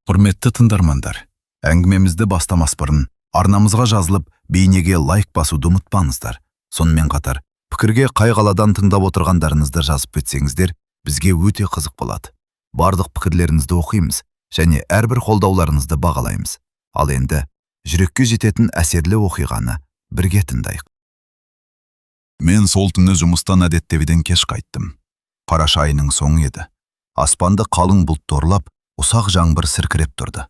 Құрметті тыңдармандар, әңгімемізді бастамас бұрын арнамызға жазылып, бейнеге лайк басуды ұмытпаңыздар. Сонымен қатар, пікірге қай қаладан тыңдап отырғандарыңызды жазып кетсеңіздер, бізге өте қызық болады. Барлық пікірлеріңізді оқимыз және әрбір қолдауларыңызды бағалаймыз. Ал енді, жүрекке жететін әсерлі оқиғаны бірге тыңдайық. Мен сол түні жұмыстан әдеттегіден кеш қайттым. Қараша айының соңы еді. Аспанды қалың бұлт торлап, ұсақ жаңбыр сіркіреп тұрды.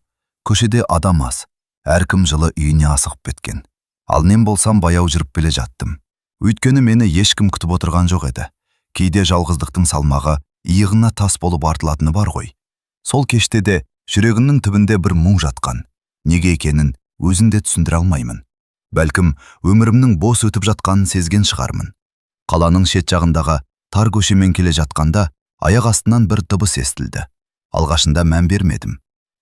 Көшеде адам аз, әркім жылы үйіне асығып кеткен. Ал мен болсам баяу жүріп келе жаттым. Өйткені мені ешкім күтіп отырған жоқ еді. Кейде жалғыздықтың салмағы иығына тас болып артылатыны бар ғой. Сол кеште де жүрегімнің түбінде бір мұң жатқан. Неге екенін өзінде түсіндіре алмаймын. Бәлкім, өмірімнің бос өтіп жатқанын сезген шығармын. Қаланың шет жағындағы тар көшемен келе жатқанда аяқ астынан бір дыбыс естілді. Алғашында мән бермедім.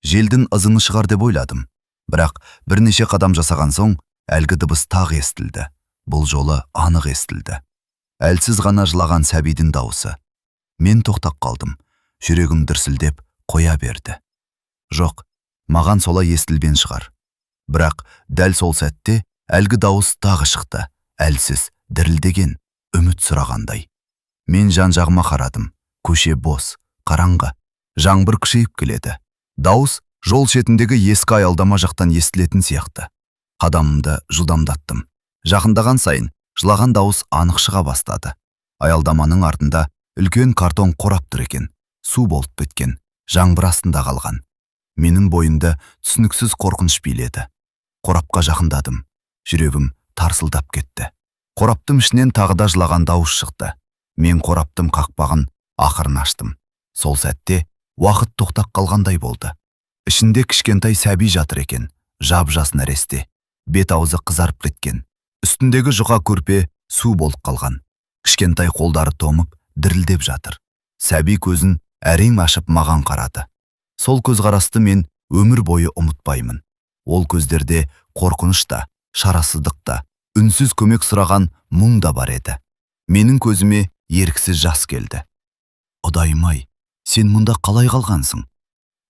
Желдің ызыңы шығар деп ойладым. Бірақ бірнеше қадам жасаған соң, әлгі дыбыс тағы естілді. Бұл жолы анық естілді. Әлсіз ғана жылаған сәбидің дауысы. Мен тоқтап қалдым. Жүрегім дүрсілдеп қоя берді. Жоқ, маған солай естілген шығар. Бірақ дәл сол сәтте әлгі дауыс тағы шықты. Әлсіз, дірілдеген, үміт сұрағандай. Мен жан-жағыма қарадым. Көше бос, қараңғы. Жаңбыр күшейіп келеді. Дауыс жол шетіндегі ескі аялдама жақтан естілетін сияқты. Қадамымды жылдамдаттым. Жақындаған сайын жылаған дауыс анық шыға бастады. Аялдаманың артында үлкен картон қорап тұр екен. Су болып біткен, жаңбыр астында қалған. Менің бойымды түсініксіз қорқыныш биледі. Қорапқа жақындадым. Жүрегім тарсылдап кетті. Қораптың ішінен тағы да жылаған дауыс шықты. Мен қораптың қақпағын ақырын аштым. Сол сәтте уақыт тоқтап қалғандай болды. Ішінде кішкентай сәби жатыр екен, жап-жас нәресте. Бет аузы қызарып кеткен. Үстіндегі жұқа көрпе су болып қалған. Кішкентай қолдары томып, дірілдеп жатыр. Сәби көзін әрең ашып маған қарады. Сол көзқарасты мен өмір бойы ұмытпаймын. Ол көздерде қорқыныш та, шарасыздық та, үнсіз көмек сұраған мұң да бар еді. Менің көзіме еріксіз жас келді. Құдайым-ай, сен мұнда қалай қалғансың?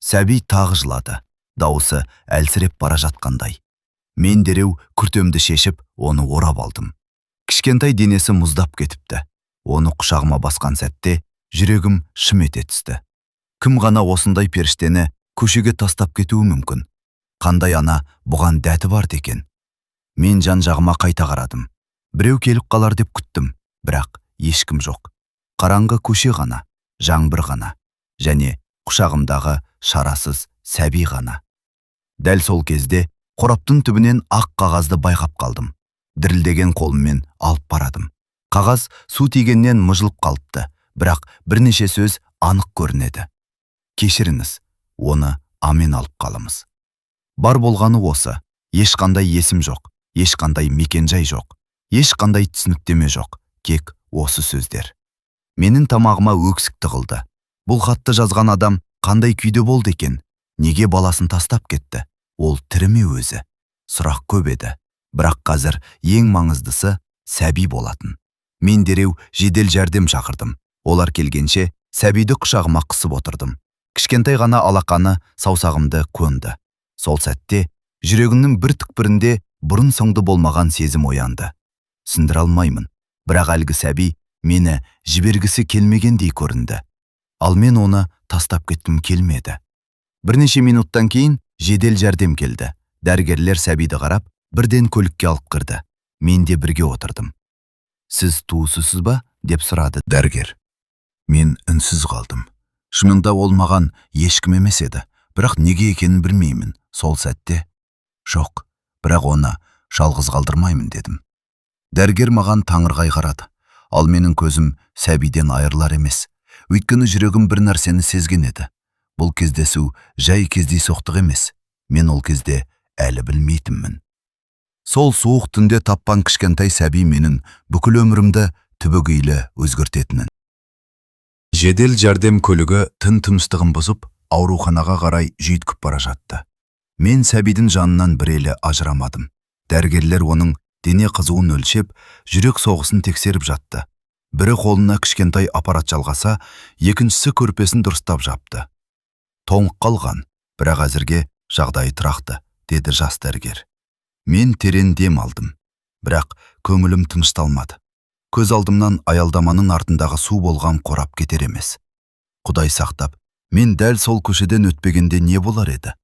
Сәби тағы жылады. Дауысы әлсіреп бара жатқандай. Мен дереу күртемді шешіп, оны орап алдым. Кішкентай денесі мұздап кетіпті. Оны құшағыма басқан сәтте жүрегім шым ете түсті. Кім ғана осындай періштені көшеге тастап кетуі мүмкін? Қандай ана бұған дәті бар екен? Мен жан-жағыма қайта қарадым. Біреу келіп қалар деп күттім, бірақ ешкім жоқ. Қараңғы көше ғана, жаңбыр ғана, және құшағымдағы шарасыз сәби ғана. Дәл сол кезде қораптың түбінен ақ қағазды байқап қалдым. Дірілдеген қолыммен алып барадым. Қағаз су тигеннен мұжылып қалыпты, бірақ бірнеше сөз анық көрінеді. Кешіріңіз, оны амен алып қаламыз. Бар болғаны осы. Ешқандай есім жоқ, ешқандай мекенжай жоқ, ешқандай түсініктеме жоқ, тек осы сөздер. Менің тамағыма өксік тығылды. Бұл хатты жазған адам қандай күйде болды екен? Неге баласын тастап кетті? Ол тірі ме өзі? Сұрақ көп еді. Бірақ қазір ең маңыздысы сәби болатын. Мен дереу жедел жәрдем шақырдым. Олар келгенше сәбиді құшағыма қысып отырдым. Кішкентай ғана алақаны саусағымды көнді. Сол сәтте жүрегімнің бір түкпірінде бұрын соңды болмаған сезім оянды. Түсіндіре алмаймын, бірақ әлгі сәби мені жібергісі келмегендей көрінді. Ал мен оны тастап кеткім келмеді. Бірнеше минуттан кейін жедел жәрдем келді. Дәрігерлер сәбиді қарап, бірден көлікке алып кірді. Мен де бірге отырдым. Сіз туысысыз ба? Деп сұрады дәрігер. Мен үнсіз қалдым. Шынында ол маған ешкім емес еді, бірақ неге екенін білмеймін. Сол сәтте жоқ, бірақ оны жалғыз қалдырмаймын дедім. Дәрігер маған таңырқай қарады. Ал менің көзім сәбиден айырылар емес. Өйткені жүрегім бір нәрсені сезген еді. Бұл кездесу жай кездейсоқтық емес. Мен ол кезде әлі білмейтінмін. Сол суық түнде тапқан кішкентай сәби менің бүкіл өмірімді түбегейлі өзгертетінін. Жедел жәрдем көлігі түн тыныштығын бұзып, ауруханаға қарай жүйткіп бара жатты. Мен сәбидің жанынан бір елі ажырамадым. Дәрігерлер оның дене қызуын өлшеп, жүрек соғысын тексеріп жатты. Бірі қолына кішкентай аппарат жалғаса, екіншісі көрпесін дұрыстап жапты. Тоңып қалған, бірақ әзірге жағдайы тұрақты, деді жас дәрігер. Мен терең дем алдым, бірақ көңілім тынышталмады. Көз алдымнан аялдаманың артындағы су болған қорап кетер емес. Құдай сақтап, мен дәл сол көшеден өтпегенде не болар еді?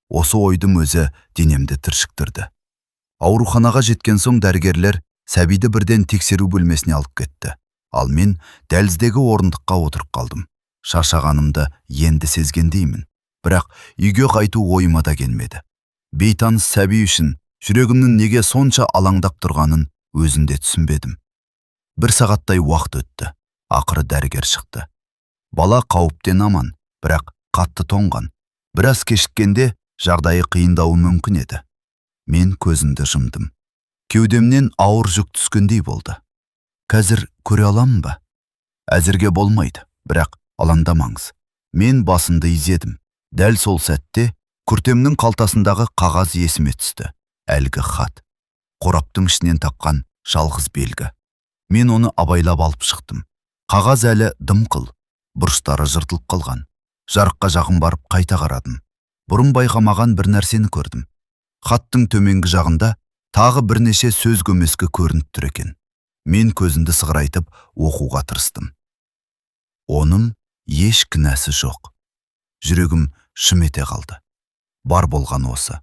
Осы ойдың өзі денемді түршіктірді. Ауруханаға жеткен соң дәрігерлер сәбиді бірден тексеру бөлмесіне алып кетті. Ал мен дәліздегі орындыққа отырып қалдым. Шаршағанымды енді сезгендеймін. Бірақ үйге қайту ойыма да келмеді. Бейтаныс сәби үшін жүрегімнің неге сонша алаңдап тұрғанын өзінде түсінбедім. 1 сағаттай уақыт өтті. Ақыры дәрігер шықты. Бала қауіптен аман, бірақ қатты тоңған. Біраз кешіккенде жағдайы қиындауы мүмкін еді. Мен көзімді жұмдым. Кеудемнен ауыр жүк түскендей болды. Қазір көре аламын ба? Әзірге болмайды, бірақ алаңдамаңыз. Мен басымды изедім. Дәл сол сәтте күртемнің қалтасындағы қағаз есіме түсті. Әлгі хат. Қораптың ішінен тапқан жалғыз белгі. Мен оны абайлап алып шықтым. Қағаз әлі дымқыл, бұрыштары жыртылып қалған. Жарыққа жақын барып қайта қарадым. Бұрын байқамаған бір нәрсені көрдім. Хаттың төменгі жағында тағы бірнеше сөз көмескі көрініп тұр екен. Мен көзімді сығырайтып оқуға тырыстым. Оның еш кінәсі жоқ. Жүрегім шым ете қалды. Бар болған осы.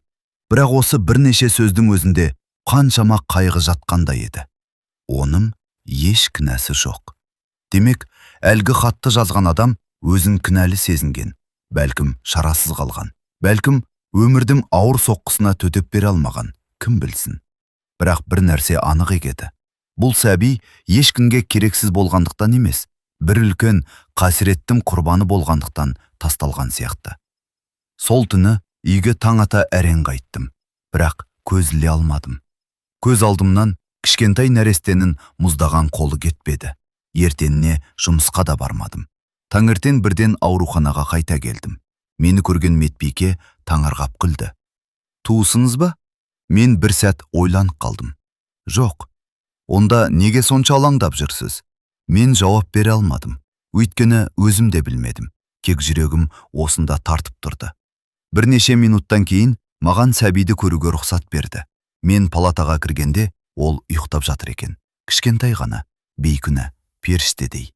Бірақ осы бірнеше сөздің өзінде қаншама қайғы жатқандай еді. Оның еш кінәсі жоқ. Демек, әлгі хатты жазған адам өзін кінәлі сезінген. Бәлкім шарасыз қалған. Бәлкім өмірдің ауыр соққысына төтеп бере алмаған. Кім білсін. Бірақ бір нәрсе анық еді. Бұл сәби ешкімге керексіз болғандықтан емес, бір үлкен қасіреттің құрбаны болғандықтан тасталған сияқты. Сол түні үйге таң ата әрең қайттым, бірақ көз іле алмадым. Көз алдымнан кішкентай нәрестенің мұздаған қолы кетпеді. Ертеңіне жұмысқа да бармадым. Таңертең бірден ауруханаға қайта келдім. Мені көрген медбике таңырқап күлді. Туысыңыз ба? Мен бір сәт ойланып қалдым. Жоқ. Онда неге сонша алаңдап жүрсіз? Мен жауап бере алмадым. Өйткені өзім де білмедім. Кек жүрегім осында тартып тұрды. Бірнеше минуттан кейін маған сәбиді көруге рұқсат берді. Мен палатаға кіргенде ол ұйықтап жатыр екен. Кішкентай ғана, бейкүнә, періштедей.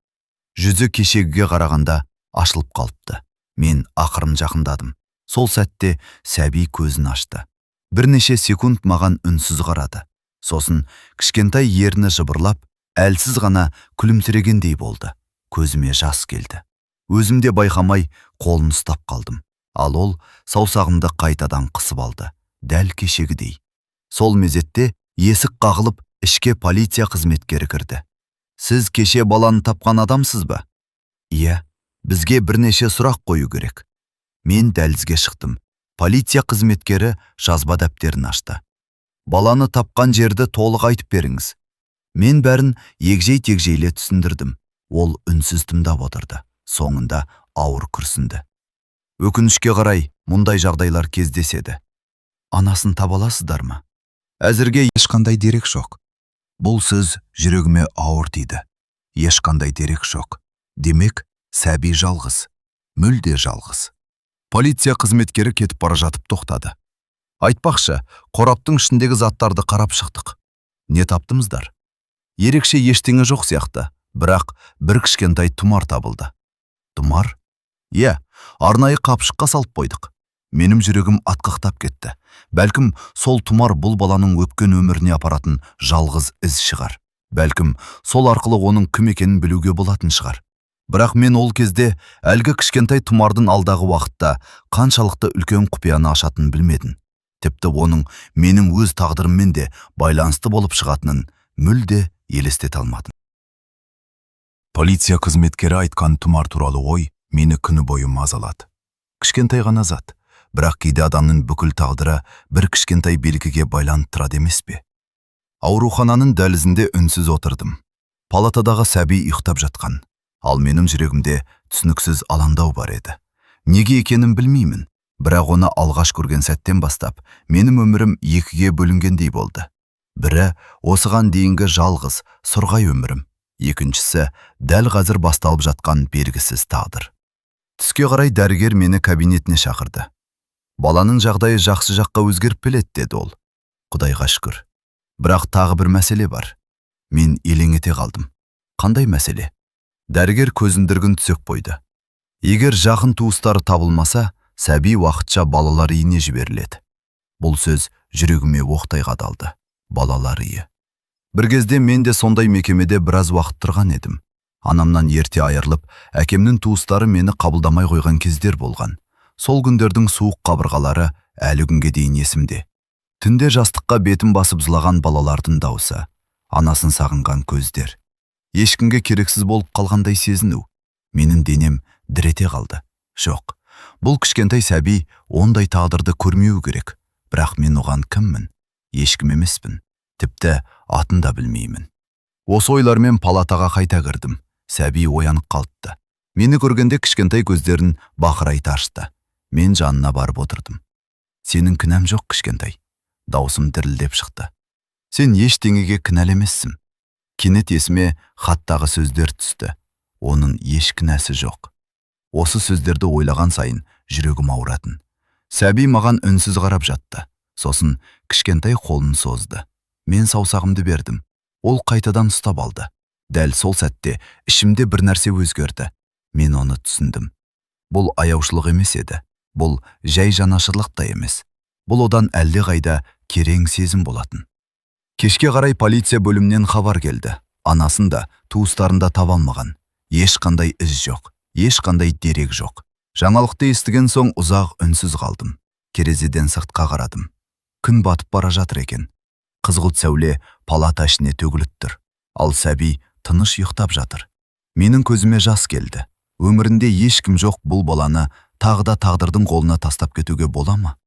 Жүзі кешегіге қарағанда ашылып қалыпты. Мен ақырын жақындадым. Сол сәтте сәби көзін ашты. Бірнеше секунд маған үнсіз қарады. Сосын кішкентай ерні жыбырлап, әлсіз ғана күлімсірегендей болды. Көзіме жас келді. Өзімде байқамай қолын ұстап қалдым. Ал ол саусағымды қайтадан қысып алды. Дәл кешегідей. Сол мезетте есік қағылып, ішке полиция қызметкері кірді. Сіз кеше баланы тапқан адамсыз ба? Иә, бізге бірнеше сұрақ қою керек. Мен дәлізге шықтым. Полиция қызметкері жазба дәптерін ашты. Баланы тапқан жерді толық айтып беріңіз. Мен бәрін егжей-тегжейлі түсіндірдім. Ол үнсіз тыңдап отырды. Соңында ауыр күрсінді. Өкінішке қарай, мұндай жағдайлар кездеседі. Анасын таба аласыздар ма? Әзірге ешқандай дерек жоқ. Бұл сөз жүрегіме ауыр тиді. Ешқандай дерек жоқ. Демек, сәби жалғыз. Мүлде жалғыз. Полиция қызметкері кетіп бара жатып тоқтады. Айтпақшы, қораптың ішіндегі заттарды қарап шықтық. Не таптыңыздар? Ерекше ештеңе жоқ сияқты, бірақ бір кішкентай тұмар табылды. Тұмар? Иә, арнайы қапшыққа салып қойдық. Менің жүрегім атқақтап кетті. Бәлкім, сол тұмар бұл баланың өткен өміріне апаратын жалғыз із шығар. Бәлкім, сол арқылы оның кім екенін білуге болатын шығар. Бірақ мен ол кезде әлгі кішкентай тұмардың алдағы уақытта қаншалықты үлкен құпияны ашатын білмедім. Тіпті оның менің өз тағдырыммен де байланысты болып шығатынын мүлде елестете алмадым. Полиция қызметкері айтқан тұмар туралы ой мені күні бойы мазалады. Кішкентай ғана зат, бірақ кейде адамның бүкіл тағдыры бір кішкентай белгіге байланып тұрады емес пе? Аурухананың дәлізінде үнсіз отырдым. Палатадағы сәби ұйықтап жатқан, ал менің жүрегімде түсініксіз алаңдау бар еді. Неге екенін білмеймін, бірақ оны алғаш көрген сәттен бастап менің өмірім екіге бөлінгендей болды. Бірі осыған дейінгі жалғыз, сұрғай өмірім. Екіншісі дәл қазір басталып жатқан белгісіз тағдыр. Түске қарай дәрігер мені кабинетіне шақырды. Баланың жағдайы жақсы жаққа өзгеріп келеді, деді ол. Құдайға шүкір. Бірақ тағы бір мәселе бар. Мен елең ете қалдым. Қандай мәселе? Дәрігер көзіндіргін түсек қойды. Егер жақын туыстары табылмаса, сәби уақытша балалар үйіне жіберіледі. Бұл сөз жүрегіме оқтай қадалды. Балалар үйі. Бір кезде мен де сондай мекемеде біраз уақыт тұрған едім. Анамнан ерте айырылып, әкемнің туыстары мені қабылдамай қойған кездер болған. Сол күндердің суық қабырғалары әлі күнге дейін есімде. Түнде жастыққа бетім басып жылаған балалардың дауысы, анасын сағынған көздер. Ешкімге керексіз болып қалғандай сезіну. Менің денем дірете қалды. Жоқ, бұл кішкентай сәби ондай тағдырды көрмеу керек. Бірақ мен оған кіммін? Ешкім емеспін. Тіпті атын да білмеймін. Осы ойлармен палатаға қайта кірдім. Сәби оянып қалыпты. Мені көргенде кішкентай көздерін бақырайта ашты. Мен жанына барып отырдым. Сенің кінәм жоқ, кішкентай. Даусым дірілдеп шықты. Сен ештеңеге кінәлі емессің. Кенет есіме хаттағы сөздер түсті. Оның еш кінәсі жоқ. Осы сөздерді ойлаған сайын жүрегім ауыратын. Сәби маған үнсіз қарап жатты. Сосын кішкентай қолын созды. Мен саусағымды бердім. Ол қайтадан ұстап алды. Дәл сол сәтте ішімде бір нәрсе өзгерді. Мен оны түсіндім. Бұл аяушылық емес еді. Бұл жай жанашырлық та емес. Бұл одан әлде қайда керең сезім болатын. Кешке қарай полиция бөлімнен хабар келді. Анасын да, туыстарын да таба алмаған. Ешқандай із жоқ, ешқандай дерек жоқ. Жаңалықты естіген соң ұзақ үнсіз қалдым. Терезеден сыртқа қарадым. Күн батып бара жатыр екен. Қызғылт сәуле палата ішіне төгіліп тұр. Ал сәби тыныш ұйықтап жатыр. Менің көзіме жас келді. Өмірінде ешкім жоқ бұл баланы тағы да тағдырдың қолына тастап кетуге бола ма?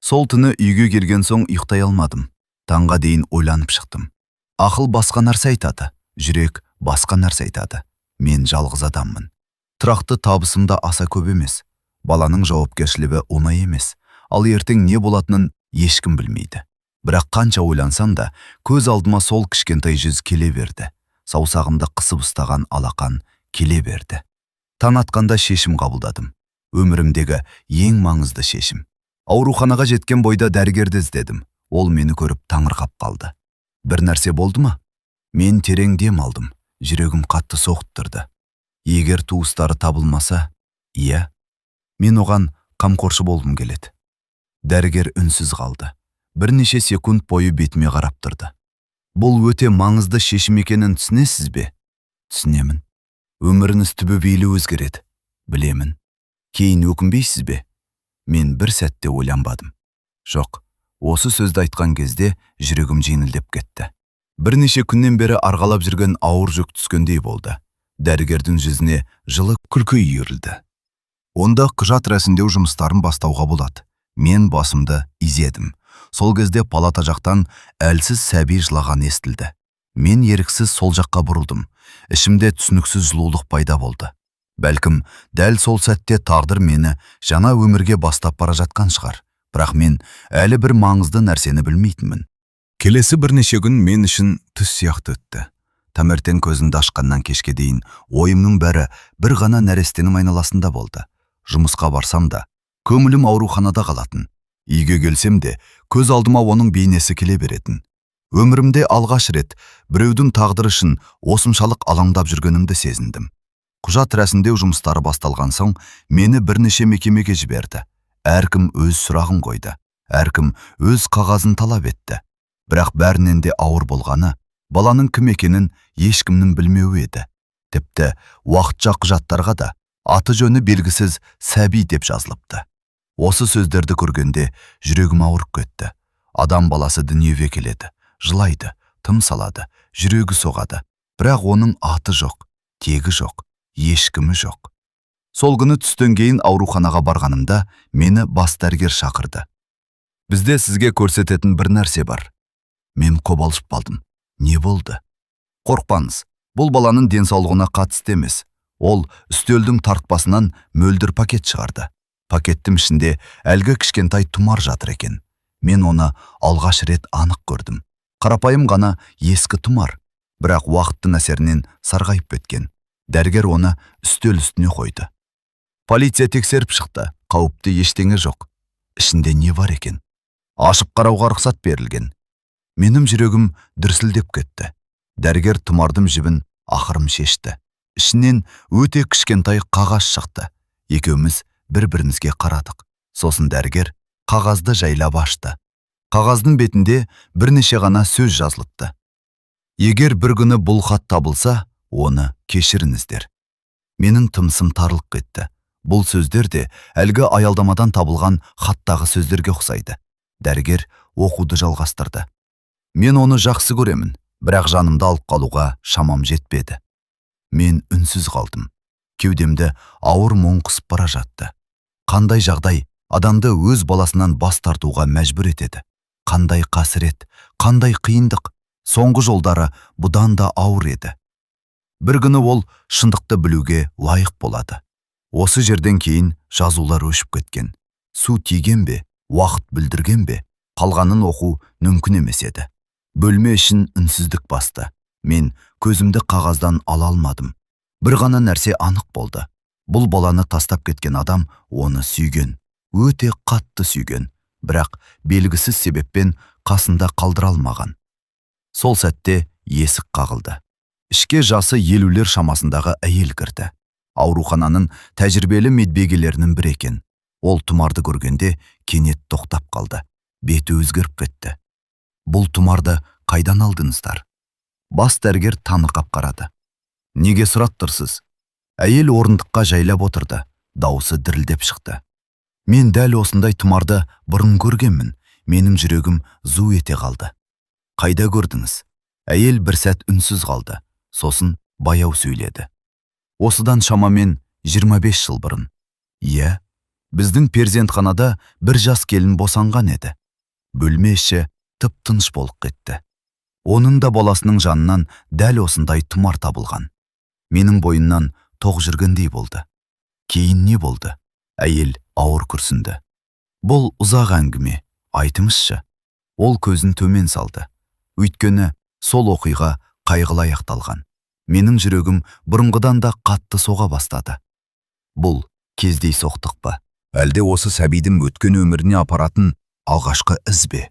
Сол түні үйге келген соң ұйықтай алмадым. Таңға дейін ойланып шықтым. Ақыл басқа нәрсе айтады, жүрек басқа нәрсе айтады. Мен жалғыз адаммын. Тұрақты табысым да аса көп емес. Баланың жауапкершілігі оңай емес. Ал ертең не болатынын ешкім білмейді. Бірақ қанша ойлансам да, көз алдыма сол кішкентай жүз келе берді. Саусағымды қысып ұстаған алақан келе берді. Таң атқанда шешім қабылдадым. Өмірімдегі ең маңызды шешім. Ауруханаға жеткен бойда дәрігерді іздедім. Ол мені көріп таңырқап қалды. Бір нәрсе болды ма? Мен терең дем алдым. Жүрегім қатты соғып тұрды. Егер туыстары табылмаса, иә, мен оған қамқоршы болғым келеді. Дәрігер үнсіз қалды. Бірнеше секунд бойы бетіме қарап тұрды. Бұл өте маңызды шешім екенін түсінесіз бе? Түсінемін. Өміріңіз түбегейлі өзгереді. Білемін. Кейін өкінбейсіз бе? Мен бір сәтте ойланбадым. Жоқ, осы сөзді айтқан кезде жүрегім жеңілдеп кетті. Бірнеше күннен бері арғалап жүрген ауыр жүк түскендей болды. Дәрігердің жүзіне жылы күлкі үйірілді. Онда құжат рәсімдеу жұмыстарын бастауға болады. Мен басымды изедім. Сол кезде палата жақтан әлсіз сәби жылаған естілді. Мен еріксіз сол жаққа бұрылдым. Ішімде түсініксіз жылулық пайда болды. Бәлкім, дәл сол сәтте тағдыр мені жаңа өмірге бастап бара жатқан шығар. Бірақ мен әлі бір маңызды нәрсені білмейтінмін. Келесі бірнеше күн мен үшін түс сияқты өтті. Таңертең көзімді ашқаннан кешке дейін ойымның бәрі бір ғана нәрестенің айналасында болды. Жұмысқа барсам да, көңілім ауруханада қалатын. Үйге келсем де, көз алдыма оның бейнесі келе беретін. Өмірімде алғаш рет біреудің тағдыры үшін осыншалық алаңдап жүргенімді сезіндім. Құжат рәсімдеу жұмыстары басталған соң, мені бірнеше мекемеге жіберді. Әркім өз сұрағын қойды. Әркім өз қағазын талап етті. Бірақ бәрінен де ауыр болғаны, баланың кім екенін ешкімнің білмеуі еді. Тіпті уақытша құжаттарға да аты жөні белгісіз сәби деп жазылыпты. Осы сөздерді көргенде жүрегім ауырып кетті. Адам баласы дүниеге келеді, жылайды, тым салады, жүрегі соғады. Бірақ оның аты жоқ, тегі жоқ, ешкімі жоқ. Сол күні түстен кейін ауруханаға барғанымда мені бас дәрігер шақырды. Бізде сізге көрсететін бір нәрсе бар. Мен қобалжып қалдым. Не болды? Қорқпаңыз, бұл баланың денсаулығына қатысты емес. Ол үстелдің тартпасынан мөлдір пакет шығарды. Пакеттің ішінде әлгі кішкентай тұмар жатыр екен. Мен оны алғаш рет анық көрдім. Қарапайым ғана ескі тұмар, бірақ уақыттың әсерінен сарғайып кеткен. Дәрігер оны үстел үстіне қойды. Полиция тексеріп шықты. Қауіпті ештеңе жоқ. Ішінде не бар екен? Ашып қарауға рұқсат берілген. Менің жүрегім дүрсілдеп кетті. Дәрігер тұмардың жібін ақырым шешті. Ішінен өте кішкентай қағаз шықты. Екеуміз бір-бірімізге қарадық. Сосын дәрігер қағазды жайлап ашты. Қағаздың бетінде бірнеше ғана сөз жазылыпты. Егер бір күні бұл хат табылса, оны кешіріңіздер. Менің тымсым тарылып кетті. Бұл сөздер де әлгі аялдамадан табылған хаттағы сөздерге ұқсайды. Дәрігер оқуды жалғастырды. Мен оны жақсы көремін, бірақ жанымды алып қалуға шамам жетпеді. Мен үнсіз қалдым. Кеудемді ауыр мұң қысып бара жатты. Қандай жағдай адамды өз баласынан бас тартуға мәжбүр етеді. Қандай қасірет, қандай қиындық. Соңғы жолдары бұдан да ауыр еді. Бір күні ол шындықты білуге лайық болады. Осы жерден кейін жазулар өшіп кеткен. Су тиген бе, уақыт білдірген бе, қалғанын оқу мүмкін емес еді. Бөлме ішін үнсіздік басты. Мен көзімді қағаздан ала алмадым. Бір ғана нәрсе анық болды. Бұл баланы тастап кеткен адам оны сүйген. Өте қатты сүйген. Бірақ белгісіз себеппен қасында қалдыра алмаған. Сол сәтте есік қағылды. Ішке жасы 50-лер шамасындағы әйел кірді. Аурухананың тәжірибелі медбегелерінің бірі екен. Ол тұмарды көргенде кенет тоқтап қалды. Беті өзгеріп кетті. Бұл тұмарды қайдан алдыңыздар? Бас дәрігер таңырқап қарады. Неге сұраттырсыз? Әйел орындыққа жайлап отырды. Дауысы дірілдеп шықты. Мен дәл осындай тұмарды бұрын көргенмін. Менің жүрегім зу ете қалды. Қайда көрдіңіз? Әйел бір сәт үнсіз қалды. Сосын баяу сөйледі. Осыдан шамамен 25 жыл бұрын. Иә, біздің перзентханада бір жас келін босанған еді. Бөлме іші тып-тыныш болып кетті. Оның да баласының жанынан дәл осындай тұмар табылған. Менің бойымнан тоқ жүргендей болды. Кейін не болды? Әйел ауыр күрсінді. Бұл ұзақ әңгіме, айтыңызшы. Ол көзін төмен салды. Өйткені сол оқиға қайғылы аяқталған. Менің жүрегім бұрынғыдан да қатты соға бастады. Бұл кездей соқтық па? Әлде осы сәбидің өткен өміріне апаратын алғашқы із бе?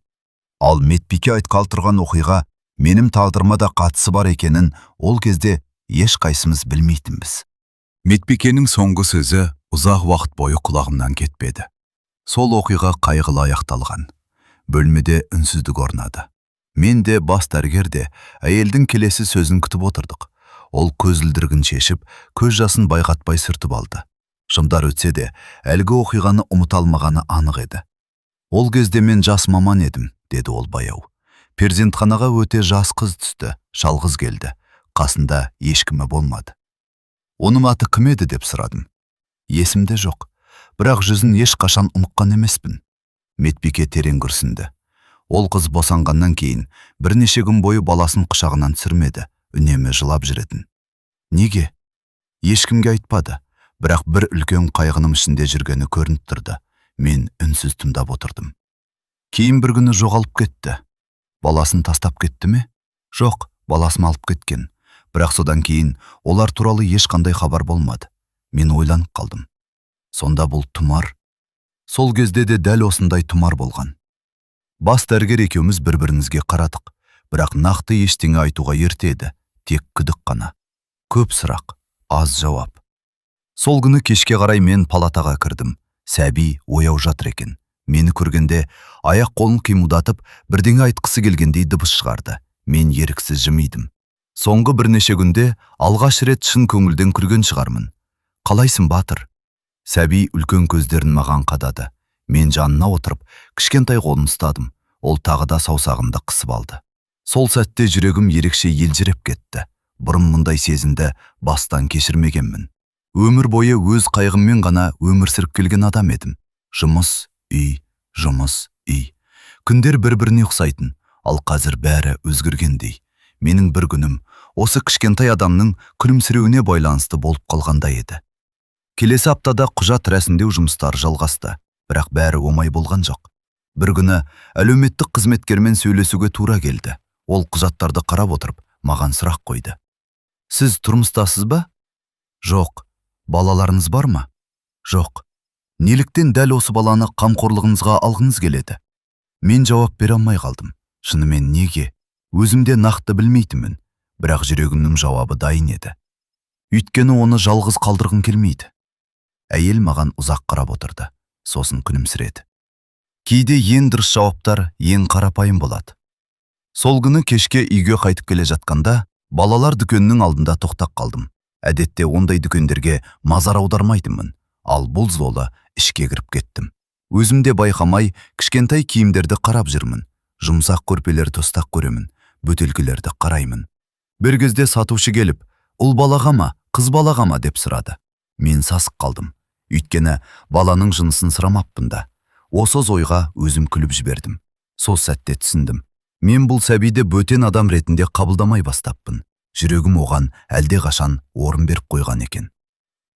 Ал медбике айтқалы тұрған оқиға менің тағдырыма да қатысы бар екенін ол кезде ешқайсымыз білмейтінбіз. Медбикенің соңғы сөзі ұзақ уақыт бойы құлағымнан кетпеді. Сол оқиға қайғылы аяқталған. Бөлмеде үнсіздік орнады. Мен де бас дәрігер де әйелдің келесі сөзін күтіп отырдық. Ол көзілдірігін шешіп, көз жасын байқатпай сүртіп алды. Жымдар өтсе де, әлгі оқиғаны ұмыта алмағаны анық еді. Ол кезде мен жас маман едім, деді ол баяу. Перзентханаға өте жас қыз түсті, жалғыз келді. Қасында ешкімі болмады. Оның аты кім еді деп сұрадым. Есімде жоқ, бірақ жүзін ешқашан ұмытқан емеспін. Медбике терең күрсінді. Ол қыз босанғаннан кейін бірнеше күн бойы баласын құшағынан түсірмеді, үнемі жылап жүретін. Неге? Ешкімге айтпады, бірақ бір үлкен қайғының ішінде жүргені көрініп тұрды. Мен үнсіз тыңдап отырдым. Кейін бір күні жоғалып кетті. Баласын тастап кетті ме? Жоқ, баласын алып кеткен. Бірақ содан кейін олар туралы ешқандай хабар болмады. Мен ойланып қалдым. Сонда бұл тұмар? Сол кезде де дәл осындай тұмар болған. Бас дәрігер екеуміз бір-бірімізге қарадық, бірақ нақты ештеңе айтуға ерте еді, тек күдік қана. Көп сұрақ, аз жауап. Сол күні кешке қарай мен палатаға кірдім. Сәби ояу жатыр екен. Мені көргенде аяқ қолын қимылдатып, бірдеңе айтқысы келгендей дыбыс шығарды. Мен еріксіз жымидым. Соңғы бірнеше күнде алғаш рет шын көңілден күлген шығармын. Қалайсың, батыр? Сәби үлкен көздерін маған қадады. Мен жанына отырып, кішкентай қолын ұстадым. Ол тағы да саусағымды қысып алды. Сол сәтте жүрегім ерекше елжіреп кетті. Бұрын мұндай сезімді бастан кешірмегенмін. Өмір бойы өз қайғыммен ғана өмір сүріп келген адам едім. Жұмыс, үй, жұмыс, үй. Күндер бір-біріне ұқсайтын, ал қазір бәрі өзгергендей. Менің бір күнім осы кішкентай адамның күлімсіреуіне байланысты болып қалғандай еді. Келесі аптада құжат рәсімдеу жұмыстары жалғасты, бірақ бәрі оңай болған жоқ. Бір күні әлеуметтік қызметкермен сөйлесуге тура келді. Ол құжаттарды қарап отырып, маған сұрақ қойды. Сіз тұрмыстасыз ба? Жоқ. Балаларыңыз бар ма? Жоқ. Неліктен дәл осы баланы қамқорлығыңызға алғыңыз келеді? Мен жауап бере алмай қалдым. Шынымен неге? Өзімде нақты білмейтінмін, бірақ жүрегімнің жауабы дайын еді. Өйткені оны жалғыз қалдырғым келмейді. Әйел маған ұзақ қарап отырды, сосын күлімсіреді. Кейде ең дұрыс жауаптар ең қарапайым болады. Сол күні кешке үйге қайтып келе жатқанда, балалар дүкенінің алдында тоқтап қалдым. Әдетте ондай дүкендерге назар аудармайтынмын, ал бұл жолы ішке кіріп кеттім. Өзімде байқамай кішкентай киімдерді қарап жүрмін. Жұмсақ көрпелерді ұстап көремін, бөтелкелерді қараймын. Бір кезде сатушы келіп, ұл балаға ма, қыз балаға ма деп сұрады. Мен сасық қалдым. Өйткені баланың жынысын сұрамаппын да. Осы ойға өзім күліп жібердім. Сол сәтте түсіндім. Мен бұл сәбиді бөтен адам ретінде қабылдамай бастаппын. Жүрегім оған әлде қашан орын беріп қойған екен.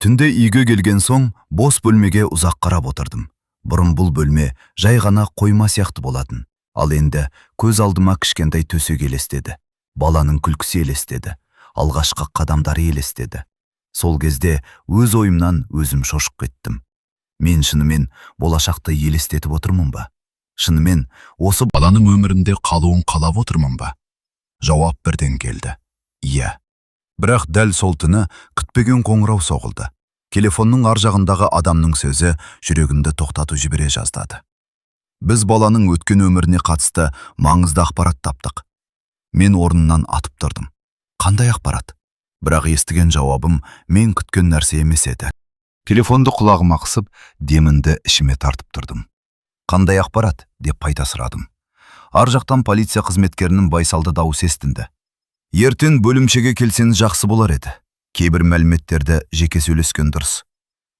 Түнде үйге келген соң бос бөлмеге ұзақ қарап отырдым. Бұрын бұл бөлме жай ғана қойма сияқты болатын. Ал енді көз алдыма кішкентай төсек елестеді. Баланың күлкісі елестеді. Алғашқы қадамдары елестеді. Сол кезде өз ойымнан өзім шошып кеттім. Мен шынымен болашақты елестетіп отырмын ба? Шынымен осы баланың өмірінде қалуын қалап отырмын ба? Жауап бірден келді. Иә. Бірақ дәл сол түні күтпеген қоңырау соғылды. Телефонның ар жағындағы адамның сөзі жүрегімді тоқтатып жібере жаздады. Біз баланың өткен өміріне қатысты маңызды ақпарат таптық. Мен орнымнан атып тұрдым. Қандай ақпарат? Бірақ естіген жауабым мен күткен нәрсе емес еді. Телефонды құлағыма қысып, демінді ішіме тартып тұрдым. Қандай ақпарат? Деп қайта сұрадым. Ар жақтан полиция қызметкерінің байсалды дауысы естілді. Ертең бөлімшеге келсеңіз жақсы болар еді. Кейбір мәліметтерді жеке сөйлескен дұрыс.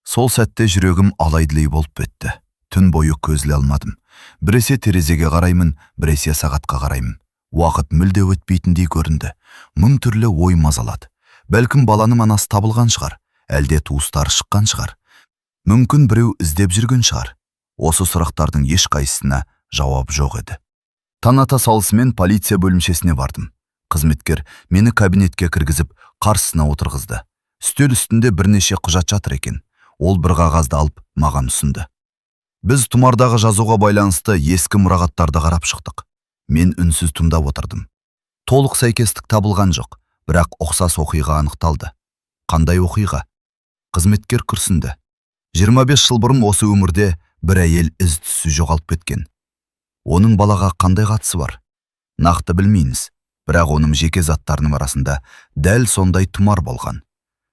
Сол сәтте жүрегім алайдылай болып бітті. Түн бойы көзіле алмадым. Біресе терезеге қараймын, біресе сағатқа қараймын. Уақыт мүлде өтпейтіндей көрінді. Мың түрлі ой мазалады. Бәлкім баланың анасы табылған шығар, әлде туыстары шыққан шығар. Мүмкін біреу іздеп жүрген шығар. Осы сұрақтардың ешқайсысына жауап жоқ еді. Таң ата салысымен полиция бөлімшесіне бардым. Қызметкер мені кабинетке кіргізіп, қарсысына отырғызды. Үстел үстінде бірнеше құжат жатыр екен. Ол бір қағазды алып маған ұсынды. Біз тұмардағы жазуға байланысты ескі мұрағаттарды қарап шықтық. Мен үнсіз тыңдап отырдым. Толық сәйкестік табылған жоқ, бірақ ұқсас оқиға анықталды. Қандай оқиға? Қызметкер күрсінді. 25 жыл бұрын осы өмірде бір әйел із-түссіз жоғалып кеткен. Оның балаға қандай қатысы бар? Нақты білмейміз, бірақ оның жеке заттарының арасында дәл сондай тұмар болған.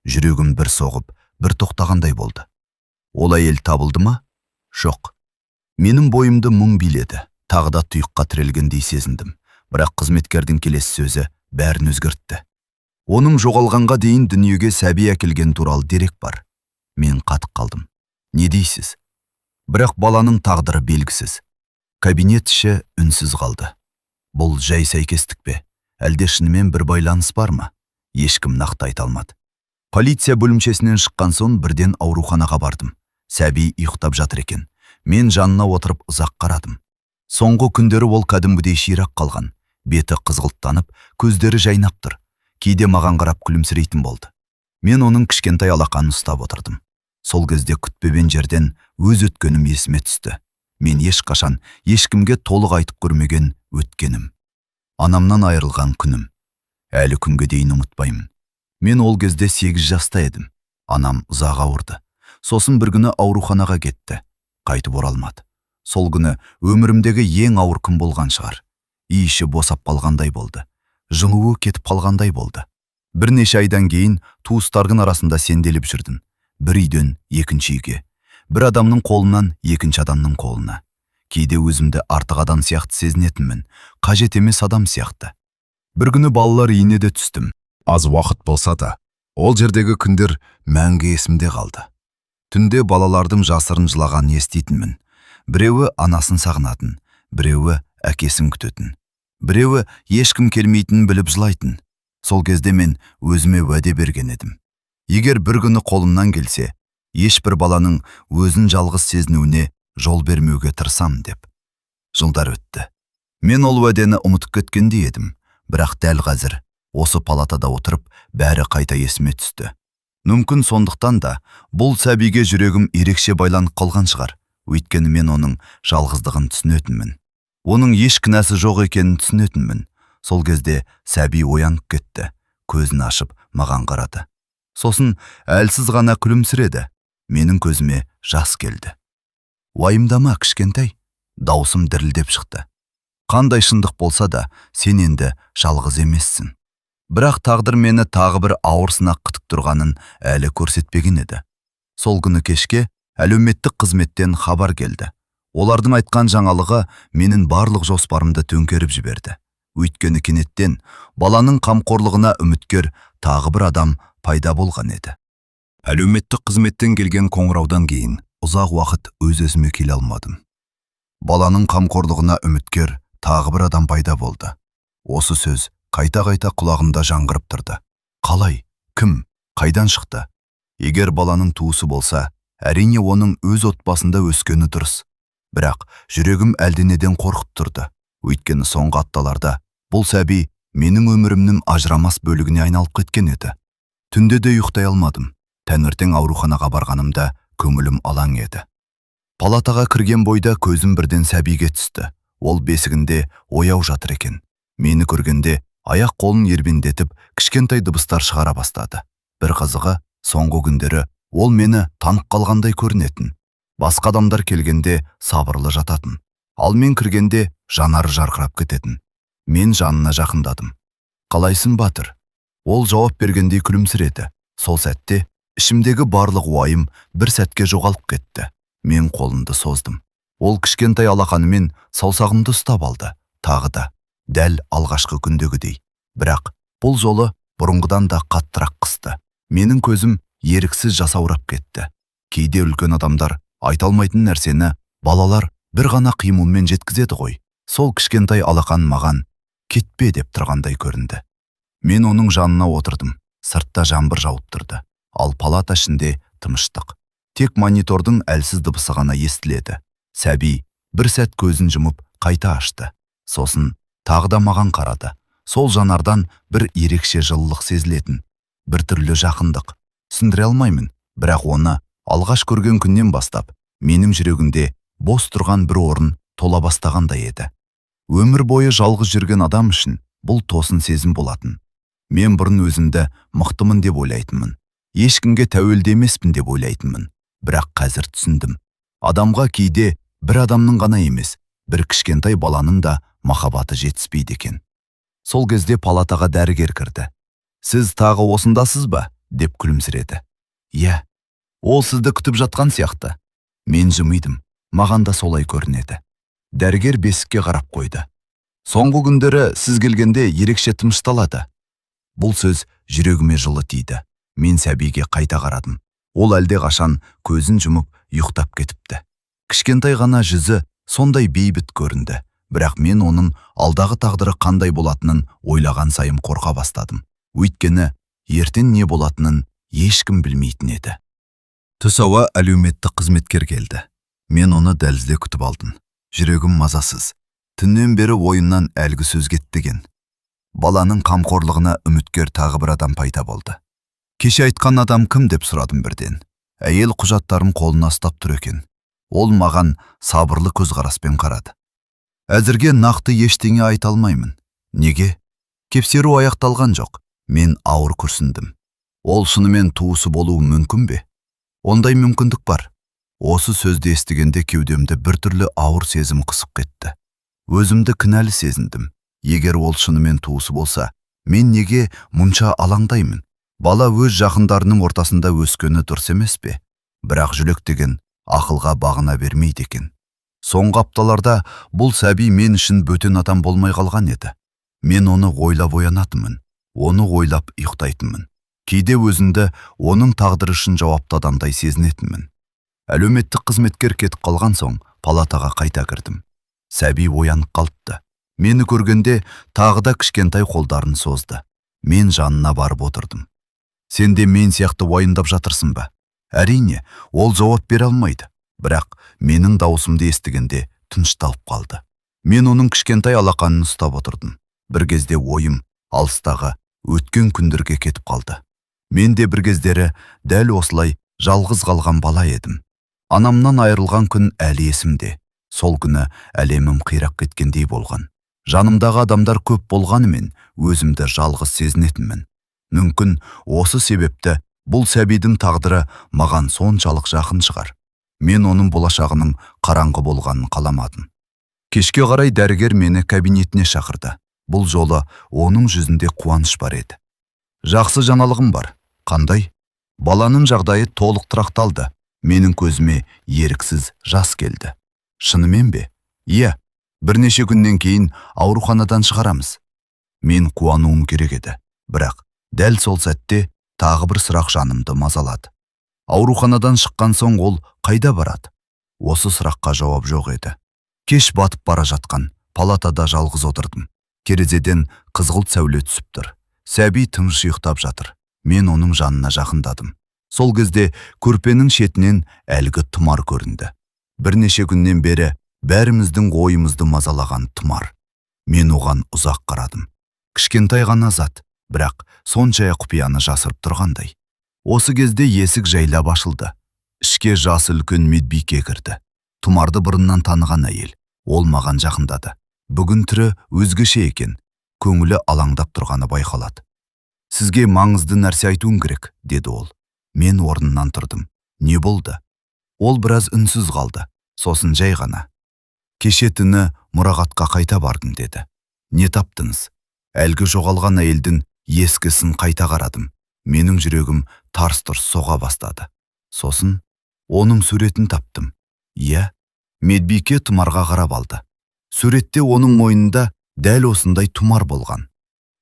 Жүрегім бір соғып, бір тоқтағандай болды. Ол әйел табылды ма? Жоқ. Менің бойымды мұң биледі. Тағы да тұйыққа тірелгендей сезіндім. Бірақ қызметкердің келесі сөзі бәрін өзгертті. Оның жоғалғанға дейін дүниеге сәби әкелген туралы дерек бар. Мен қатып қалдым. Не дейсіз? Бірақ баланың тағдыры белгісіз. Кабинет іші үнсіз қалды. Бұл жай сәйкестік пе? Әлде шынымен бір байланыс бар ма? Ешкім нақты айта алмады. Полиция бөлімшесінен шыққан соң бірден ауруханаға бардым. Сәби ұйықтап жатыр екен. Мен жанына отырып ұзақ қарадым. Соңғы күндері ол кәдімгідей ширақ қалған. Беті қызғылттанып, көздері жайнап тұр. Кейде маған қарап күлімсірейтін болды. Мен оның кішкентай алақанын ұстап отырдым. Сол кезде күтпеген жерден өз өткенім есіме түсті. Мен ешқашан ешкімге толық айтып көрмеген өткенім. Анамнан айырылған күнім. Әлі күнге дейін ұмытпаймын. Мен ол кезде 8 жаста едім. Анам ұзақ ауырды. Сосын бір күні ауруханаға кетті. Қайтып оралмады. Сол күні өмірімдегі ең ауыр күн болған шығар. Үй іші босап қалғандай болды. Жылуы кетіп қалғандай болды. Бірнеше айдан кейін туыстардың арасында сенделіп жүрдім. Бір үйден екінші үйге. Бір адамның қолынан екінші адамның қолына. Кейде өзімді артық адам сияқты сезінетінмін. Қажет емес адам сияқты. Бір күні балалар үйіне де түстім. Аз уақыт болса да, ол жердегі күндер мәңгі есімде қалды. Түнде балалардың жасырын жылаған еститінмін. Біреуі анасын сағынатын, біреуі әкесін күтетін. Біреуі ешкім келмейтінін біліп жылайтын. Сол кезде мен өзіме уәде берген едім. Егер бір күні қолымнан келсе, ешбір баланың өзін жалғыз сезінуіне жол бермеуге тырысам деп. Жылдар өтті. Мен ол уәдені ұмытып кеткендей едім, бірақ дәл қазір осы палатада отырып бәрі қайта есіме түсті. Мүмкін сондықтан да бұл сәбиге жүрегім ерекше байланып қалған шығар. Өйткені мен оның жалғыздығын түсінетінмін. Оның еш кінәсі жоқ екенін түсінетінмін. Сол кезде сәби оянып кетті. Көзін ашып маған қарады. Сосын әлсіз ғана күлімсіреді. Менің көзіме жас келді. Уайымдама, кішкентай. Даусым дірілдеп шықты. Қандай шындық болса да, сен енді жалғыз емессің. Бірақ тағдыр мені тағы бір ауыр сынақ күтіп тұрғанын әлі көрсетпеген еді. Сол күні кешке әлеуметтік қызметтен хабар келді. Олардың айтқан жаңалығы менің барлық жоспарымды төңкеріп жіберді. Өйткені кенеттен баланың қамқорлығына үміткер тағы бір адам пайда болған еді. Әлеуметтік қызметтен келген қоңыраудан кейін ұзақ уақыт өз-өзіме келе алмадым. Баланың қамқорлығына үміткер тағы бір адам пайда болды. Осы сөз қайта-қайта құлағымда жаңғырып тұрды. Қалай? Кім? Қайдан шықты? Егер баланың туысы болса, әрине оның өз отбасында өскені дұрыс. Бірақ жүрегім әлденеден қорқып тұрды. Өйткені соңғы апталарда бұл сәби менің өмірімнің ажырамас бөлігіне айналып кеткен еді. Түнде де ұйықтай алмадым. Таңертең ауруханаға барғанымда көңілім алаң еді. Палатаға кірген бойда көзім бірден сәбиге түсті. Ол бесігінде ояу жатыр екен. Мені көргенде аяқ қолын ербеңдетіп, кішкентай дыбыстар шығара бастады. Бір қызығы, соңғы күндері ол мені танып қалғандай көрінетін. Басқа адамдар келгенде сабырлы жататын. Ал мен кіргенде жанары жарқырап кететін. Мен жанына жақындадым. Қалайсың, батыр? Ол жауап бергендей күлімсіреді. Сол сәтте ішімдегі барлық уайым бір сәтке жоғалып кетті. Мен қолымды создым. Ол кішкентай алақанымен саусағымды ұстап алды. Тағы да дәл алғашқы күндегідей. Бірақ бұл жолы бұрынғыдан да қаттырақ қысты. Менің көзім еріксіз жасаурап кетті. Кейде үлкен адамдар айта алмайтын нәрсені балалар бір ғана қимылмен жеткізеді ғой. Сол кішкентай алақан маған кетпе деп тұрғандай көрінді. Мен оның жанына отырдым. Сыртта жаңбыр жауып тұрды. Ал палата ішінде тыныштық. Тек монитордың әлсіз дыбысы ғана естіледі. Сәби бір сәт көзін жұмып қайта ашты. Сосын тағы да маған қарады. Сол жанардан бір ерекше жылылық сезілетін. Бір түрлі жақындық. Түсіндіре алмаймын, бірақ оны алғаш көрген күннен бастап менің жүрегімде бос тұрған бір орын тола бастағандай еді. Өмір бойы жалғыз жүрген адам үшін бұл тосын сезім болатын. Мен бұрын өзімді мықтымын деп ойлайтынмын. Ешкімге тәуелді емеспін деп ойлайтынмын. Бірақ қазір түсіндім. Адамға кейде бір адамның ғана емес, бір кішкентай баланың да махаббаты жетіспейді екен. Сол кезде палатаға дәрігер кірді. Сіз тағы осындасыз ба? Деп күлімсіреді. Иә, ол сізді күтіп жатқан сияқты. Мен жымидым. Маған да солай көрінеді. Дәрігер бесікке қарап қойды. Соңғы күндері сіз келгенде ерекше тынышталады. Бұл сөз жүрегіме жылы тиді. Мен сәбиге қайта қарадым. Ол әлде қашан көзін жұмып ұйықтап кетіпті. Кішкентай ғана жүзі сондай бейбіт көрінді. Бірақ мен оның алдағы тағдыры қандай болатынын ойлаған сайын қорқа бастадым. Өйткені ертең не болатынын ешкім білмейтін еді. Түс ауа әлеуметтік қызметкер келді. Мен оны дәлізде күтіп алдым. Жүрегім мазасыз. Түннен бері ойымнан әлгі сөз кетпеген. Баланың қамқорлығына үміткер тағы бір адам пайда болды. Кеше айтқан адам кім деп сұрадым бірден. Әйел құжаттарын қолына ұстап тұр екен. Ол маған сабырлы көзқараспен қарады. Әзірге нақты ештеңе айта алмаймын. Неге? Кепсеру аяқталған жоқ. Мен ауыр күрсіндім. Ол шынымен туысы болуы мүмкін бе? Ондай мүмкіндік бар. Осы сөзді естігенде кеудемді біртүрлі ауыр сезім қысып кетті. Өзімді кінәлі сезіндім. Егер ол шынымен туысы болса, мен неге мұнша алаңдаймын? Бала өз жақындарының ортасында өскені дұрыс емес пе? Бірақ жүрек деген ақылға бағына бермейді екен. Соңғы апталарда бұл сәби мен үшін бөтен адам болмай қалған еді. Мен оны ойлап оянатынмын, оны ойлап ұйықтайтынмын. Кейде өзімді оның тағдыры үшін жауапты адамдай сезінетінмін. Әлеуметтік қызметкер кетіп қалған соң палатаға қайта кірдім. Сәби оянып қалыпты. Мені көргенде тағы да кішкентай қолдарын созды. Мен жанына барып отырдым. Сен де мен сияқты уайымдап жатырсың ба? Әрине, ол жауап бере алмайды. Бірақ менің дауысымды естігенде тынышталып қалды. Мен оның кішкентай алақанын ұстап отырдым. Бір кезде ойым алыстағы өткен күндерге кетіп қалды. Мен де бір кездері дәл осылай жалғыз қалған бала едім. Анамнан айырылған күн әлі есімде. Сол күні әлемім қирап кеткендей болған. Жанымдағы адамдар көп болғанымен, өзімді жалғыз сезінетінмін. Мүмкін осы себепті бұл сәбидің тағдыры маған соншалық жақын шығар. Мен оның болашағының қараңғы болғанын қаламадым. Кешке қарай дәрігер мені кабинетіне шақырды. Бұл жолы оның жүзінде қуаныш бар еді. Жақсы жаңалығым бар. Қандай? Баланың жағдайы толық тұрақталды. Менің көзіме еріксіз жас келді. Шынымен бе? Иә, бірнеше күннен кейін ауруханадан шығарамыз. Мен қуануым керек еді. Бірақ дәл сол сәтте тағы бір сұрақ жанымды мазалады. Ауруханадан шыққан соң ол қайда барады? Осы сұраққа жауап жоқ еді. Кеш батып бара жатқан, палатада жалғыз отырдым. Терезеден қызғылт сәуле түсіп тұр. Сәби тыныш ұйықтап жатыр. Мен оның жанына жақындадым. Сол кезде көрпенің шетінен әлгі тұмар көрінді. Бірнеше күннен бері бәріміздің ойымызды мазалаған тұмар. Мен оған ұзақ қарадым. Кішкентай ғана зат, бірақ соншая құпияны жасырып тұрғандай. Осы кезде есік жайлап ашылды. Ішке жасы үлкен медбике кірді. Тұмарды бұрыннан таныған әйел. Ол маған жақындады. Бүгін түрі өзгеше екен. Көңілі алаңдап тұрғаны байқалады. Сізге маңызды нәрсе айтуым керек, деді ол. Мен орнымнан тұрдым. Не болды? Ол біраз үнсіз қалды. Сосын жай ғана. Кеше түні мұрағатқа қайта бардым, деді. Не таптыңыз? Әлгі жоғалған әйелдің ескісін қайта қарадым. Менің жүрегім тарс-тұрс соға бастады. Сосын оның суретін таптым. Иә, медбике тұмарға қарап алды. Суретте оның мойнында дәл осындай тұмар болған.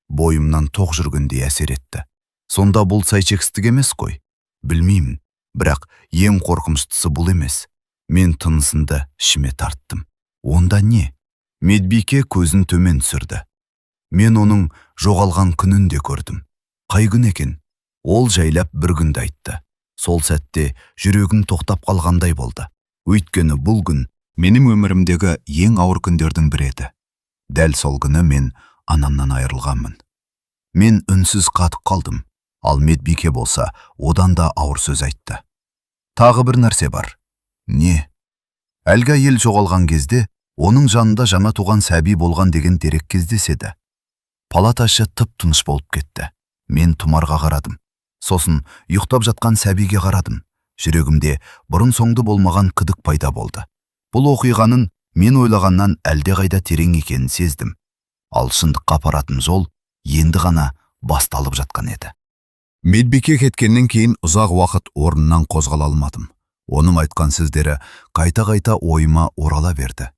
Бойымнан тоқ жүргендей әсер етті. Сонда бұл сайчекстік емес қой. Білмеймін, бірақ ең қорқыныштысы бұл емес. Мен тынысымды ішіме тарттым. Онда не? Медбике көзін төмен түсірді. Мен оның жоғалған күнін де көрдім. Қай күн екен? Ол жайлап бір күнді айтты. Сол сәтте жүрегім тоқтап қалғандай болды. Өйткені бұл күн менің өмірімдегі ең ауыр күндердің бірі еді. Дәл сол күні мен анамнан айырылғанмын. Мен үнсіз қатып қалдым, ал медбике болса одан да ауыр сөз айтты. Тағы бір нәрсе бар. Не? Әлгі әйел жоғалған кезде оның жанында жаңа туған сәби болған деген дерек кездеседі. Палаташы тып-тыныш болып кетті. Мен тұмарға қарадым. Сосын ұйықтап жатқан сәбиге қарадым. Жүрегімде бұрын соңды болмаған күдік пайда болды. Бұл оқиғаның мен ойлағаннан әлдеқайда терең екенін сездім. Ал шындыққа апаратын жол енді ғана басталып жатқан еді. Медбике кеткеннен кейін ұзақ уақыт орнынан қозғала алмадым. Оның айтқан сөздері қайта-қайта ойыма орала берді.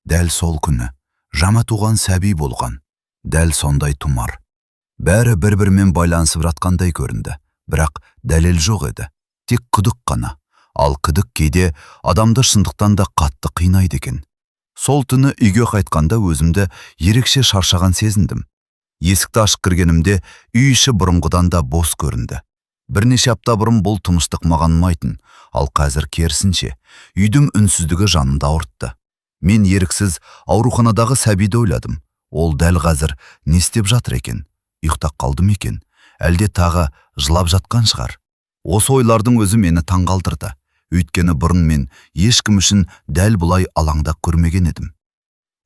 Дәл сол күні жаңа туған сәби болған. Дәл сондай тұмар. Бәрі бір-бірімен байланысып жатқандай көрінді. Бірақ дәлел жоқ еді. Тек күдік қана. Ал күдік кейде адамды шындықтан да қатты қинайды екен. Сол түні үйге қайтқанда өзімді ерекше шаршаған сезіндім. Есікті ашып кіргенімде үй іші бұрынғыдан да бос көрінді. Бірнеше апта бұрын бұл тыныштық маған ұнайтын, ал қазір керісінше үйдің үнсіздігі жанымды ауыртты. Мен еріксіз ауруханадағы сәбиді ойладым. Ол дәл қазір не істеп жатыр екен? Ұйықтап қалды ма екен? Әлде тағы жылап жатқан шығар? Осы ойлардың өзі мені таңғалдырды. Өйткені бұрын мен ешкім үшін дәл бұлай алаңдап көрмеген едім.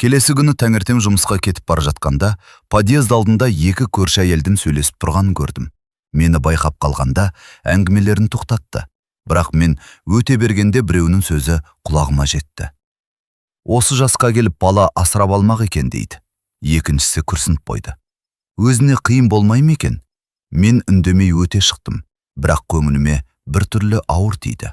Келесі күні таңертең жұмысқа кетіп бара жатқанда, подъезд алдында екі көрші әйелдің сөйлесіп тұрғанын көрдім. Мені байқап қалғанда әңгімелерін тоқтатты. Бірақ мен өте бергенде біреуінің сөзі құлағыма жетті. Осы жасқа келіп бала асырап алмақ екен дейді. Екіншісі күрсініп қойды. Өзіне қиын болмай ма екен? Мен үндемей өте шықтым. Бірақ көңіліме бір түрлі ауыр тиді.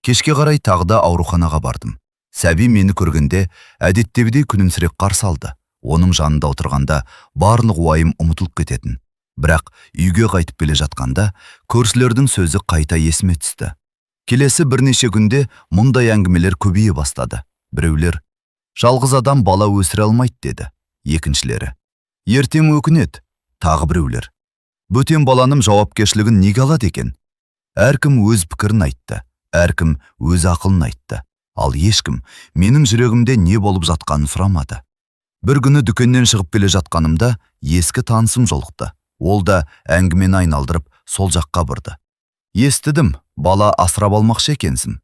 Кешке қарай тағы да ауруханаға бардым. Сәби мені көргенде әдеттегідей күлімсіреп қарсы алды. Оның жанында отырғанда барлық уайым ұмытылып кететін. Бірақ үйге қайтып келе жатқанда көршілердің сөзі қайта есіме түсті. Келесі бірнеше күнде мұндай әңгімелер көбейе бастады. Біреулер, жалғыз адам бала өсіре алмайды деді. Екіншілері, ертең өкінеді. Тағы біреулер, бөтен баланым жауапкершілігін неге алады екен? Әркім өз пікірін айтты. Әркім өз ақылын айтты. Ал ешкім менің жүрегімде не болып жатқанын сұрамады. Бір күні дүкеннен шығып келе жатқанымда ескі танысым жолықты. Ол да әңгімені айналдырып сол жаққа бұрды. Естідім, бала асырап алмақшы екенсің.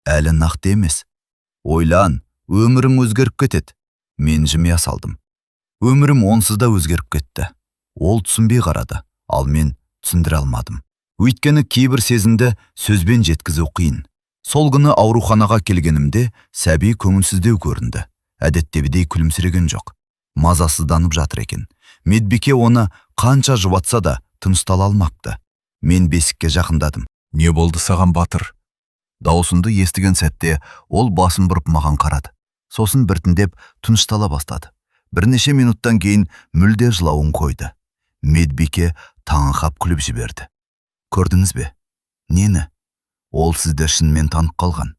Әлі нақты емес. Ойлан, өмірің өзгеріп кетеді. Мен жымия салдым. Өмірім онсыз да өзгеріп кетті. Ол түсінбей қарады, ал мен түсіндіре алмадым. Өйткені кейбір сезімді сөзбен жеткізу қиын. Сол күні ауруханаға келгенімде сәби көңілсіздеу көрінді. Әдеттегідей күлімсіреген жоқ. Мазасызданып жатыр екен. Медбике оны қанша жұбатса да тыныштала алмапты. Мен бесікке жақындадым. Не болды саған, Батыр? Дауысымды естіген сәтте ол басын бұрып маған қарады. Сосын біртіндеп тыныштала бастады. Бірнеше минуттан кейін мүлде жылауын қойды. Медбике таңырқап күліп жіберді. Көрдіңіз бе? Нені? Ол сізді шынымен танып қалған.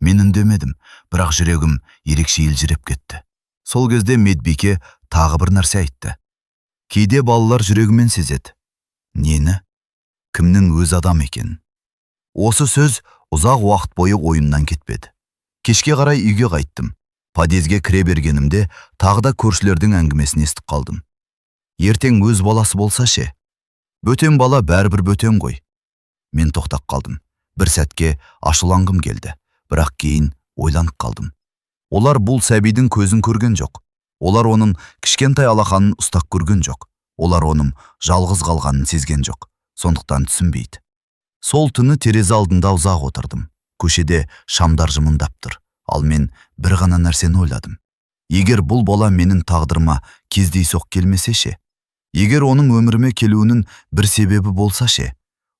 Мен үндемедім, бірақ жүрегім ерекше елжіреп кетті. Сол кезде медбике тағы бір нәрсе айтты. Кейде балалар жүрегімен сезеді. Нені? Кімнің өз адам екенін. Осы сөз ұзақ уақыт бойы ойымнан кетпеді. Кешке қарай үйге қайттым. Подъезге кіре бергенімде тағы да көршілердің әңгімесін естіп қалдым. Ертең өз баласы болса ше? Бөтен бала бәрібір бөтен ғой. Мен тоқтап қалдым. Бір сәтке ашуланғым келді, бірақ кейін ойланып қалдым. Олар бұл сәбидің көзін көрген жоқ. Олар оның кішкентай алақанын ұстап көрген жоқ. Олар оның жалғыз қалғанын сезген жоқ. Сондықтан түсінбейді. Сол түні терезе алдында ұзақ отырдым. Көшеде шамдар жымыңдап тұр. Ал мен бір ғана нәрсені ойладым. Егер бұл бала менің тағдырыма кездейсоқ келмесе ше? Егер оның өміріме келуінің бір себебі болса ше?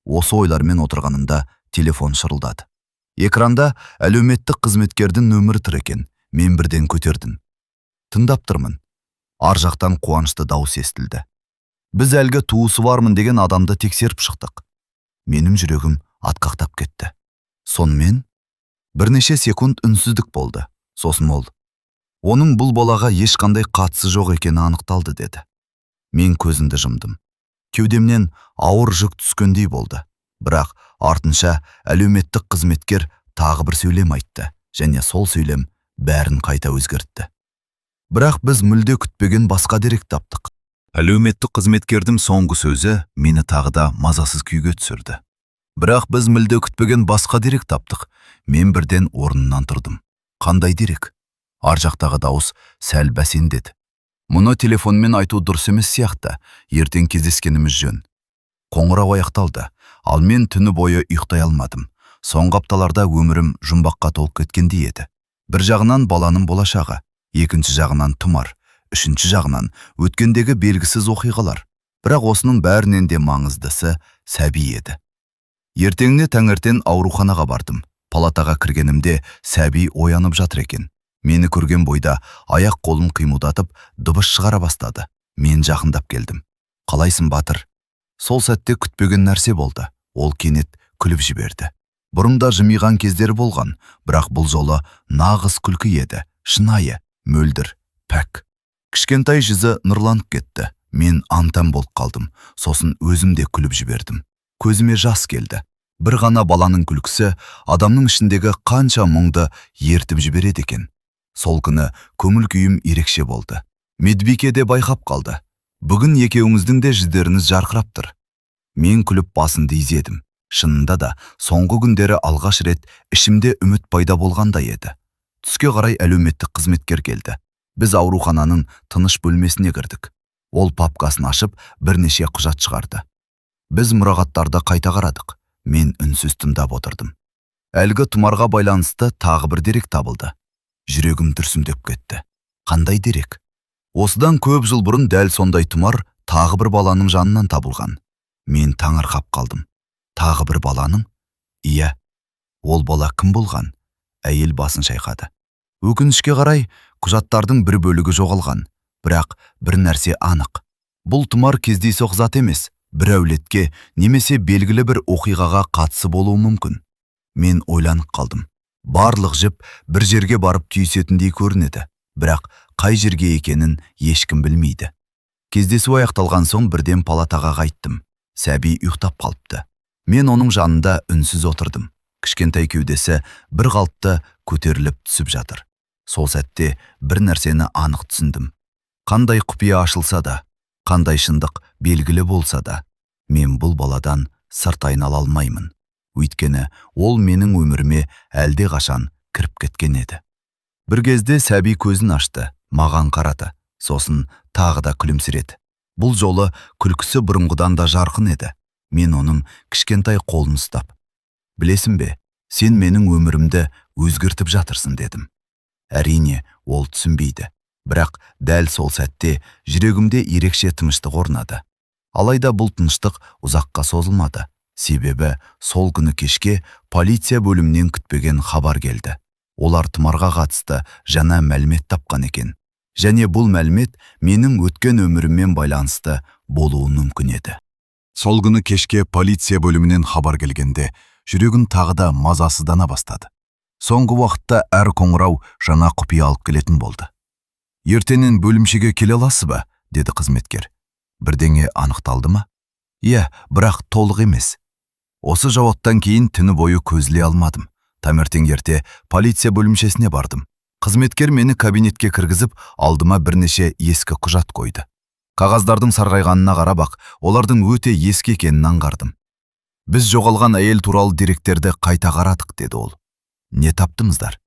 Осы ойлармен отырғанымда телефон шырылдады. Экранда әлеуметтік қызметкердің нөмірі тұр екен. Мен бірден көтердім. Тыңдап тұрмын. Ар жақтан қуанышты дауыс естілді. Біз әлгі туысы бармын деген адамды тексеріп шықтық. Менің жүрегім атқақтап кетті. Сонымен бірнеше секунд үнсіздік болды. Сосын ол, оның бұл балаға ешқандай қатысы жоқ екені анықталды деді. Мен көзімді жұмдым. Кеудемнен ауыр жүк түскендей болды. Бірақ артынша әлеуметтік қызметкер тағы бір сөйлем айтты, және сол сөйлем бәрін қайта өзгертті. Бірақ біз мүлде күтпеген басқа дерек таптық. Әлеуметтік қызметкердің соңғы сөзі мені тағы да мазасыз күйге түсірді. Бірақ біз мүлде күтпеген басқа дерек таптық. Мен бірден орнымнан тұрдым. Қандай дерек? Ар жақтағы дауыс сәл бәсеңдеді. Мұны телефонмен айту дұрыс емес сияқты. Ертең кездескеніміз жөн. Қоңырау аяқталды, ал мен түні бойы ұйықтай алмадым. Соңғы апталарда өмірім жұмбаққа толып кеткендей еді. Бір жағынан баланың болашағы, екінші жағынан тұмар, үшінші жағынан өткендегі белгісіз оқиғалар. Бірақ осының бәрінен де маңыздысы сәби еді. Ертеңіне таңертең ауруханаға бардым. Палатаға кіргенімде сәби оянып жатыр екен. Мені көрген бойда аяқ қолын қимылдатып, дыбыс шығара бастады. Мен жақындап келдім. Қалайсың, Батыр? Сол сәтте күтпеген нәрсе болды. Ол кенет күліп жіберді. Бұрында жымиған кездері болған, бірақ бұл жолы нағыз күлкі еді. Шынайы, мөлдір, пәк. Кішкентай жүзі нұрланып кетті. Мен антам болып қалдым. Сосын өзім де күліп жібердім. Көзіме жас келді. Бір ғана баланың күлкісі адамның ішіндегі қанша мұңды ертіп жібереді екен. Сол күні көңіл күйім ерекше болды. Медбике де байқап қалды. Бүгін екеуіңіздің де жүздеріңіз жарқырап тұр. Мен күліп басымды изедім. Шынында да соңғы күндері алғаш рет ішімде үміт пайда болғандай еді. Түске қарай әлеуметтік қызметкер келді. Біз аурухананың тыныш бөлмесіне кірдік. Ол папкасын ашып бірнеше құжат шығарды. Біз мұрағаттарды қайта қарадық. Мен үнсіз тыңдап отырдым. Әлгі тұмарға байланысты тағы бір дерек табылды. Жүрегім дүрсілдеп кетті. Қандай дерек? Осыдан көп жыл бұрын дәл сондай тұмар тағы бір баланың жанынан табылған. Мен таңырқап қалдым. Тағы бір баланың? Иә. Ол бала кім болған? Әйел басын шайқады. Өкінішке қарай, құжаттардың бір бөлігі жоғалған. Бірақ бір нәрсе анық. Бұл тұмар кездейсоқ зат емес. Бір әулетке немесе белгілі бір оқиғаға қатысы болуы мүмкін. Мен ойланып қалдым. Барлық жіп бір жерге барып түйісетіндей көрінеді. Бірақ қай жерге екенін ешкім білмейді. Кездесу аяқталған соң бірден палатаға қайттым. Сәби ұйықтап қалыпты. Мен оның жанында үнсіз отырдым. Кішкентай кеудесі бір қалыпты көтеріліп түсіп жатыр. Сол сәтте бір нәрсені анық түсіндім. Қандай құпия ашылса да, қандай шындық белгілі болса да, Мен бұл баладан сырт айнала алмаймын. Өйткені ол менің өміріме әлде қашан кіріп кеткен еді. Бір кезде сәби көзін ашты, маған қарады, сосын тағы да күлімсіреді. Бұл жолы күлкісі бұрынғыдан да жарқын еді. Мен оның кішкентай қолын ұстап, «Білесің бе, сен менің өмірімді өзгертіп жатырсың» дедім. Әрине, ол түсінбейді. Бірақ дәл сол сәтте жүрегімде ерекше тыныштық орнады. Алайда бұл тыныштық ұзаққа созылмады. Себебі сол күні кешке полиция бөлімінен күтпеген хабар келді. Олар тұмарға қатысты жаңа мәлімет тапқан екен. Және бұл мәлімет менің өткен өміріммен байланысты болуы мүмкін еді. Сол күні кешке полиция бөлімінен хабар келгенде, жүрегім тағы да мазасыздана бастады. Соңғы уақытта әр қоңырау жаңа құпия алып келетін болды. «Ертеңін бөлімшеге келе аласыз ба?» деді қызметкер. «Бірдеңе анықталды ма?» «Иә, бірақ толық емес». Осы жауаптан кейін түні бойы көзіле алмадым. Таңертең ерте полиция бөлімшесіне бардым. Қызметкер мені кабинетке кіргізіп, алдыма бірнеше ескі құжат қойды. Қағаздардың сарғайғанына қарап, олардың өте ескі екенін аңғардым. «Біз жоғалған әйел туралы деректерді қайта қарадық» деді ол. «Не таптыңыздар?»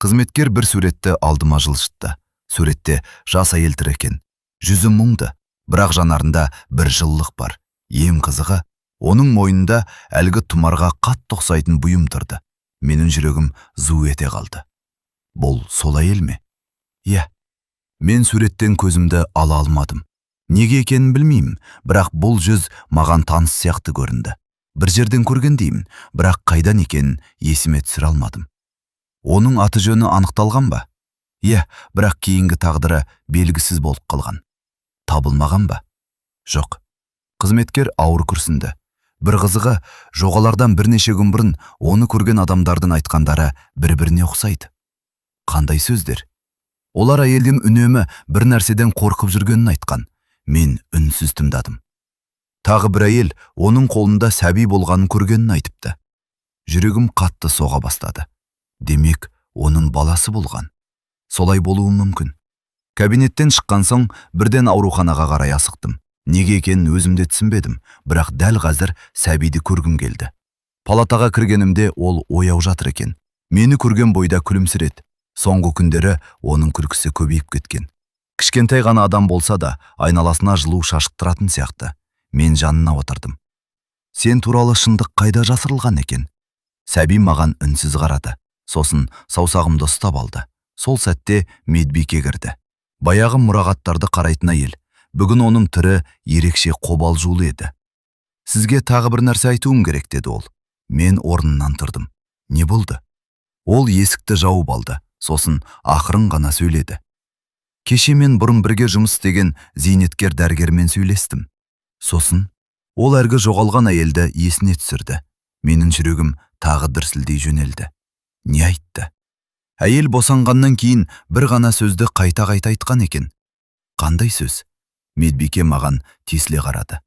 Қызметкер бір суретті алдыма жылжытты. Суретте жас әйел тұр екен. Жүзі мұңды, бірақ жанарында бір жылылық бар. Ең қызығы, оның мойнында әлгі тұмарға қатты ұқсайтын бұйым тұрды. Менің жүрегім зу ете қалды. Бұл сол әйел ме? Иә. Мен суреттен көзімді ала алмадым. Неге екенін білмеймін, бірақ бұл жүз маған таныс сияқты көрінді. Бір жерден көргендеймін, бірақ қайдан екенін есіме түсіре алмадым. Оның аты жөні анықталған ба? Иә, бірақ кейінгі тағдыры белгісіз болып қалған. Табылмаған ба? Жоқ. Қызметкер ауыр күрсінді. Бір қызығы, жоғалардан бірнеше күн бұрын оны көрген адамдардың айтқандары бір-біріне ұқсайды. Қандай сөздер? Олар әйелдің үнемі бір нәрседен қорқып жүргенін айтқан. Мен үнсіз тыңдадым. Тағы бір әйел оның қолында сәби болғанын көргенін айтыпты. Жүрегім қатты соға бастады. Демек, оның баласы болған. Солай болуы мүмкін. Кабинеттен шыққан соң бірден ауруханаға қарай асықтым. Неге екенін өзімде түсінбедім, бірақ дәл қазір сәбиді көргім келді. Палатаға кіргенімде ол ояу жатыр екен. Мені көрген бойда күлімсіреді. Соңғы күндері оның күлкісі көбейіп кеткен. Кішкентай ғана адам болса да, айналасына жылу шашықтыратын сияқты. Мен жанына отырдым. «Сен туралы шындық қайда жасырылған екен?» Сәби маған үнсіз қарады. Сосын саусағымды ұстап алды. Сол сәтте медбике кірді. Баяғы мұрағаттарды қарайтын әйел. Бүгін оның түрі ерекше қобалжулы еді. «Сізге тағы бір нәрсе айтуым керек» деді ол. Мен орнымнан тұрдым. Не болды? Ол есікті жауып алды. Сосын ақырын ғана сөйледі. «Кеше мен бұрын бірге жұмыс істеген зейнеткер дәрігермен сөйлестім». Сосын ол әргі жоғалған әйелді есіне түсірді. Менің жүрегім тағы дүрсілдей жөнелді. Не айтты? Әйел босанғаннан кейін бір ғана сөзді қайта-қайта айтқан екен. Қандай сөз? Медбике маған тесіле қарады.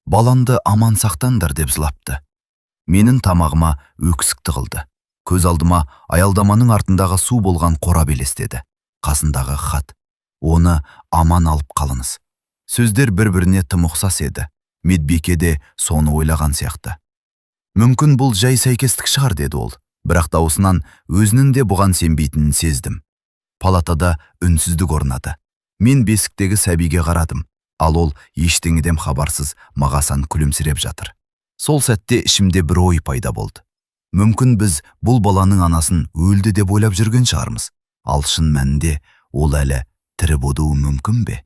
«Баламды аман сақтаңдар» деп жылапты. Менің тамағыма өксік тығылды. Көз алдыма аялдаманың артындағы су болған қорап елестеді. Қасындағы хат. «Оны аман алып қалыңыз». Сөздер бір-біріне тым ұқсас еді. Медбике де соны ойлаған сияқты. «Мүмкін бұл жай сәйкестік шығар» деді ол. Бірақ даусынан өзінің де бұған сенбейтінін сездім. Палатада үнсіздік орнады. Мен бесіктегі сәбиге қарадым, ал ол ештеңеден хабарсыз мағасан күлімсіреп жатыр. Сол сәтте ішімде бір ой пайда болды. Мүмкін біз бұл баланың анасын өлді деп ойлап жүрген шығармыз. Ал шын мәнінде ол әлі тірі болуы мүмкін бе?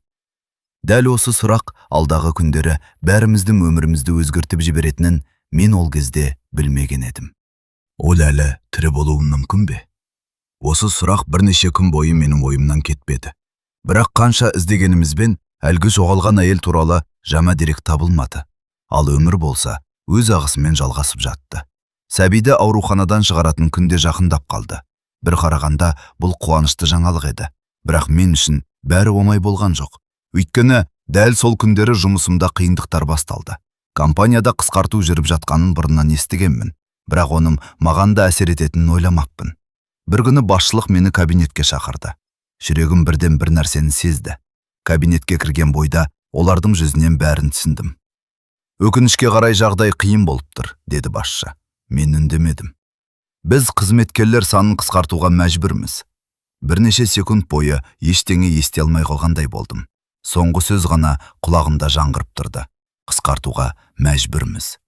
Дәл осы сұрақ алдағы күндері бәріміздің өмірімізді өзгертіп жіберетінін мен ол кезде білмеген едім. Ол әлі тірі болуы мүмкін бе? Осы сұрақ бірнеше күн бойы менің ойымнан кетпеді. Бірақ қанша іздегенімізбен әлгі жоғалған әйел туралы жаңа дерек табылмады. Ал өмір болса, өз ағысымен жалғасып жатты. Сәбиді ауруханадан шығаратын күнде жақындап қалды. Бір қарағанда бұл қуанышты жаңалық еді. Бірақ мен үшін бәрі оңай болған жоқ. Өйткені дәл сол күндері жұмысымда қиындықтар басталды. Компанияда қысқарту жүріп жатқанын бұрыннан естігенмін. Бірақ оның маған да әсер ететінін ойламаппын. Бір күні басшылық мені кабинетке шақырды. Жүрегім бірден бір нәрсені сезді. Кабинетке кірген бойда олардың жүзінен бәрін түсіндім. Өкінішке қарай жағдай қиын болып тұр, деді басшы. Мен үндемедім. Біз қызметкерлер санын қысқартуға мәжбүрміз. Бірнеше секунд бойы ештеңе ести алмай қалғандай болдым. Соңғы сөз ғана құлағымда жаңғырып тұрды. Қысқартуға мәжбүрміз.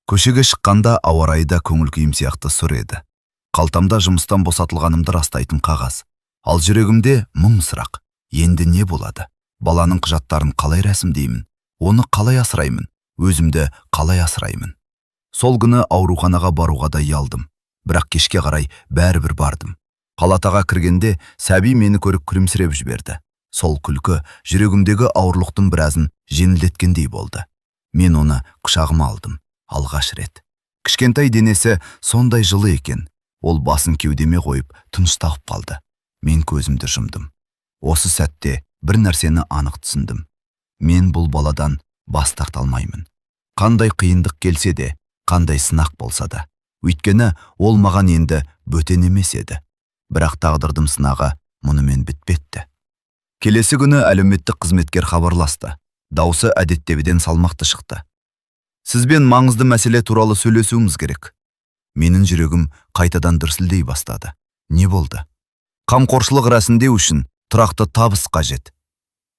Көшеге шыққанда ауа райы да көңіл күйім сияқты сұр еді. Қалтамда жұмыстан босатылғанымды растайтын қағаз. Ал жүрегімде мың сұрақ. Енді не болады? Баланың құжаттарын қалай рәсімдеймін? Оны қалай асыраймын? Өзімді қалай асыраймын? Сол күні ауруханаға баруға да ұялдым. Бірақ кешке қарай бәрібір бардым. Палатаға кіргенде сәби мені көріп күлімсіреп жіберді. Сол күлкі жүрегімдегі ауырлықтың біразын жеңілдеткендей болды. Мен оны құшағыма алдым. Алғаш рет. Кішкентай денесі сондай жылы екен. Ол басын кеудеме қойып тынышталып қалды. Мен көзімді жұмдым. Осы сәтте бір нәрсені анық түсіндім. Мен бұл баладан бас тарта алмаймын. Қандай қиындық келсе де, қандай сынақ болса да. Өйткені ол маған енді бөтен емес еді. Бірақ тағдырдың сынағы мұнымен бітпетті. Келесі күні әлеуметтік қызметкер хабарласты. Даусы әдеттегіден салмақты шықты. Сізбен маңызды мәселе туралы сөйлесуіміз керек. Менің жүрегім қайтадан дүрсілдей бастады. Не болды? Қамқоршылық рәсімдеу үшін тұрақты табыс қажет.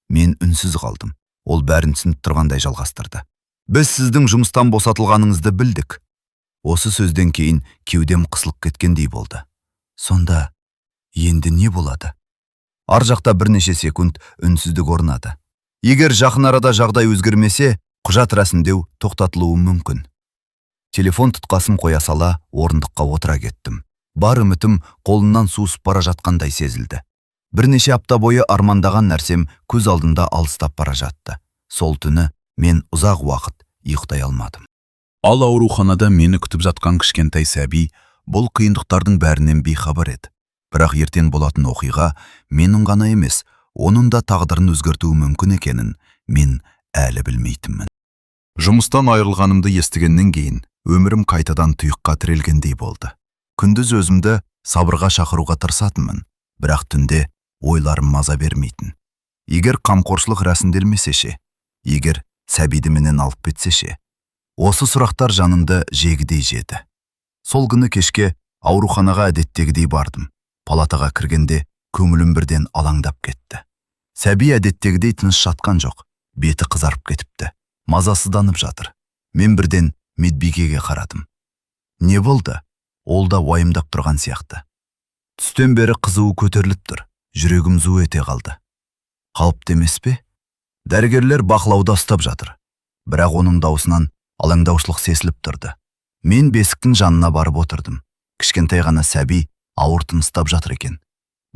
Мен үнсіз қалдым. Ол бәрін түсініп тұрғандай жалғастырды. Біз сіздің жұмыстан босатылғаныңызды білдік. Осы сөзден кейін кеудем қысылып кеткендей болды. Сонда енді не болады? Ар жақта бірнеше секунд үнсіздік орнады. Егер жақын арада жағдай өзгермесе, құжат рәсімдеу тоқтатылуы мүмкін. Телефон тұтқасын қоя сала орындыққа отыра кеттім. Бар үмітім қолымнан суысып бара жатқандай сезілді. Бірнеше апта бойы армандаған нәрсем көз алдында алыстап бара жатты. Сол түні мен ұзақ уақыт ұйықтай алмадым. Ал ауруханада мені күтіп жатқан кішкентай сәби бұл қиындықтардың бәрінен бейхабар еді. Бірақ ертең болатын оқиға менің ғана емес, оның да тағдырын өзгертуі мүмкін екенін мен әлі білмейтінмін. Жұмыстан айырылғанымды естігеннен кейін өмірім қайтадан тұйыққа тірелгендей болды. Күндіз өзімді сабырға шақыруға тырысатынмын, бірақ түнде ойларым маза бермейтін. Егер қамқоршылық рәсімделмесе ше, егер сәбиді менен алып кетсе ше. Осы сұрақтар жанымды жегідей жеді. Сол күні кешке ауруханаға әдеттегідей бардым. Палатаға кіргенде көңілім бірден алаңдап кетті. Сәби әдеттегідей тыныш жатқан жоқ, беті қызарып кетіпті, мазасызданып жатыр. Мен бірден медбикеге қарадым. Не болды? Ол да уайымдап тұрған сияқты. Түстен бері қызуы көтеріліп тұр, жүрегім зу ете қалды. Қалыпты емес пе? Дәрігерлер бақылауда ұстап жатыр. Бірақ оның даусынан алаңдаушылық сезіліп тұрды. Мен бесіктің жанына барып отырдым. Кішкентай ғана сәби ауыр тыныстап жатыр екен.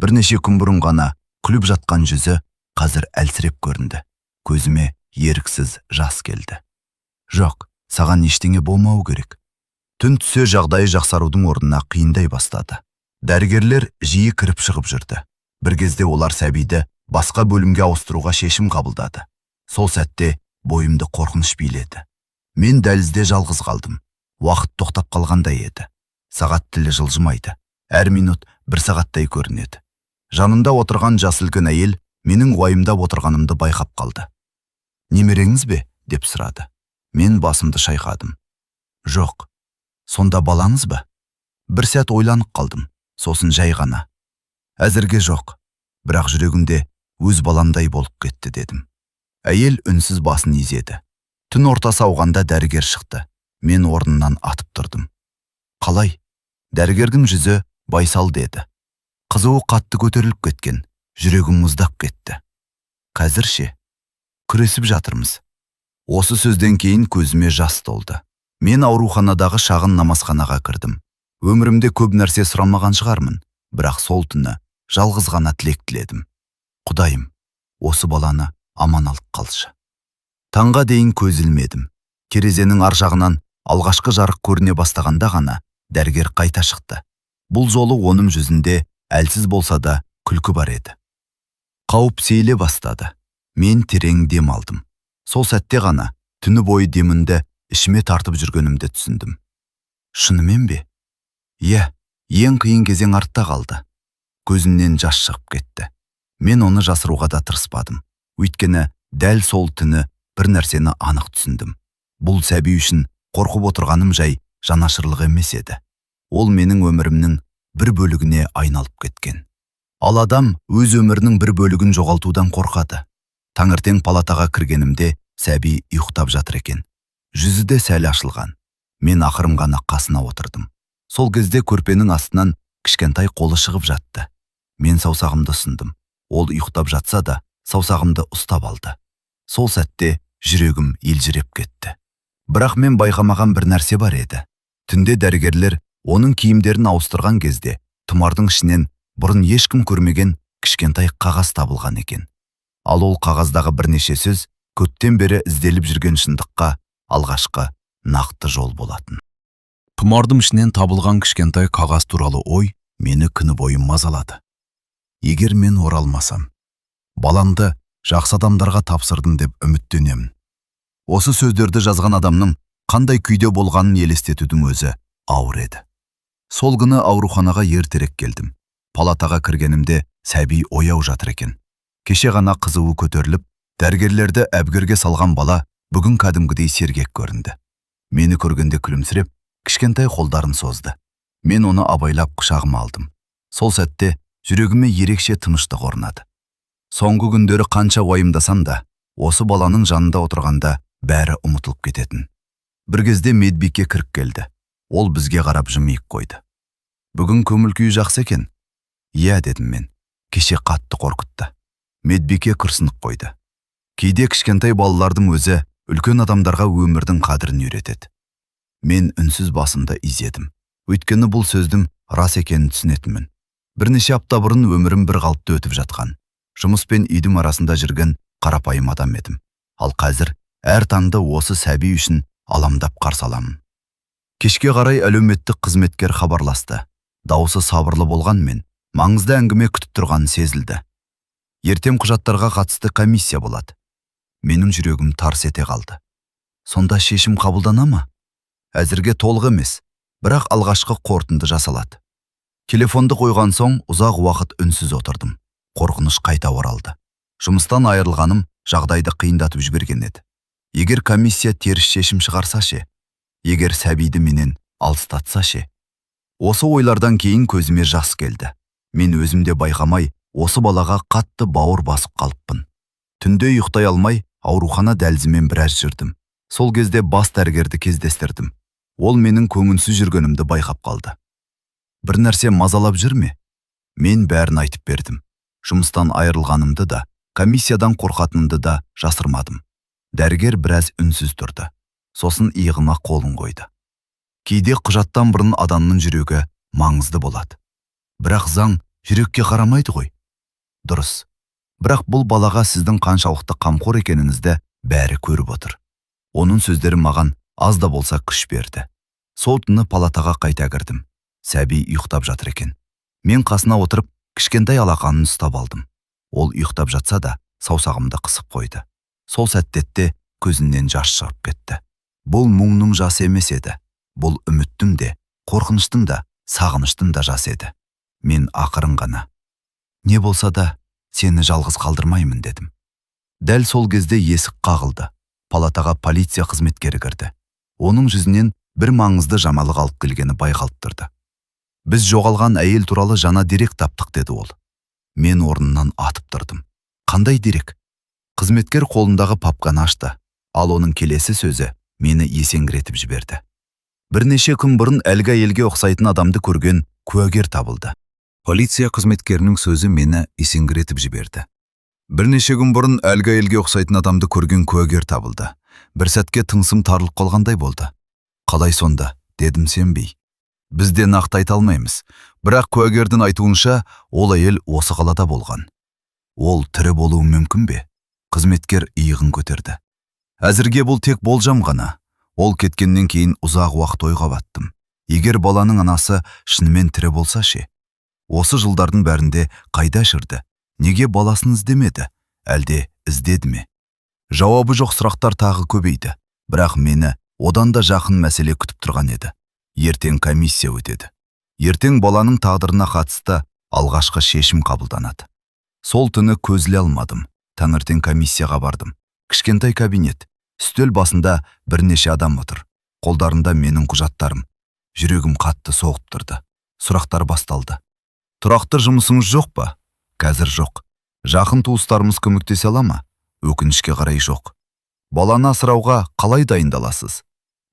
Бірнеше күн бұрын ғана күліп жатқан жүзі қазір әлсіреп көрінді. Көзіме еріксіз жас келді. Жоқ, саған ештеңе болмау керек. Түн түсе жағдайы жақсарудың орнына қиындай бастады. Дәрігерлер жиі кіріп шығып жүрді. Бір кезде олар сәбиді басқа бөлімге ауыстыруға шешім қабылдады. Сол сәтте бойымды қорқыныш биледі. Мен дәлізде жалғыз қалдым. Уақыт тоқтап қалғандай еді. Сағат тілі жылжымайды. Әр минут бір сағаттай көрінеді. Жанында отырған жас үлкен әйел менің уайымдап отырғанымды байқап қалды. Немереңіз бе? Деп сұрады. Мен басымды шайқадым. Жоқ. Сонда балаңыз ба? Бір сәт ойланып қалдым. Сосын жай ғана. Әзірге жоқ. Бірақ жүрегімде өз баламдай болып кетті дедім. Әйел үнсіз басын изеді. Түн ортасы ауғанда дәрігер шықты. Мен орнымнан атып тұрдым. Қалай? Дәрігердің жүзі байсал деді. Қызуы қатты көтеріліп кеткен. Жүрегім мұздап кетті. Қазір ше? Күресіп жатырмыз. Осы сөзден кейін көзіме жас толды. Мен ауруханадағы шағын намазханаға кірдім. Өмірімде көп нәрсе сұрамаған шығармын, бірақ сол түні жалғыз ғана тілек тіледім. Құдайым, осы баланы аман алып қалшы. Таңға дейін көз ілмедім. Терезенің ар жағынан алғашқы жарық көріне бастағанда ғана дәрігер қайта шықты. Бұл жолы оның жүзінде әлсіз болса да күлкі бар еді. Қауіп сейіле бастады. Мен терең дем алдым. Сол сәтте ғана түні бойы демімді ішіме тартып жүргенімді түсіндім. Шынымен бе? Иә, ең қиын кезең артта қалды. Көзімнен жас шығып кетті. Мен оны жасыруға да тырыспадым. Өйткені дәл сол түні бір нәрсені анық түсіндім. Бұл сәби үшін қорқып отырғаным жай жанашырлық емес еді. Ол менің өмірімнің бір бөлігіне айналып кеткен. Ал адам өз өмірінің бір бөлігін жоғалтудан қорқады. Таңертең палатаға кіргенімде сәби ұйықтап жатыр екен. Жүзі де сәл ашылған. Мен ақырын ғана қасына отырдым. Сол кезде көрпенің астынан кішкентай қолы шығып жатты. Мен саусағымды ұсындым. Ол ұйықтап жатса да, саусағымды ұстап алды. Сол сәтте жүрегім елжіреп кетті. Бірақ мен байқамаған бір нәрсе бар еді. Түнде дәрігерлер оның киімдерін ауыстырған кезде тұмардың ішінен бұрын ешкім көрмеген кішкентай қағаз табылған екен. Ал ол қағаздағы бірнеше сөз көптен бері ізделіп жүрген шындыққа алғашқы нақты жол болатын. Тұмардың ішінен табылған кішкентай қағаз туралы ой мені күні бойы мазалады. Егер мен оралмасам, баламды жақсы адамдарға тапсырдым деп үміттенемін. Осы сөздерді жазған адамның қандай күйде болғанын елестетудің өзі ауыр еді. Сол күні ауруханаға ертерек келдім. Палатаға кіргенімде сәби ояу жатыр екен. Кеше ғана қызуы көтеріліп, дәрігерлерді әбігерге салған бала бүгін кәдімгідей сергек көрінді. Мені көргенде күлімсіреп, кішкентай қолдарын созды. Мен оны абайлап құшағыма алдым. Сол сәтте жүрегіме ерекше тыныштық орнады. Соңғы күндері қанша уайымдасам да, осы баланың жанында отырғанда бәрі ұмытылып кететін. Бір кезде медбике кіріп келді. Ол бізге қарап жымиып қойды. Бүгін көңіл күйі жақсы екен? Иә, дедім мен. Кеше қатты қорқытты. Медбике күрсініп қойды. Кейде кішкентай балалардың өзі үлкен адамдарға өмірдің қадірін үйретеді. Мен үнсіз басымды изедім. Өйткені бұл сөздің рас екенін түсінетінмін. Бірнеше апта бұрын өмірім бір қалыпты өтіп жатқан. Жұмыс пен үйдің арасында жүрген қарапайым адам едім. Ал қазір әр таңды осы сәби үшін аламдап қарсы аламын. Кешке қарай әлеуметтік қызметкер хабарласты. Дауысы сабырлы болғанмен, маңызды әңгіме күтіп тұрғаны сезілді. Ертең құжаттарға қатысты комиссия болады. Менің жүрегім тарс ете қалды. Сонда шешім қабылдана ма? Әзірге толық емес, бірақ алғашқы қорытынды жасалады. Телефонды қойған соң ұзақ уақыт үнсіз отырдым. Қорқыныш қайта оралды. Жұмыстан айырылғаным жағдайды қиындатып жіберген еді. Егер комиссия теріс шешім шығарса ше? Егер сәбиді менен алыстатса ше? Осы ойлардан кейін көзіме жас келді. Мен өзімде байқамай, осы балаға қатты бауыр басып қалыппын. Түнде ұйықтай алмай, аурухана дәлізімен біраз жүрдім. Сол кезде бас дәрігерді кездестірдім. Ол менің көңілсіз жүргенімді байқап қалды. Бір нәрсе мазалап жүр ме? Мен бәрін айтып бердім. Жұмыстан айырылғанымды да, комиссиядан қорқатынымды да жасырмадым. Дәрігер біраз үнсіз тұрды. Сосын иығыма қолын қойды. Кейде құжаттан бұрын адамның жүрегі маңызды болады. Бірақ заң жүрекке қарамайды ғой. Дұрыс. Бірақ бұл балаға сіздің қаншалықты қамқор екеніңізді бәрі көріп отыр. Оның сөздері маған аз да болса күш берді. Сол түні палатаға қайта кірдім. Сәби ұйықтап жатыр екен. Мен қасына отырып, кішкентай алақанын ұстап алдым. Ол ұйықтап жатса да, саусағымды қысып қойды. Сол сәтте көзінен жас шығып кетті. Бұл мұңның жасы емес еді. Бұл үміттің де, қорқыныштың да, сағыныштың да жасы еді. Мен ақырын ғана, не болса да, сені жалғыз қалдырмаймын дедім. Дәл сол кезде есік қағылды. Палатаға полиция қызметкері кірді. Оның жүзінен бір маңызды жаңалық алып келгені байқалып тұрды. Біз жоғалған әйел туралы жаңа дерек таптық, деді ол. Мен орнымнан атып тұрдым. Қандай дерек? Қызметкер қолындағы папканы ашты. Ал оның келесі сөзі мені есеңгіретіп жіберді. Бірнеше күн бұрын әлгі әйелге ұқсайтын адамды көрген куәгер табылды. Полиция қызметкерінің сөзі мені есеңгіретіп жіберді. Бірнеше күн бұрын әлгі әйелге ұқсайтын адамды көрген куәгер табылды. Бір сәтке тыңсым тарылып қалғандай болды. Қалай сонда, дедім сенбей. Біз де нақты айта алмаймыз. Бірақ куәгердің айтуынша, ол әйел осы қалада болған. Ол тірі болуы мүмкін бе? Қызметкер иығын көтерді. Әзірге бұл тек болжам ғана. Ол кеткеннен кейін ұзақ уақыт ойға баттым. Егер баланың анасы шынымен тірі болса ше? Осы жылдардың бәрінде қайда жүрді? Неге баласын іздемеді? Әлде іздеді ме? Жауабы жоқ сұрақтар тағы көбейді. Бірақ мені одан да жақын мәселе күтіп тұрған еді. Ертең комиссия өтеді. Ертең баланың тағдырына қатысты алғашқы шешім қабылданады. Сол түні көзіле алмадым. Таңертең комиссияға бардым. Кішкентай кабинет. Үстел басында бірнеше адам отыр. Қолдарында менің құжаттарым. Жүрегім қатты соғып тұрды. Сұрақтар басталды. Тұрақты жұмысыңыз жоқ па? Қазір жоқ. Жақын туыстарымыз көмектесе ала ма? Өкінішке қарай жоқ. Баланы асырауға қалай дайындаласыз?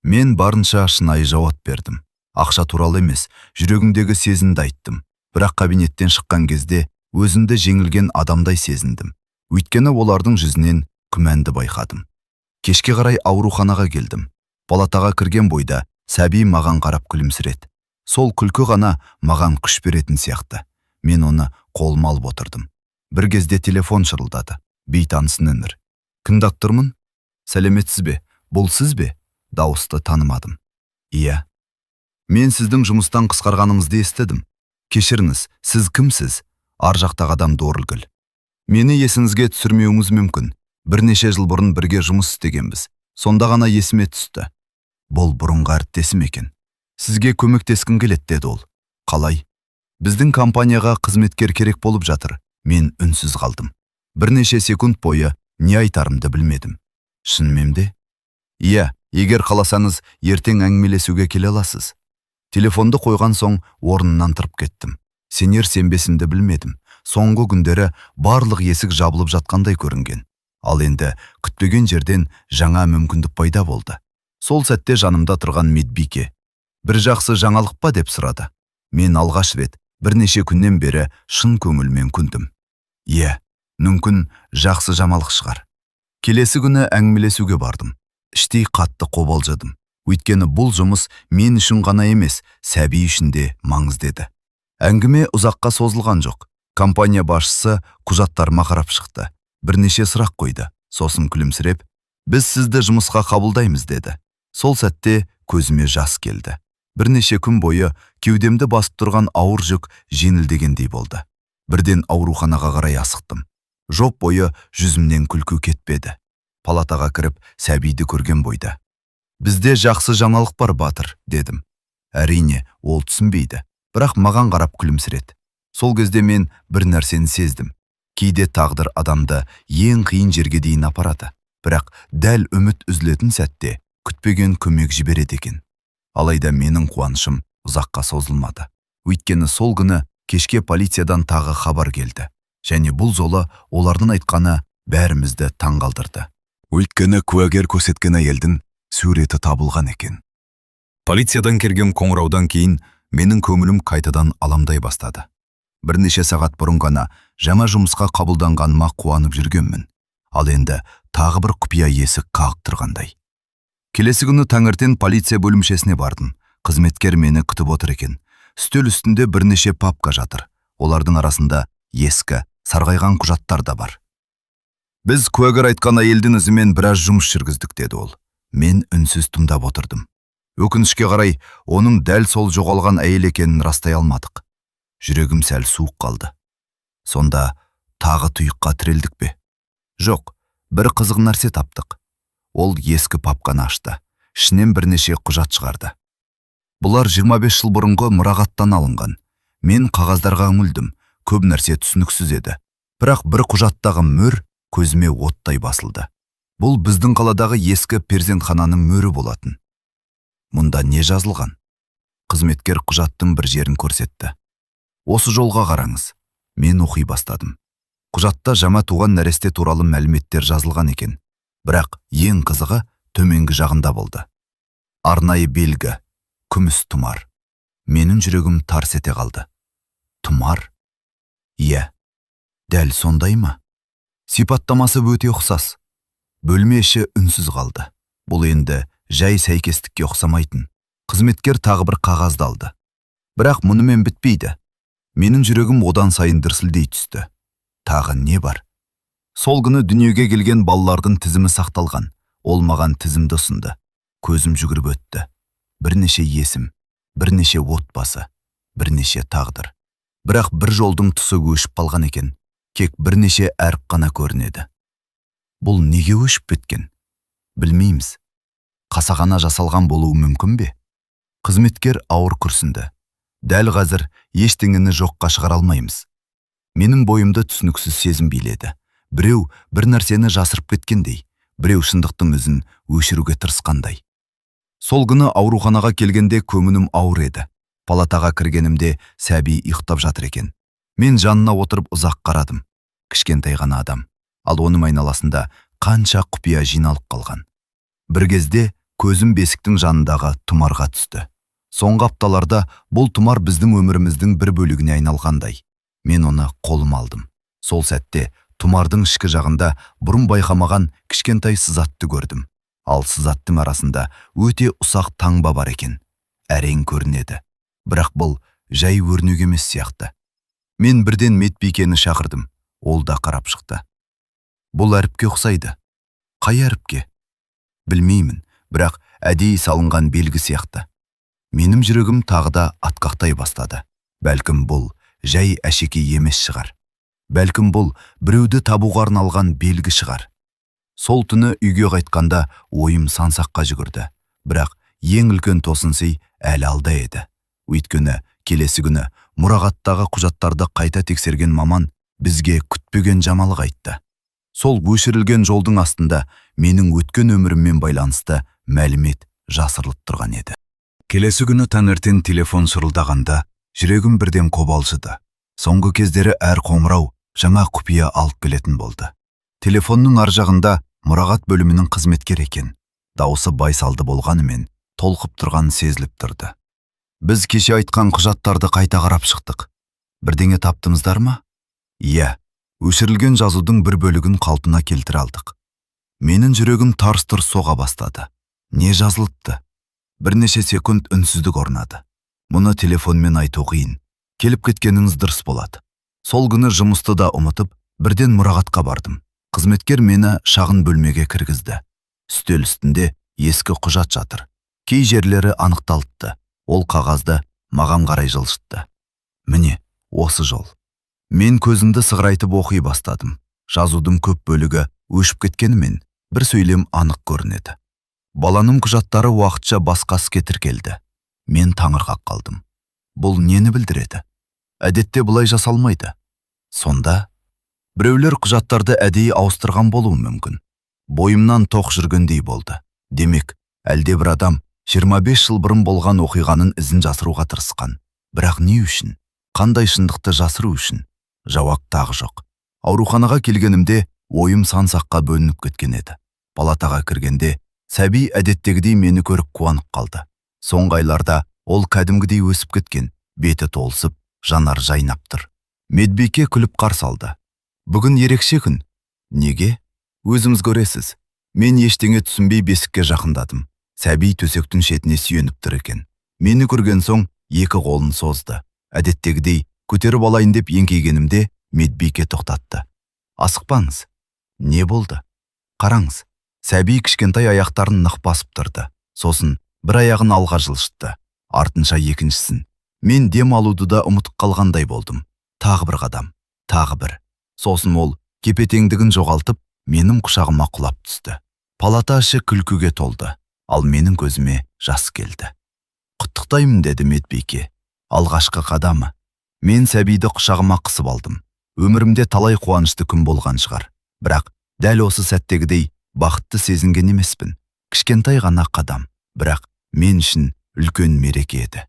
Мен барынша шынайы жауап бердім. Ақша туралы емес, жүрегімдегі сезімді айттым. Бірақ кабинеттен шыққан кезде өзімді жеңілген адамдай сезіндім. Өйткені олардың жүзінен күмәнді байқадым. Кешке қарай ауруханаға келдім. Палатаға кірген бойда сәби маған қарап күлімсіреді. Сол күлкі ғана маған күш беретін сияқты. Мен оны қолыма алып отырдым. Бір кезде телефон шырылдады. Бейтаныс нөмір. Тыңдап тұрмын. Сәлеметсіз бе? Бұл сіз бе? Дауысты танымадым. Иә. Мен сіздің жұмыстан қысқарғаныңызды естідім. Кешіріңіз, сіз кімсіз? Ар жақтағы адам Дорылгүл. Мені есіңізге түсірмеуіңіз мүмкін. Бірнеше жыл бұрын бірге жұмыс істегенбіз. Сонда ғана есіме түсті. Бұл бұрынғы әріптесім екен. Сізге көмектескім келеді деді ол. Қалай? Біздің компанияға қызметкер керек болып жатыр. Мен үнсіз қалдым. Бірнеше секунд бойы не айтарымды білмедім. Шынымен де? Иә, егер қаласаңыз, ертең әңгімелесуге келе аласыз. Телефонды қойған соң орнынан тұрып кеттім. Сенер-сенбесімді білмедім. Соңғы күндері барлық есік жабылып жатқандай көрінген. Ал енді күтпеген жерден жаңа мүмкіндік пайда болды. Сол сәтте жанымда тұрған медбике. Бір жақсы жаңалық па деп сұрады. Мен алғаш рет бірнеше күннен бері шын көңілмен күндім. Иә, мүмкін жақсы жаңалық шығар. Келесі күні әңгімелесуге бардым. Іштей қатты қобалжыдым. Өйткені бұл жұмыс мен үшін ғана емес, сәби үшін де маңызды еді. Әңгіме ұзаққа созылған жоқ. Компания басшысы құжаттарыма қарап шықты. Бірнеше сұрақ қойды. Сосын күлімсіреп, біз сізді жұмысқа қабылдаймыз деді. Сол сәтте көзіме жас келді. Бірнеше күн бойы кеудемді басып тұрған ауыр жүк жеңілдегендей болды. Бірден ауруханаға қарай асықтым. Жоп бойы жүзімнен күлкі кетпеді. Палатаға кіріп, сәбиді көрген бойда. Бізде жақсы жаңалық бар, батыр, дедім. Әрине, ол түсінбейді, бірақ маған қарап күлімсіреді. Сол кезде мен бір нәрсені сездім. Кейде тағдыр адамды ең қиын жерге дейін апарады. Бірақ дәл үміт үзілетін сәтте күтпеген көмек жібереді екен. Алайда менің қуанышым ұзаққа созылмады. Өйткені сол күні кешке полициядан тағы хабар келді. Және бұл жолы олардың айтқаны бәрімізді таңғалдырды. Өйткені куәгер көрсеткен әйелдің суреті табылған екен. Полициядан келген қоңыраудан кейін менің көңілім қайтадан аламдай бастады. Бірнеше сағат бұрын ғана жаңа жұмысқа қабылданғаныма қуанып жүргенмін. Ал енді тағы бір құпия есік қағып тұрғандай. Келесі күні таңертең полиция бөлімшесіне бардым. Қызметкер мені күтіп отыр екен. Үстел үстінде бірнеше папка жатыр. Олардың арасында ескі, сарғайған құжаттар да бар. Біз куәгер айтқан әйелдің ізімен біраз жұмыс жүргіздік, деді ол. Мен үнсіз тыңдап отырдым. Өкінішке қарай, оның дәл сол жоғалған әйел екенін растай алмадық. Жүрегім сәл суық қалды. Сонда тағы тұйыққа тірелдік пе? Жоқ, бір қызық нәрсе таптық. Ол ескі папканы ашты. Ішінен бірнеше құжат шығарды. Бұлар 25 жыл бұрынғы мұрағаттан алынған. Мен қағаздарға үңілдім. Көп нәрсе түсініксіз еді. Бірақ бір құжаттағы мөр көзіме оттай басылды. Бұл біздің қаладағы ескі перзентхананың мөрі болатын. Мұнда не жазылған? Қызметкер құжаттың бір жерін көрсетті. Осы жолға қараңыз. Мен оқи бастадым. Құжатта жаңа туған нәресте туралы мәліметтер жазылған екен. Бірақ ең қызығы төменгі жағында болды. Арнайы белгі, күміс тұмар. Менің жүрегім тарс ете қалды. Тұмар? Иә, дәл сондай ма? Сипаттамасы өте ұқсас. Бөлме іші үнсіз қалды. Бұл енді жай сәйкестікке ұқсамайтын. Қызметкер тағы бір қағазды алды. Бірақ мұнымен бітпейді. Менің жүрегім одан сайын дүрсілдей түсті. Тағы не бар? Сол күні дүниеге келген балалардың тізімі сақталған. Ол маған тізімді ұсынды. Көзім жүгіріп өтті. Бірнеше есім, бірнеше отбасы, бірнеше тағдыр. Бірақ бір жолдың тұсы өшіп қалған екен. Кек бірнеше әріп қана көрінеді. Бұл неге өшіп кеткен? Білмейміз. Қасағана жасалған болуы мүмкін бе? Қызметкер ауыр күрсінді. Дәл қазір ештеңені жоққа шығара алмаймыз. Менің бойымды түсініксіз сезім биледі. Біреу бір нәрсені жасырып кеткендей. біреу шындықтың ізін өшіруге тырысқандай. Сол күні ауруханаға келгенде көңілім ауыр еді. Палатаға кіргенімде сәби ұйықтап жатыр екен. Мен жанына отырып ұзақ қарадым. Кішкентай ғана адам, ал оның айналасында қанша құпия жиналып қалған. Бір кезде көзім бесіктің жанындағы тұмарға түсті. Соңғы апталарда бұл тұмар біздің өміріміздің бір бөлігіне айналғандай. Мен оны қолыма алдым. Сол сәтте тұмардың ішкі жағында бұрын байқамаған кішкентай сызатты көрдім. Ал сызаттың арасында өте ұсақ таңба бар екен. Әрең көрінеді. Бірақ бұл жай өрнек емес сияқты. Мен бірден медбикені шақырдым. Ол да қарап шықты. Бұл әріпке ұқсайды. Қай әріпке? Білмеймін, бірақ әдейі салынған белгі сияқты. Менің жүрегім тағы да атқақтай бастады. Бәлкім бұл жай әшекей емес шығар. Бәлкім бұл біреуді табуға арналған белгі шығар. Сол түні үйге қайтқанда ойым сансаққа жүгірді. Бірақ ең үлкен тосынсый әлі алда еді. Өйткені келесі күні мұрағаттағы құжаттарды қайта тексерген маман бізге күтпеген жаңалық айтты. Сол өшірілген жолдың астында менің өткен өміріммен байланысты мәлімет жасырылып тұрған еді. Келесі күні таңертең телефон шырылдағанда жүрегім бірден қобалжыды. Соңғы кездері әр қоңырау жаңа құпия алып келетін болды. Телефонның ар жағында мұрағат бөлімінің қызметкері екен. Дауысы байсалды болғанымен толқып тұрған сезіліп тұрды. Біз кеше айтқан құжаттарды қайта қарап шықтық. Бірдеңе таптыңыздар ма? Иә, өшірілген жазудың бір бөлігін қалпына келтіре алдық. Менің жүрегім тарс-тұрс соға бастады. Не жазылыпты? Бірнеше секунд үнсіздік орнады. Мұны телефонмен айту қиын. Келіп кеткеніңіз дұрыс болады. Сол күні жұмысты да ұмытып, бірден мұрағатқа бардым. Қызметкер мені шағын бөлмеге кіргізді. Үстел үстінде ескі құжат жатыр. Кей жерлері анықталыпты. Ол қағазды маған қарай жылжытты. Міне, осы жол. Мен көзімді сығырайтып оқи бастадым. Жазудың көп бөлігі өшіп кеткенімен бір сөйлем анық көрінеді. Баланың құжаттары уақытша басқа іске тіркелді. Мен таңырқап қалдым. Бұл нені білдіреді? Әдетте бұлай жасалмайды. Сонда біреулер құжаттарды әдейі ауыстырған болуы мүмкін. Бойымнан тоқ жүргендей болды. Демек, әлде бір адам 25 жыл бұрын болған оқиғаның ізін жасыруға тырысқан. Бірақ не үшін? Қандай шындықты жасыру үшін? Жауап тағы жоқ. Ауруханаға келгенімде ойым сансаққа бөлініп кеткен еді. Палатаға кіргенде сәби әдеттегідей мені көріп қуанып қалды. Соңғы айларда ол кәдімгідей өсіп кеткен, беті толысып, жанар жайнап тұр. Медбике күліп қарсы алды. Бүгін ерекше күн. Неге? Өзіміз көресіз. Мен ештеңе түсінбей бесікке жақындадым. Сәби төсектің шетіне сүйеніп тұр екен. Мені көрген соң екі қолын созды. Әдеттегідей көтеріп алайын деп еңкейгенімде медбике тоқтатты. Асықпаңыз. Не болды? Қараңыз. Сәби кішкентай аяқтарын нық басып тұрды. Сосын бір аяғын алға жылжытты. Артынша екіншісін. Мен дем алуды да ұмытып қалғандай болдым. Тағы бір қадам. Тағы бір. Сосын ол кепетеңдігін жоғалтып, менің құшағыма құлап түсті. Палата іші күлкіге толды. Ал менің көзіме жас келді. Құттықтаймын, деді медбике. Алғашқы қадамы. Мен сәбиді құшағыма қысып алдым. Өмірімде талай қуанышты күн болған шығар. Бірақ дәл осы сәттегідей бақытты сезінген емеспін. Кішкентай ғана қадам. Бірақ мен үшін үлкен мереке еді.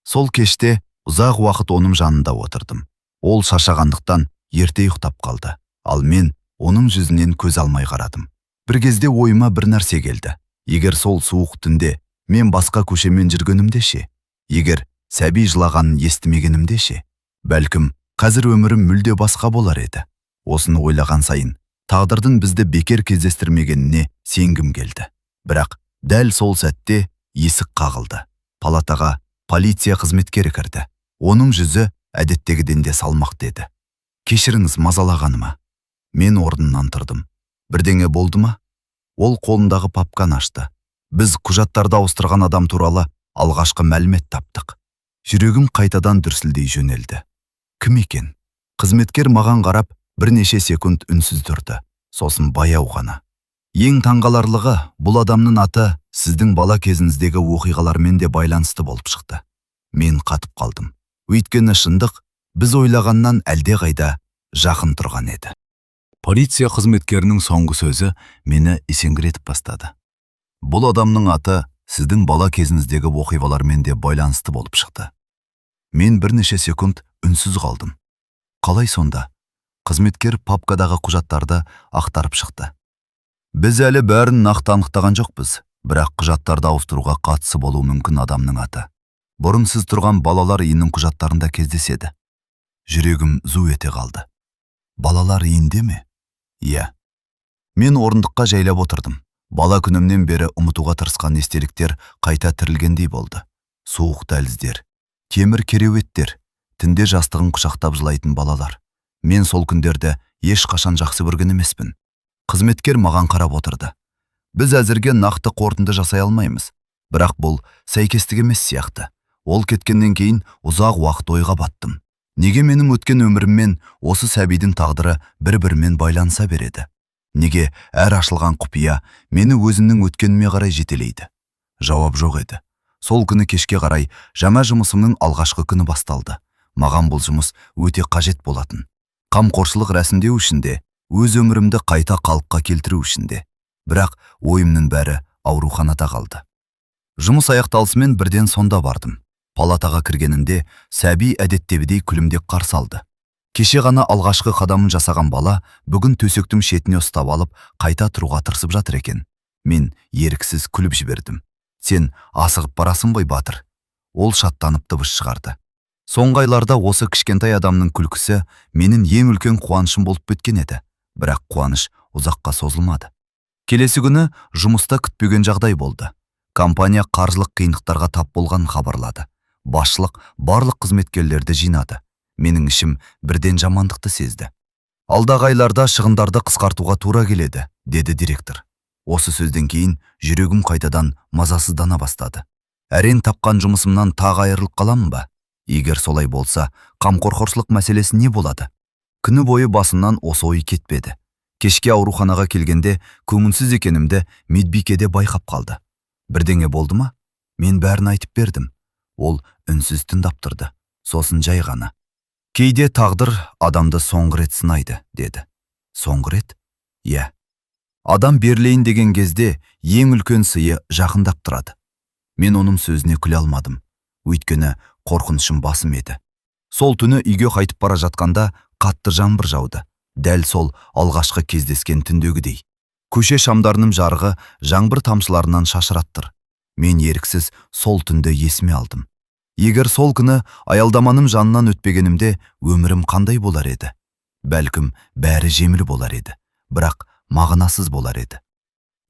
Сол кеште ұзақ уақыт оның жанында отырдым. Ол шаршағандықтан ерте ұйықтап қалды. Ал мен оның жүзінен көз алмай қарадым. Бір кезде ойыма бір нәрсе келді. Егер сол суық түнде мен басқа көшемен жүргенімде ше? Егер сәби жылағанын естімегенімде ше? Бәлкім, қазір өмірім мүлде басқа болар еді. Осыны ойлаған сайын, тағдырдың бізді бекер кездестірмегеніне сенгім келді. Бірақ дәл сол сәтте есік қағылды. Палатаға полиция қызметкері кірді. Оның жүзі әдеттегіден де салмақ деді. Кешіріңіз мазалағаныма. Мен орнымнан тұрдым. Бірдеңе болды ма? Ол қолындағы папканы ашты. Біз құжаттарды ауыстырған адам туралы алғашқы мәлімет таптық. Жүрегім қайтадан дүрсілдей жөнелді. Кім екен? Қызметкер маған қарап бірнеше секунд үнсіз тұрды. Сосын баяу ғана. Ең таңғаларлығы, бұл адамның аты сіздің бала кезіңіздегі оқиғалармен де байланысты болып шықты. Мен қатып қалдым. Өйткені шындық біз ойлағаннан әлде қайда жақын тұрған еді. Полиция қызметкерінің соңғы сөзі мені есеңгіретіп бастады. Бұл адамның аты сіздің бала кезіңіздегі оқиғалармен де байланысты болып шықты. Мен бірнеше секунд үнсіз қалдым. Қалай сонда? Қызметкер папкадағы құжаттарды ақтарып шықты. Біз әлі бәрін нақты анықтаған жоқпыз, бірақ құжаттарды ауыстыруға қатысы болуы мүмкін адамның аты. Бұрын сіз тұрған балалар үйінің құжаттарында кездеседі. Жүрегім зу ете қалды. Балалар үйінде ме? Иә. Мен орындыққа жайлап отырдым. Бала күнімнен бері ұмытуға тырысқан естеліктер қайта тірілгендей болды. Суық дәліздер, темір кереуеттер, түнде жастығын құшақтап жылайтын балалар. Мен сол күндерді ешқашан жақсы көрген емеспін. Қызметкер маған қарап отырды. Біз әзірге нақты қорытынды жасай алмаймыз, бірақ бұл сәйкестік емес сияқты. Ол кеткеннен кейін ұзақ уақыт ойға баттым. Неге менің өткен өміріммен осы сәбидің тағдыры бір-бірімен байланса береді? Неге әр ашылған құпия мені өзімнің өткеніме қарай жетелейді? Жауап жоқ еді. Сол күні кешке қарай жаңа жұмысымның алғашқы күні басталды. Маған бұл жұмыс өте қажет болатын. Қамқоршылық рәсімдеу үшінде, өз өмірімді қайта қалыпқа келтіру үшінде. Бірақ ойымның бәрі ауруханада қалды. Жұмыс аяқталысымен бірден сонда бардым. Палатаға кіргенімде сәби әдеттегідей күлімдеп қарсы алды. Кеше ғана алғашқы қадамын жасаған бала бүгін төсектің шетіне ұстап алып, қайта тұруға тырысып жатыр екен. Мен еріксіз күліп жібердім. Сен асығып барасың ғой, батыр. Ол шаттанып дыбыс шығарды. Соңғы айларда осы кішкентай адамның күлкісі менің ең үлкен қуанышым болып кеткен еді. Бірақ қуаныш ұзаққа созылмады. Келесі күні жұмыста күтпеген жағдай болды. Компания қаржылық қиындықтарға тап болған хабарлады. Басшылық барлық қызметкерлерді жинады. Менің ішім бірден жамандықты сезді. Алдағы айларда шығындарды қысқартуға тура келеді, деді директор. Осы сөзден кейін жүрегім қайтадан мазасыздана бастады. Әрен тапқан жұмысымнан тағы айырылып қаламын ба? Егер солай болса, қамқоршылық мәселесі не болады? Күні бойы басымнан осы ой кетпеді. Кешке ауруханаға келгенде көңілсіз екенімді медбикеде байқап қалды. Бірдеңе болды ма? Мен бәрін айтып бердім. Ол үнсіз тыңдап тұрды. Сосын жай ғана. Кейде тағдыр адамды соңғы рет сынайды, деді. Соңғы рет? Иә. Адам берілейін деген кезде ең үлкен сыйы жақындап тұрады. Мен оның сөзіне күле алмадым. Өйткені қорқынышым басым еді. Сол түні үйге қайтып бара жатқанда қатты жаңбыр жауды. Дәл сол алғашқы кездескен түндегідей. Көше шамдарының жарығы жаңбыр тамшыларынан шашыраттыр. Мен еріксіз сол түнді есіме алдым. Егер сол күні аялдаманым жанынан өтпегенімде өмірім қандай болар еді? Бәлкім бәрі жеңіл болар еді, бірақ мағынасыз болар еді.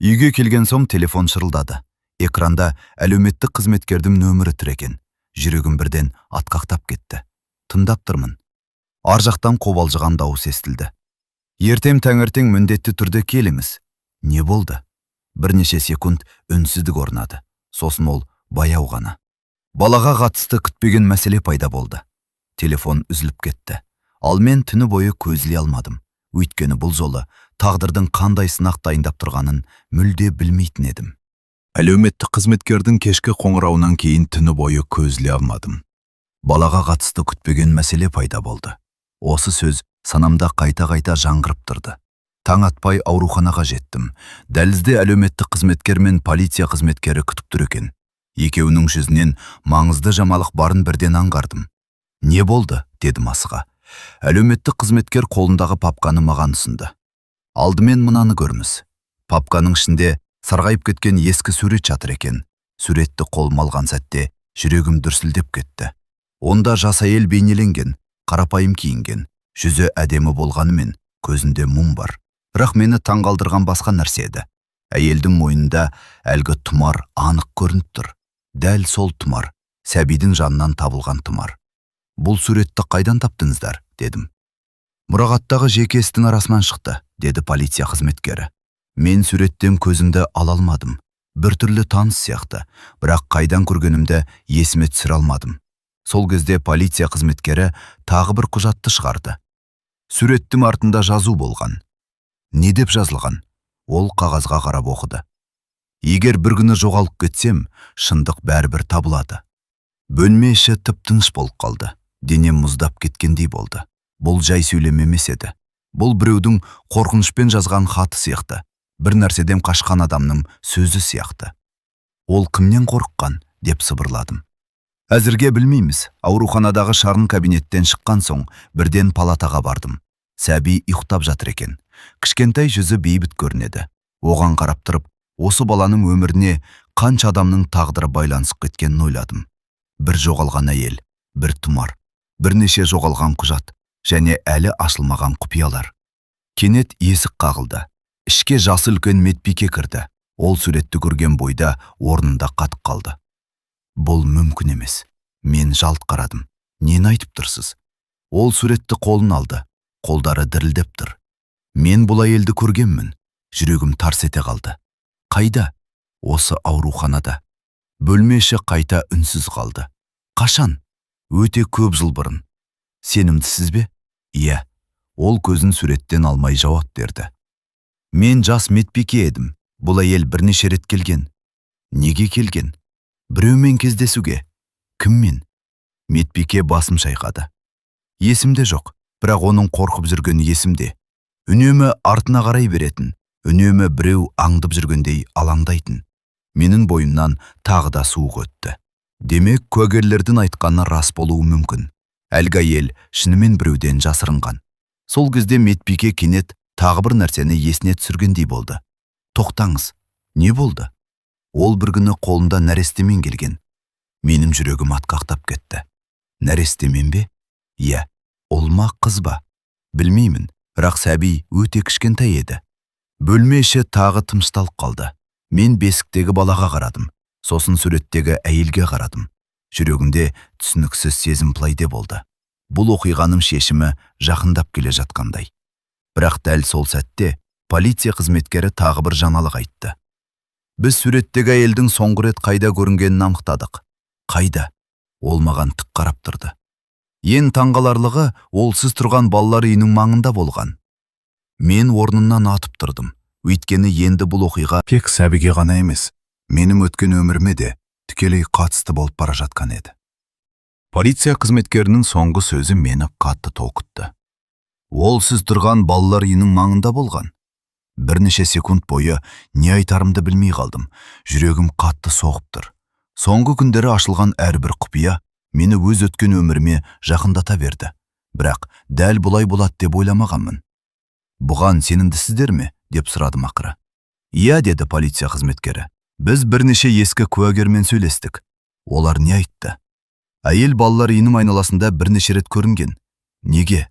Үйге келген соң телефон шырылдады. Экранда әлеуметтік қызметкердің нөмірі тұр екен. Жүрегім бірден атқақтап кетті. Тыңдап тұрмын. Ар жақтан қобалжыған дауыс естілді. Ертең таңертең міндетті түрде келіңіз. Не болды? Бірнеше секунд үнсіздік орнады. Сосын ол баяу ғана. Балаға қатысты күтпеген мәселе пайда болды. Телефон үзіліп кетті. Ал мен түні бойы көзіле алмадым. Өйткені бұл жолы тағдырдың қандай сынақ дайындап тұрғанын мүлде білмейтін едім. Әлеуметтік қызметкердің кешкі қоңырауынан кейін түні бойы көзіле алмадым. Балаға қатысты күтпеген мәселе пайда болды. Осы сөз санамда қайта-қайта жаңғырып тұрды. Таң атпай ауруханаға жеттім. Дәлізде әлеуметтік қызметкер мен полиция қызметкері күтіп тұр екен. Екеуінің жүзінен маңызды жаңалық барын бірден аңғардым. Не болды? Дедім асыға. Әлеуметтік қызметкер қолындағы папканы маған ұсынды. Алдымен мынаны көріңіз. Папканың ішінде сарғайып кеткен ескі сурет жатыр екен. Суретті қолыма алған сәтте жүрегім дүрсілдеп кетті. Онда жас әйел бейнеленген, қарапайым киінген, жүзі әдемі болғанымен көзінде мұң бар. Бірақ мені таңғалдырған басқа нәрсе еді. Әйелдің мойнында әлгі тұмар анық көрініп тұр. Дәл сол тұмар, сәбидің жанынан табылған тұмар. Бұл суретті қайдан таптыңыздар? Дедім. Мұрағаттағы жеке істің арасынан шықты, деді полиция қызметкері. Мен суреттен көзімді ала алмадым. Біртүрлі таныс сияқты, бірақ қайдан көргенімді есіме түсіре алмадым. Сол кезде полиция қызметкері тағы бір құжатты шығарды. Суреттің артында жазу болған. Не деп жазылған? Ол қағазға қарап оқыды. Егер бір күні жоғалып кетсем, шындық бәрібір табылады. Бөлме іші тып-тыныш болып қалды. Денем мұздап кеткендей болды. Бұл жай сөйлем емес еді. Бұл біреудің қорқынышпен жазған хаты сияқты, бір нәрседен қашқан адамның сөзі сияқты. Ол кімнен қорыққан, деп сыбырладым. Әзірге білмейміз. Ауруханадағы шағын кабинеттен шыққан соң бірден палатаға бардым. Сәби ұйықтап жатыр екен. Кішкентай жүзі бейбіт көрінеді. Оған қарап тұрып, осы баланың өміріне қанша адамның тағдыры байланысып кеткенін ойладым. Бір жоғалған әйел, бір тұмар, бірнеше жоғалған құжат және әлі ашылмаған құпиялар. Кенет есік қағылды. Ішке жасы үлкен медбике кірді. Ол суретті көрген бойда орнында қатып қалды. Бұл мүмкін емес. Мен жалт қарадым. Нені айтып тұрсыз? Ол суретті қолын алды. Қолдары дірілдеп тұр. Мен бұл әйелді көргенмін. Жүрегім тарс ете қалды. Қайда? Осы ауруханада. Бөлмеші қайта үнсіз қалды. Қашан? Өте көп жыл бұрын. Сенімдісіз бе? Иә. Ол көзін суреттен алмай жауап берді. Мен жас медбике едім. Бұл әйел бірнеше рет келген. Неге келген? Біреумен кездесуге. Кіммен? Медбике басым шайқады. Есімде жоқ, бірақ оның қорқып жүрген есімде. Үнемі артына қарай беретін, үнемі біреу аңдып жүргендей алаңдайтын. Менің бойымнан тағы да суық өтті. Демек, куәгерлердің айтқаны рас болуы мүмкін. Әлгі әйел шынымен біреуден жасырынған. Сол кезде медбике кенет тағы бір нәрсені есіне түсіргендей болды. Тоқтаңыз, не болды? Ол бір күні қолында нәрестемен келген. Менің жүрегім атқақтап кетті. Нәрестемен бе? Иә. Ол ма, қыз ба? Білмеймін, бірақ сәби өте кішкентай еді. Бөлме іші тағы тынышталып қалды. Мен бесіктегі балаға қарадым. Сосын суреттегі әйелге қарадым. Жүрегімде түсініксіз сезім пылайде болды. Бұл оқиғаның шешімі жақындап келе жатқандай. Бірақ дәл сол сәтте полиция қызметкері тағы бір жаңалық айтты. Біз суреттегі әйелдің соңғы рет қайда көрінгенін анықтадық. Қайда? Ол маған тік қарап тұрды. Ең таңғаларлығы, ол сіз тұрған балалар үйінің маңында болған. Мен орнымнан атып тұрдым. Өйткені енді бұл оқиға Тек сәбиге ғана емес, менің өткен өміріме де тікелей қатысты болып бара жатқан еді. Полиция қызметкерінің соңғы сөзі мені қатты толқытты. Ол сіз тұрған балалар үйінің маңында болған. Бірнеше секунд бойы не айтарымды білмей қалдым. Жүрегім қатты соғып тұр. Соңғы күндері ашылған әрбір құпия мені өз өткен өміріме жақындата берді. Бірақ дәл бұлай болады деп ойламағанмын. Бұған сенімдісіздер ме? Деп сұрадым ақыры. Иә, деді полиция қызметкері. Біз бірнеше ескі куәгермен сөйлестік. Олар не айтты? Әйел балалар үйінің айналасында бірнеше рет көрінген. Неге?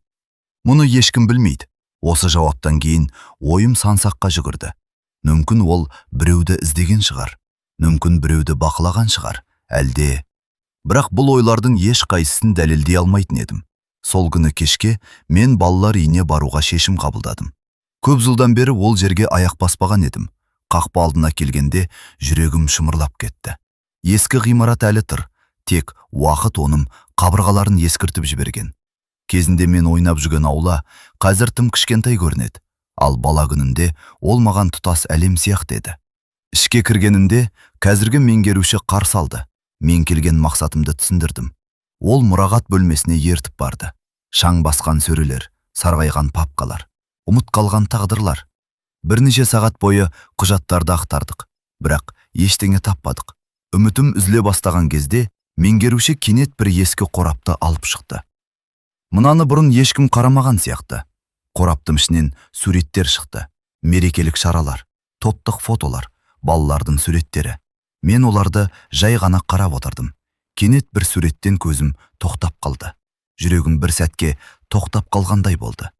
Мұны ешкім білмейді. Осы жауаптан кейін ойым сансаққа жүгірді. Мүмкін ол біреуді іздеген шығар. Мүмкін біреуді бақылаған шығар. Әлде... Бірақ бұл ойлардың еш қайсысын дәлелдей алмайтын едім. Сол күні кешке мен балалар үйіне баруға шешім қабылдадым. Көп жылдан бері ол жерге аяқ баспаған едім. Қақпа алдына келгенде жүрегім шымырлап кетті. Ескі ғимарат әлі тұр. Тек уақыт оның қабырғаларын ескіртіп жіберген. Кезінде мен ойнап жүрген аула қазір тым кішкентай көрінеді. Ал бала күнінде ол маған тұтас әлем сияқты еді. Ішке кіргенінде қазіргі меңгеруші қарсы алды. Мен келген мақсатымды түсіндірдім. Ол мұрағат бөлмесіне ертіп барды. Шаң басқан сөрелер, сарғайған папкалар, ұмыт қалған тағдырлар. Бірнеше сағат бойы құжаттарды ақтардық, бірақ ештеңе таппадық. Үмітім үзіле бастаған кезде меңгеруші кенет бір ескі қорапты алып шықты. Мынаны бұрын ешкім қарамаған сияқты. Қораптың ішінен суреттер шықты. Мерекелік шаралар, топтық фотолар, балалардың суреттері. Мен оларды жай ғана қарап отырдым. Кенет бір суреттен көзім тоқтап қалды. Жүрегім бір сәтке тоқтап қалғандай болды.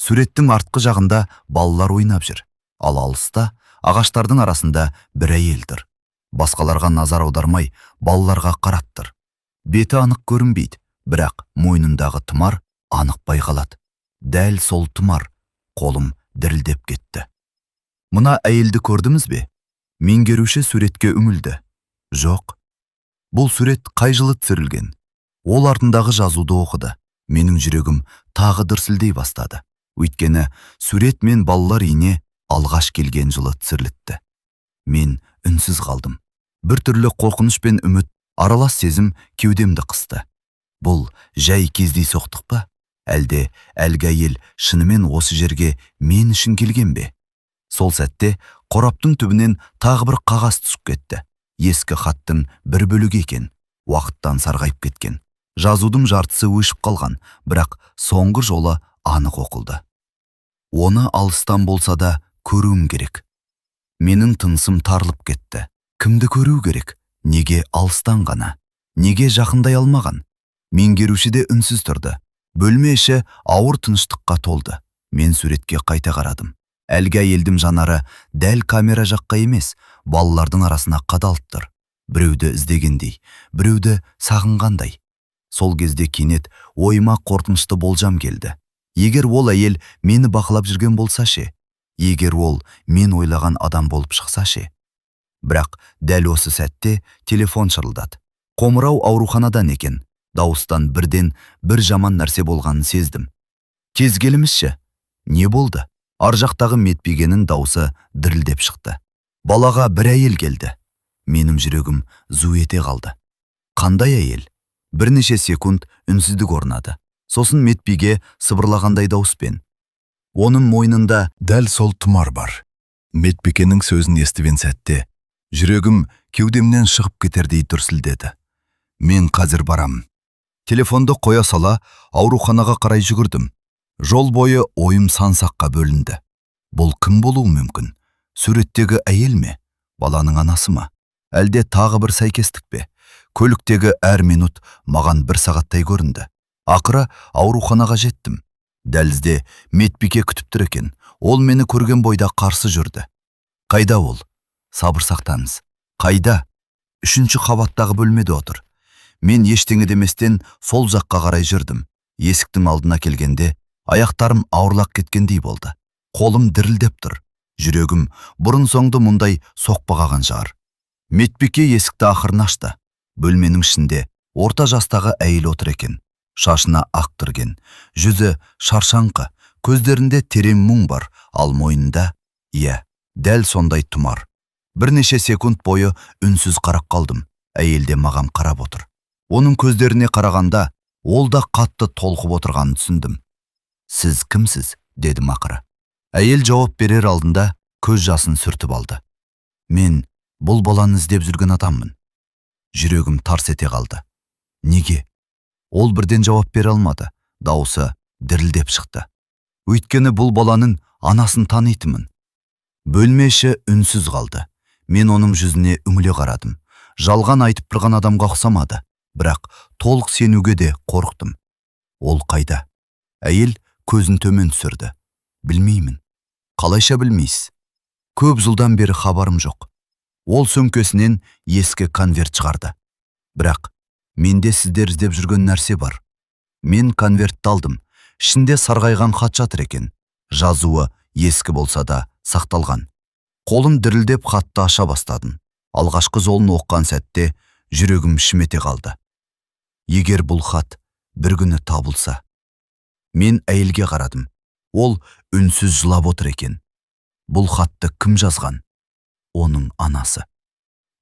Суреттің артқы жағында балалар ойнап жүр. Ал алыста ағаштардың арасында бір әйел тұр. Басқаларға назар аудармай балаларға қарап тұр. Беті анық көрінбейді, бірақ мойнындағы тұмар анық байқалады. Дәл сол тұмар. Қолым дірілдеп кетті. Мына әйелді көрдіңіз бе? Меңгеруші суретке үңілді. Жоқ. Бұл сурет қай жылы түсірілген? Ол артындағы жазуды оқыды. Менің жүрегім тағы дүрсілдей бастады. Өйткені сурет мен балалар үйіне алғаш келген жылы түсіріліпті. Мен үнсіз қалдым. Бір түрлі қорқыныш пен үміт аралас сезім кеудемді қысты. Бұл жай кездейсоқтық па? Әлде әлгі әйел шынымен осы жерге мен үшін келген бе? Сол сәтте қораптың түбінен тағы бір қағаз түсіп кетті. Ескі хаттың бір бөлігі екен. Уақыттан сарғайып кеткен. Жазудың жартысы өшіп қалған, бірақ соңғы жолы анық оқылды. Оны алыстан болса да көруім керек. Менің тынысым тарылып кетті. Кімді көру керек? Неге алыстан ғана? Неге жақындай алмаған? Меңгеруші де үнсіз тұрды. Бөлме іші ауыр тыныштыққа толды. Мен суретке қайта қарадым. Әлгі әйелдің жанары дәл камера жаққа емес, балалардың арасына қадалып тұр. Біреуді іздегендей, біреуді сағынғандай. Сол кезде кенет ойыма қорқынышты болжам келді. Егер ол әйел мені бақылап жүрген болса ше? Егер ол мен ойлаған адам болып шықса ше? Бірақ дәл осы сәтте телефон шырылдады. Қоңырау ауруханадан екен. Дауыстан бірден бір жаман нәрсе болғанын сездім. Тез келіңізші. Не болды? Ар жақтағы Медбикенің даусы дірілдеп шықты. Балаға бір әйел келді. Менің жүрегім зу ете қалды. Қандай әйел? Бірнеше секунд үнсіздік орнады. Сосын Медбике сыбырлағандай дауыспен: оның мойнында Дәл сол тұмар бар. Медбикенің сөзін естіген сәтте жүрегім кеудемнен шығып кетердей дүрсілдеді. Мен қазір барам. Телефонды қоя сала ауруханаға қарай жүгірдім. Жол бойы ойым сан-саққа бөлінді. Бұл кім болуы мүмкін? Суреттегі әйел ме? Баланың анасы ма? Әлде тағы бір сәйкестік пе? Көліктегі әр минут маған бір сағаттай көрінді. Ақыры ауруханаға жеттім. Дәлізде Медбике күтіп тұр екен. Ол мені көрген бойда қарсы жүрді. Қайда ол? Сабыр сақтаңыз. Қайда? 3-ші қабаттағы бөлмеде отыр. Мен ештеңе деместен сол жаққа қарай жүрдім. Есіктің алдына келгенде аяқтарым ауырлап кеткендей болды. Қолым дірілдеп тұр. Жүрегім бұрын соңды мұндай соқпаған шығар. Медбике есікті ақырын ашты. Бөлменің ішінде орта жастағы әйел отыр екен. Шашына ақ түрген, жүзі шаршаңқы, көздерінде терең мұң бар, ал мойнында, дәл сондай тұмар. Бірнеше секунд бойы үнсіз қарап қалдым. Әйел де маған қарап отыр. Оның көздеріне қарағанда, ол да қатты толқып отырғанын түсіндім. Сіз кімсіз? Дедім ақыры. Әйел жауап берер алдында көз жасын сүртіп алды. Мен бұл баланы іздеп жүрген адаммын. Жүрегім тарс ете қалды. Неге? Ол бірден жауап бере алмады. Дауысы дірілдеп шықты. Өйткені бұл баланың анасын танитынмын. Бөлме іші үнсіз қалды. Мен оның жүзіне үңіле қарадым. Жалған айтып тұрған адамға ұқсамады, бірақ толық сенуге де қорықтым. Ол қайда? Әйел көзін төмен түсірді. Білмеймін. Қалайша білмейсіз? Көп жылдан бері хабарым жоқ. Ол сөмкесінен ескі конверт шығарды. Бірақ менде сіздер іздеп жүрген нәрсе бар. Мен конвертті алдым. Ішінде сарғайған хат жатыр екен. Жазуы ескі болса да сақталған. Қолым дірілдеп хатты аша бастадым. Алғашқы жолын оққан сәтте жүрегім шімете қалды. Егер бұл хат бір күні табылса. Мен әйелге қарадым. Ол үнсіз жылап отыр екен. Бұл хатты кім жазған? Оның анасы.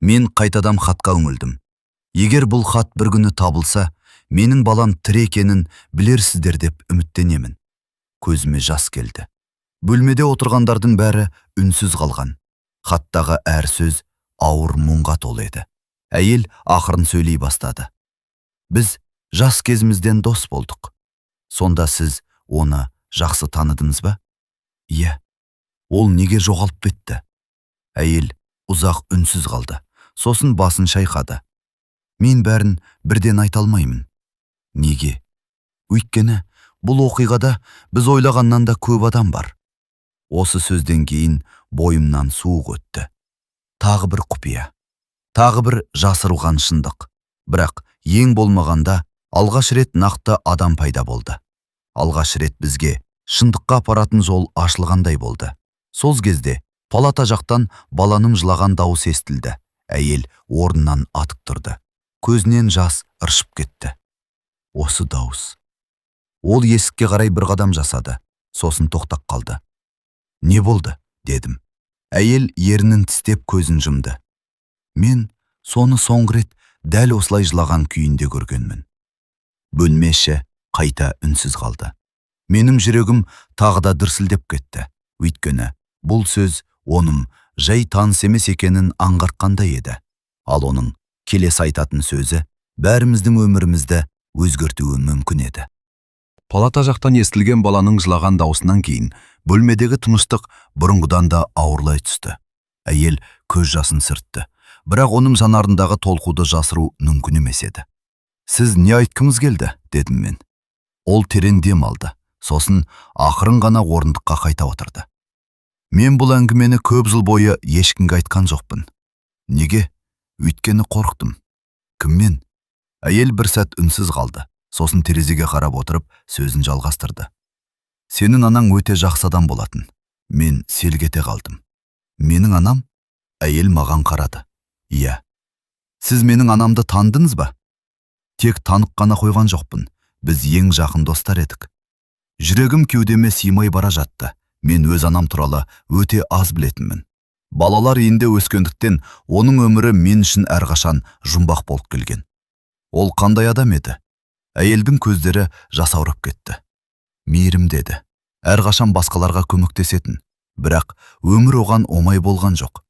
Мен қайтадан хатқа үңілдім. Егер бұл хат бір күні табылса, менің балам тірі екенін білерсіздер деп үміттенемін. Көзіме жас келді. Бөлмеде отырғандардың бәрі үнсіз қалған. Хаттағы әр сөз ауыр мұңға толы еді. Әйел ақырын сөйлей бастады. Біз жас кезімізден дос болдық. Сонда сіз оны жақсы таныдыңыз ба? Иә. Ол неге жоғалып кетті? Әйел ұзақ үнсіз қалды. Сосын басын шайқады. Мен бәрін бірден айта алмаймын. Неге? Өйткені бұл оқиғада біз ойлағаннан да көп адам бар. Осы сөзден кейін бойымнан суық өтті. Тағы бір құпия. Тағы бір жасырылған шындық. Бірақ ең болмағанда алғаш рет нақты адам пайда болды. Алғаш рет бізге шындыққа апаратын жол ашылғандай болды. Сол кезде палата жақтан баланым жылаған дауыс естілді. Әйел орнынан атып тұрды. Көзінен жас ыршып кетті. Осы дауыс. Ол есікке қарай бір қадам жасады. Сосын тоқтап қалды. Не болды? Дедім. Әйел ерінін тістеп көзін жұмды. Мен соны соңғы рет дәл осылай жылаған күйінде көргенмін. Бөлме іші қайта үнсіз қалды. Менің жүрегім тағы да дүрсілдеп кетті. Өйткені бұл сөз оның жай таныс емес екенін аңғартқандай еді. Ал оның келесі айтатын сөзі бәріміздің өмірімізді өзгертуі мүмкін еді. Палата жақтан естілген баланың жылаған даусынан кейін бөлмедегі тыныштық бұрынғыдан да ауырлай түсті. Әйел көз жасын сүртті, бірақ оның жанарындағы толқуды жасыру мүмкін емес еді. «Сіз не айтқыңыз келді?» дедім мен. Ол терең дем алды, сосын ақырын ғана орындыққа қайта отырды. «Мен бұл әңгімені көп жыл бойы ешкімге айтқан жоқпын». «Неге?» «Өйткені қорықтым». «Кіммен?» Әйел бір сәт үнсіз қалды, сосын терезеге қарап отырып сөзін жалғастырды. «Сенің анаң өте жақсы адам болатын». Мен селк ете қалдым. «Менің анам?» Әйел маған қарады. «Иә». «Сіз менің анамды таныдыңыз ба?» «Тек танып қана қойған жоқпын. Біз ең жақын достар едік». Жүрегім кеудеме сыймай бара жатты. Мен өз анам туралы өте аз білетінмін. Балалар үйінде өскендіктен оның өмірі мен үшін әрқашан жұмбақ болып келген. Ол қандай адам еді? Әйелдің көздері жасаурап кетті. «Мейірім» деді. Әрқашан басқаларға көмектесетін. Бірақ өмір оған оңай болған жоқ.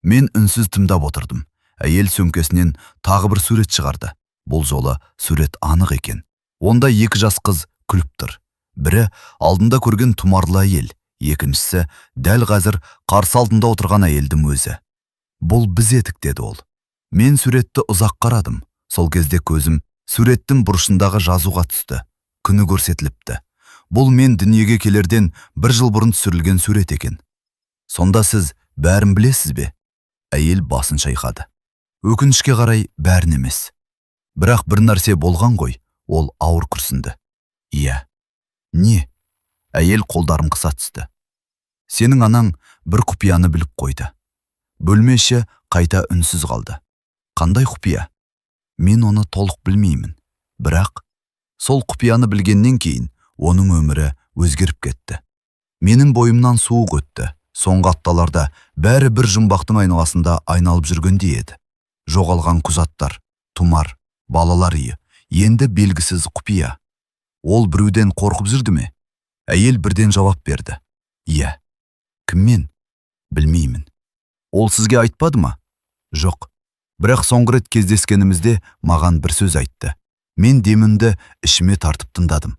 Мен үнсіз тыңдап отырдым. Әйел сөмкесінен тағы бір сурет шығарды. Бұл жолы сурет анық екен. Онда екі жас қыз күліп тұр. Бірі алдында көрген тұмарлы әйел, екіншісі дәл қазір қарсы алдында отырған әйелдің өзі. «Бұл біз едік», деді ол. Мен суретті ұзақ қарадым. Сол кезде көзім суреттің бұрышындағы жазуға түсті. Күні көрсетіліпті. Бұл мен дүниеге келерден бір жыл бұрын түсірілген сурет екен. «Сонда сіз бәрін білесіз бе?» Әйел басын шайқады. «Өкінішке қарай бәрін емес. Бірақ бір нәрсе болған ғой», ол ауыр күрсінді. «Иә». «Не?» Әйел қолдарын қыса түсті. «Сенің анаң бір құпияны біліп қойды». Бөлме іші қайта үнсіз қалды. «Қандай құпия?» «Мен оны толық білмеймін. Бірақ сол құпияны білгеннен кейін оның өмірі өзгеріп кетті. Менің бойымнан суық өтті. Соңғы апталарда бәрі бір жұмбақтың айналасында айналып жүргендей еді. Жоғалған құжаттар, тұмар, балалар үйі, енді белгісіз құпия. Ол біреуден қорқып жүрді ме?» Әйел бірден жауап берді. «Иә». «Кіммен?» «Білмеймін». «Ол сізге айтпады ма?» «Жоқ. Бірақ соңғы рет кездескенімізде маған бір сөз айтты. Мен демімді ішіме тартып тыңдадым».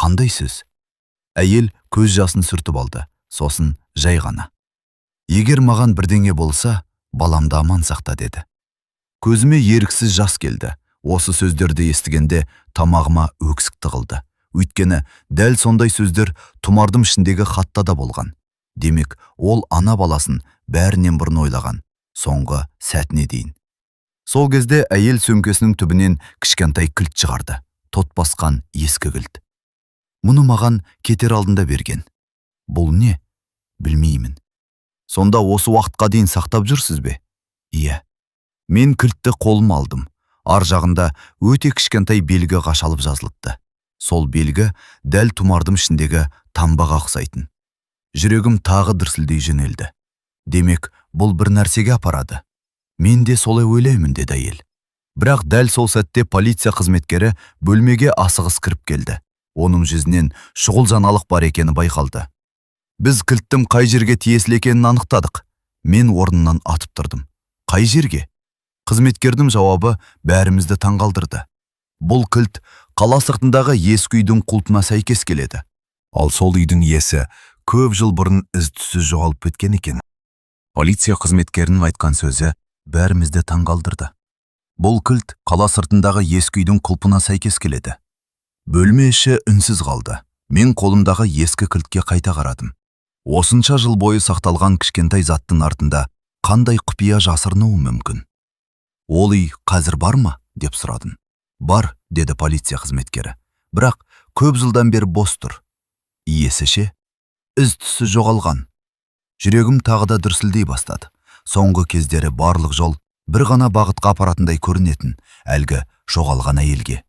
«Қандай сөз?» Әйел көз жасын сүртіп алды, сосын жай ғана. «Егер маған бірдеңе болса, баламды аман сақта», деді. Көзіме еріксіз жас келді. Осы сөздерді естігенде тамағыма өксік тығылды. Өйткені дәл сондай сөздер тұмардың ішіндегі хатта да болған. Демек, ол ана баласын бәрінен бұрын ойлаған, соңғы сәтіне дейін. Сол кезде әйел сөмкесінің түбінен кішкентай кілт шығарды. Тот басқан ескі кілт. «Мұны маған кетер алдында берген». «Бұл не?» «Білмеймін». «Сонда осы уақытқа дейін сақтап жүрсіз бе?» «Иә». Мен кілтті қолыма алдым. Ар жағында өте кішкентай белгі қашалып жазылыпты. Сол белгі дәл тұмардың ішіндегі таңбаға ұқсайтын. Жүрегім тағы дүрсілдей жөнелді. Демек, бұл бір нәрсеге апарады. «Мен де солай ойлаймын», деді әйел. Бірақ дәл сол сәтте полиция қызметкері бөлмеге асығыс кіріп келді. Оның жүзінен шұғыл жаңалық бар екені байқалды. «Біз кілттің қай жерге тиесілі екенін анықтадық». Мен орнымнан атып тұрдым. «Қай жерге?» Қызметкердің жауабы бәрімізді таңғалдырды. «Бұл кілт қала сыртындағы ескі үйдің құлпына сәйкес келеді». Ал сол үйдің иесі көп жыл бұрын із-түссіз жоғалып кеткен екен. Полиция қызметкерінің айтқан сөзі бәрімізді таңғалдырды. Бұл кілт қала сыртындағы ескі үйдің құлпына сәйкес келеді. Бөлме іші үнсіз қалды. Мен қолымдағы ескі кілтке қайта қарадым. Осынша жыл бойы сақталған кішкентай заттың артында қандай құпия жасырынуы мүмкін? «Ол үй қазір бар ма?» деп сұрадым. «Бар», деді полиция қызметкері. «Бірақ көп жылдан бері бос тұр». «Иесі ше?» «Із-түссіз жоғалған». Жүрегім тағы да дүрсілдей бастады. Соңғы кездері барлық жол бір ғана бағытқа апаратындай көрінетін, әлгі жоғалған әйелге,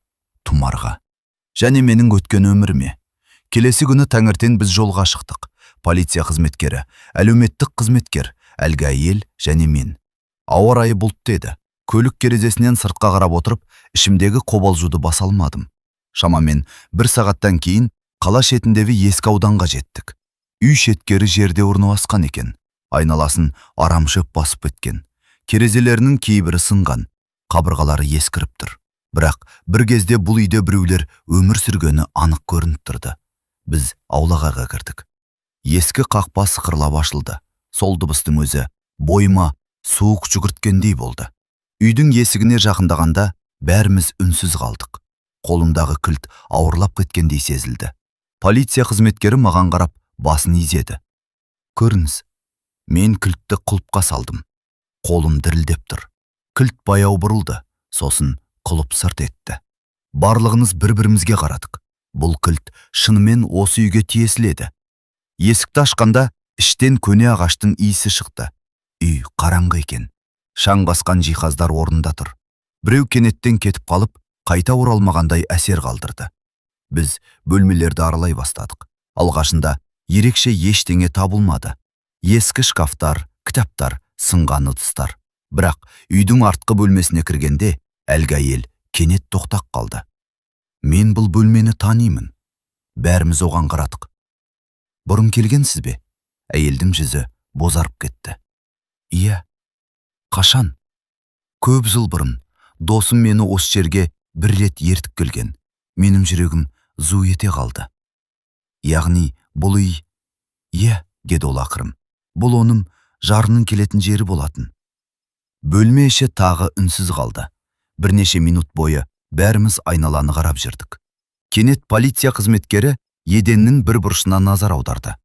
тұмарға. Және менің өткен өміріме. Келесі күні таңертең біз жолға шықтық. Полиция қызметкері, әлеуметтік қызметкер, әлгі әйел және мен. Ауа райы бұлтты еді. Көлік терезесінен сыртқа қарап отырып, ішімдегі қобалжуды баса алмадым. Шамамен бір сағаттан кейін Қала шетіндегі ескі ауданға жеттік. Үй шеткері жерде орналасқан екен. Айналасын арамшөп басып кеткен. Терезелерінің кейбірі сынған, қабырғалары ескіріп тұр. Бірақ бір кезде бұл үйде біреулер өмір сүргені анық көрініп тұрды. Біз аулаға кірдік. Ескі қақпа сықырлап ашылды. Сол дыбыстың өзі бойыма суық жүгірткендей болды. Үйдің есігіне жақындағанда бәріміз үнсіз қалдық. Қолымдағы кілт ауырлап кеткендей сезілді. Полиция қызметкері маған қарап басын изеді. Көріңіз, мен кілтті құлыпқа салдым. Қолым дірілдеп тұр. Кілт баяу бұрылды, сосын құлып сырт етті. Барлығымыз бір-бірімізге қарадық. Бұл кілт шынымен осы үйге тиесілі. Есікті ашқанда іштен көне ағаштың иісі шықты. Үй қараңғы екен. Шаң басқан жиһаздар орнында тұр. Біреу кенеттен кетіп қалып, қайта оралмағандай әсер қалдырды. Біз бөлмелерді аралай бастадық. Алғашында ерекше ештеңе табылмады. Ескі шкафтар, кітаптар, сынған ыдыстар. Бірақ үйдің артқы бөлмесіне кіргенде әлгі әйел кенет тоқтап қалды. Мен бұл бөлмені танимын. Бәріміз оған қарадық. Бұрын келгенсіз бе? Әйелдің жүзі бозарып кетті. Иә. Қашан? Көп жыл бұрын досым мені осы жерге бір рет ертіп келген. Менің жүрегім зу ете қалды. Яғни бұл үй... Иә, деді ол ақырым. Бұл оның жарының келетін жері болатын. Бөлме іші тағы үнсіз қалды. Бірнеше минут бойы бәріміз айналаны қарап жүрдік. Кенет полиция қызметкері еденнің бір бұрышына назар аударды.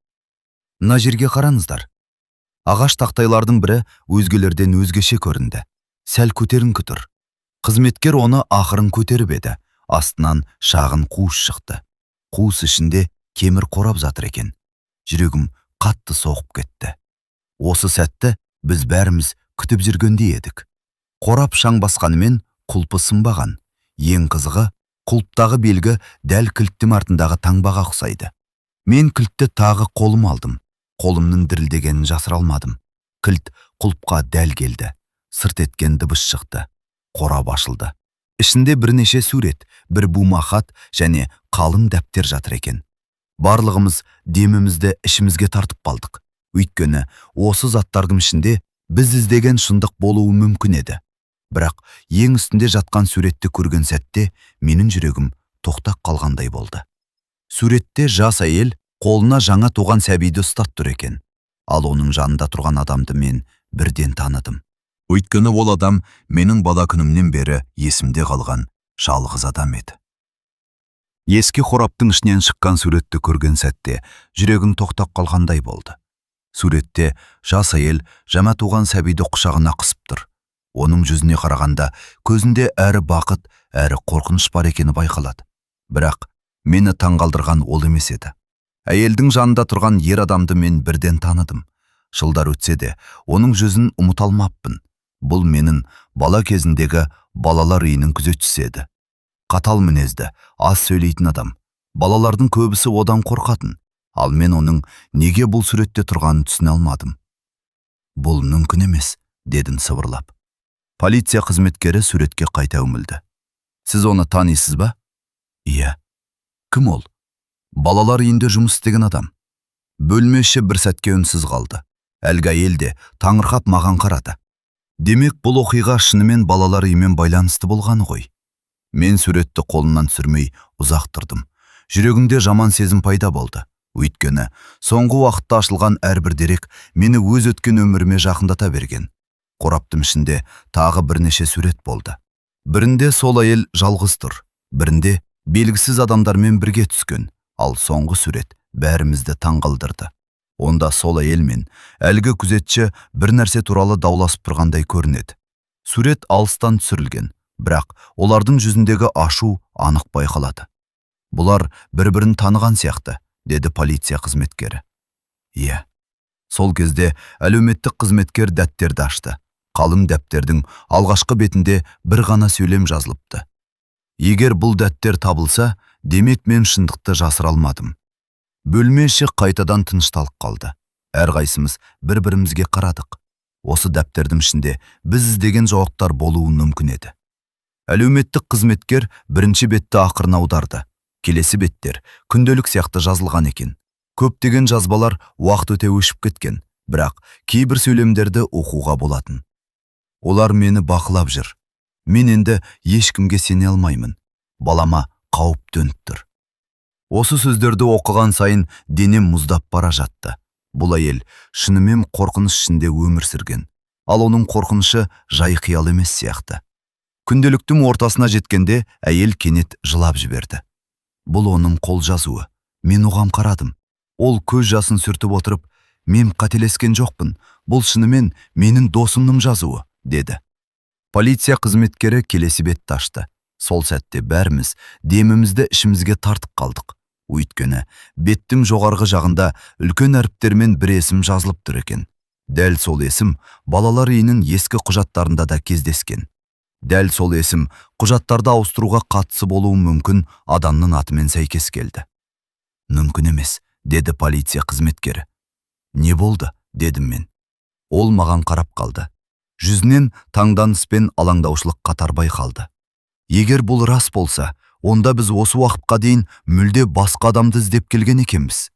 Мына жерге қараңыздар. Ағаш тақтайлардың бірі өзгелерден өзгеше көрінді. Сәл көтеріңкі тұр. Қызметкер оны ақырын көтеріп еді. Астынан шағын қуыс шықты. Қуыс ішінде кемір қорап жатыр екен. Жүрегім қатты соғып кетті. Осы сәтті біз бәріміз күтіп жүргендей едік. Қорап шаң басқанымен құлпы сынбаған. Ең қызығы, құлыптағы белгі дәл кілттің артындағы таңбаға ұқсайды. Мен кілтті тағы қолым алдым. Қолымның дірілдегенін жасыра алмадым. Кілт құлыпқа дәл келді. Сырт еткен дыбыс шықты. Қорап ашылды. Ішінде бірнеше сурет, бір бума хат және қалың дәптер жатыр екен. Барлығымыз демімізді ішімізге тартып қалдық. Өйткені осы заттардың ішінде біз іздеген шындық болуы мүмкін еді. Бірақ ең үстінде жатқан суретті көрген сәтте менің жүрегім тоқтап қалғандай болды. Суретте жас әйел қолына жаңа туған сәбиді ұстап тұр екен. Ал оның жанында тұрған адамды мен бірден таныдым. Өйткені ол адам менің бала күнімнен бері есімде қалған жалғыз адам еді. Ескі қораптың ішінен шыққан суретті көрген сәтте жүрегім тоқтап қалғандай болды. Суретте жас әйел жаңа туған сәбиді құшағына қысып тұр. Оның жүзіне қарағанда көзінде әрі бақыт, әрі қорқыныш бар екені байқалады. Бірақ мені таңғалдырған ол емес еді. Әйелдің жанында тұрған ер адамды мен бірден таныдым. Жылдар өтсе де, оның жүзін ұмыта алмаппын. Бұл менің бала кезіндегі балалар үйінің күзетшісі еді. Қатал мінезді, аз сөйлейтін адам. Балалардың көбісі одан қорқатын. Ал мен оның неге бұл суретте тұрғанын түсіне алмадым. Бұл мүмкін емес, дедім сыбырлап. Полиция қызметкері суретке қайта үңілді. Сіз оны танисыз ба? Иә. Кім ол? Балалар үйінде жұмыс істеген адам. Бөлме іші бір сәтке үнсіз қалды. Әлгі әйел де таңырқап маған қарады. Демек, бұл оқиға шынымен балалар үйімен байланысты болғаны ғой. Мен суретті қолымнан түсірмей ұзақ тұрдым. Жүрегімде жаман сезім пайда болды. Өйткені соңғы уақытта ашылған әрбір дерек мені өз өткен өміріме жақындата берген. Қораптың ішінде тағы бірнеше сурет болды. Бірінде сол әйел жалғыз тұр, бірінде белгісіз адамдармен бірге түскен, ал соңғы сурет бәрімізді таңғалдырды. Онда сол әйел мен әлгі күзетші бір нәрсе туралы дауласып тұрғандай көрінеді. Сурет алыстан түсірілген, бірақ олардың жүзіндегі ашу анық байқалады. Бұлар бір-бірін таныған сияқты, деді полиция қызметкері. Иә. Сол кезде әлеуметтік қызметкер дәптерді ашты. Қалың дәптердің алғашқы бетінде бір ғана сөйлем жазылыпты. Егер бұл дәптер табылса, демек мен шындықты жасыра алмадым. Бөлме іші қайтадан тынышталып қалды. Әрқайсымыз бір-бірімізге қарадық. Осы дәптердің ішінде біз іздеген жауаптар болуы мүмкін еді. Әлеуметтік қызметкер бірінші бетті ақырын аударды. келесі беттер күнделік сияқты жазылған екен. Көптеген жазбалар уақыт өте өшіп кеткен, бірақ кейбір сөйлемдерді оқуға болатын. Олар мені бақылап жүр. Мен енді ешкімге сене алмаймын. Балама қауіп төніп тұр. Осы сөздерді оқыған сайын денем мұздап бара жатты. Бұл әйел шынымен қорқыныш ішінде өмір сүрген. Ал оның қорқынышы жай қиял емес сияқты. Күнделіктің ортасына жеткенде әйел кенет жылап жіберді. Бұл оның қол жазуы. Мен оған қарадым. Ол көз жасын сүртіп отырып, мен қателескен жоқпын. Бұл шынымен менің досымның жазуы, деді. Полиция қызметкері келесі бетті ашты. Сол сәтте бәріміз демімізді ішімізге тартып қалдық. Өйткені беттің жоғарғы жағында үлкен әріптермен бір есім жазылып тұр екен. Дәл сол есім балалар үйінің ескі құжаттарында да кездескен. Дәл сол есім құжаттарды ауыстыруға қатысы болуы мүмкін адамның атымен сәйкес келді. Мүмкін емес, деді полиция қызметкері. Не болды, дедім мен. Ол маған қарап қалды. Жүзінен таңданыс пен алаңдаушылық қатар байқалды. Егер бұл рас болса, онда біз осы уақытқа дейін мүлде басқа адамды іздеп келген екенбіз.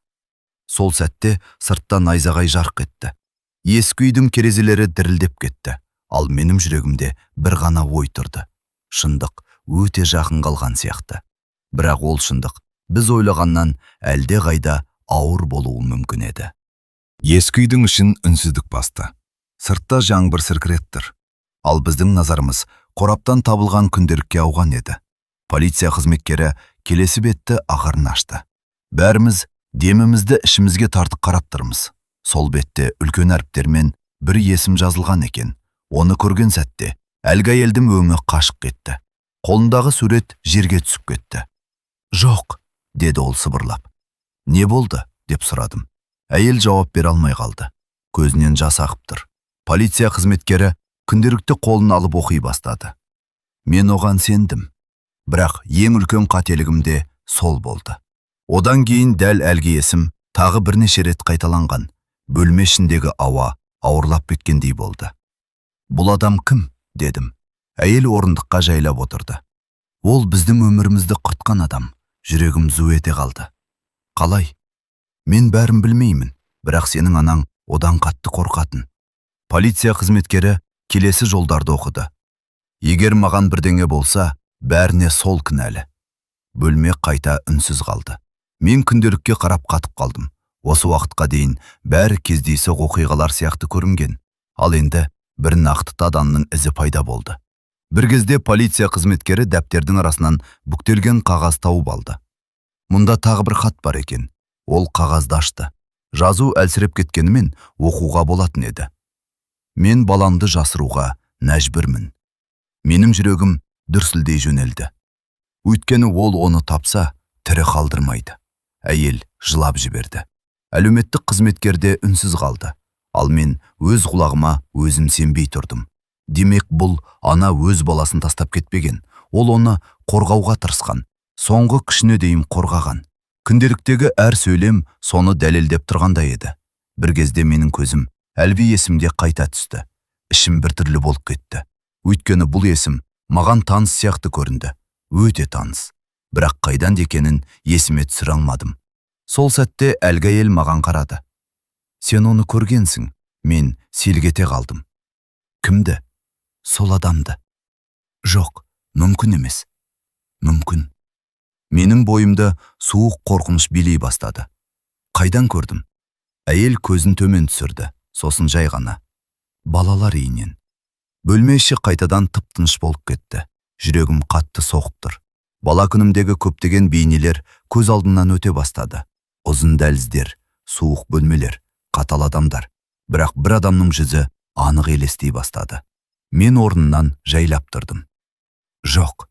Сол сәтте сыртта найзағай жарқ етті. Ескі үйдің терезелері дірілдеп кетті. Ал менің жүрегімде бір ғана ой тұрды. Шындық өте жақын қалған сияқты. Бірақ ол шындық біз ойлағаннан әлде қайда ауыр болуы мүмкін еді. Ескі үйдің ішін үнсіздік басты. Сыртта жаңбыр сіркіреп тұр. Ал біздің назарымыз қораптан табылған күнделікке ауған еді. Полиция қызметкері келесі бетті ақырын ашты. Бәріміз демімізді ішімізге тартып қарап тұрмыз. Сол бетте үлкен әріптермен бір есім жазылған екен. Оны көрген сәтте әлгі әйелдің өңі қашып кетті. Қолындағы сурет жерге түсіп кетті. Жоқ, деді ол сыбырлап. Не болды, деп сұрадым. Әйел жауап бере алмай қалды. Көзінен жас ағып тұр. Полиция қызметкері күнделікті қолын алып оқи бастады. Мен оған сендім. Бірақ ең үлкен қателігім де сол болды. Одан кейін дәл әлгі есім тағы бірнеше рет қайталанған. Бөлме ішіндегі ауа ауырлап кеткендей болды. Бұл адам кім? Дедім. Әйел орындыққа жайлап отырды. Ол біздің өмірімізді құртқан адам. Жүрегім зу ете қалды. Қалай? Мен бәрін білмеймін, бірақ сенің анаң одан қатты қорқатын. Полиция қызметкері келесі жолдарды оқыды. Егер маған бірдеңе болса, бәріне сол кінәлі. Бөлме қайта үнсіз қалды. Мен күнделікке қарап қатып қалдым. Осы уақытқа дейін бәрі кездейсоқ оқиғалар сияқты көрінген. Ал енді бір нақты адамның ізі пайда болды. Бір кезде полиция қызметкері дәптердің арасынан бүктелген қағаз тауып алды. Мұнда тағы бір хат бар екен. Ол қағазды ашты. Жазу әлсіреп кеткенімен оқуға болатын еді. Мен баламды жасыруға мәжбүрмін. Менің жүрегім дүрсілдей жөнелді. Өйткені ол оны тапса, тірі қалдырмайды. Әйел жылап жіберді. Әлеуметтік қызметкерде үнсіз қалды. Ал мен өз құлағыма өзім сенбей тұрдым. Демек бұл ана өз баласын тастап кетпеген. Ол оны қорғауға тырысқан. Соңғы күшіне дейін қорғаған. Күнделіктегі әр сөйлем соны дәлелдеп тұрғандай еді. Бір кезде менің көзім әлгі есімде қайта түсті. Ішім біртүрлі болып кетті. Өйткені бұл есім маған таныс сияқты көрінді. Өте таныс. Бірақ қайдан екенін есіме түсіре алмадым. Сол сәтте әлгі әйел маған қарады. Сен оны көргенсің. Мен селгете қалдым. Кімді? Сол адамды. Жоқ, мүмкін емес. Мүмкін. Менің бойымда суық қорқыныш билей бастады. Қайдан көрдім? Әйел көзін төмен түсірді, сосын жай ғана. Балалар үйінен. Бөлме іші қайтадан тып-тыныш болып кетті. Жүрегім қатты соғып тұр. Бала күнімдегі көптеген бейнелер көз алдымнан өте бастады. Ұзын дәліздер, суық бөлмелер, қатал адамдар. Бірақ бір адамның жүзі анық елестей бастады. Мен орнымнан жайлап тұрдым. Жоқ.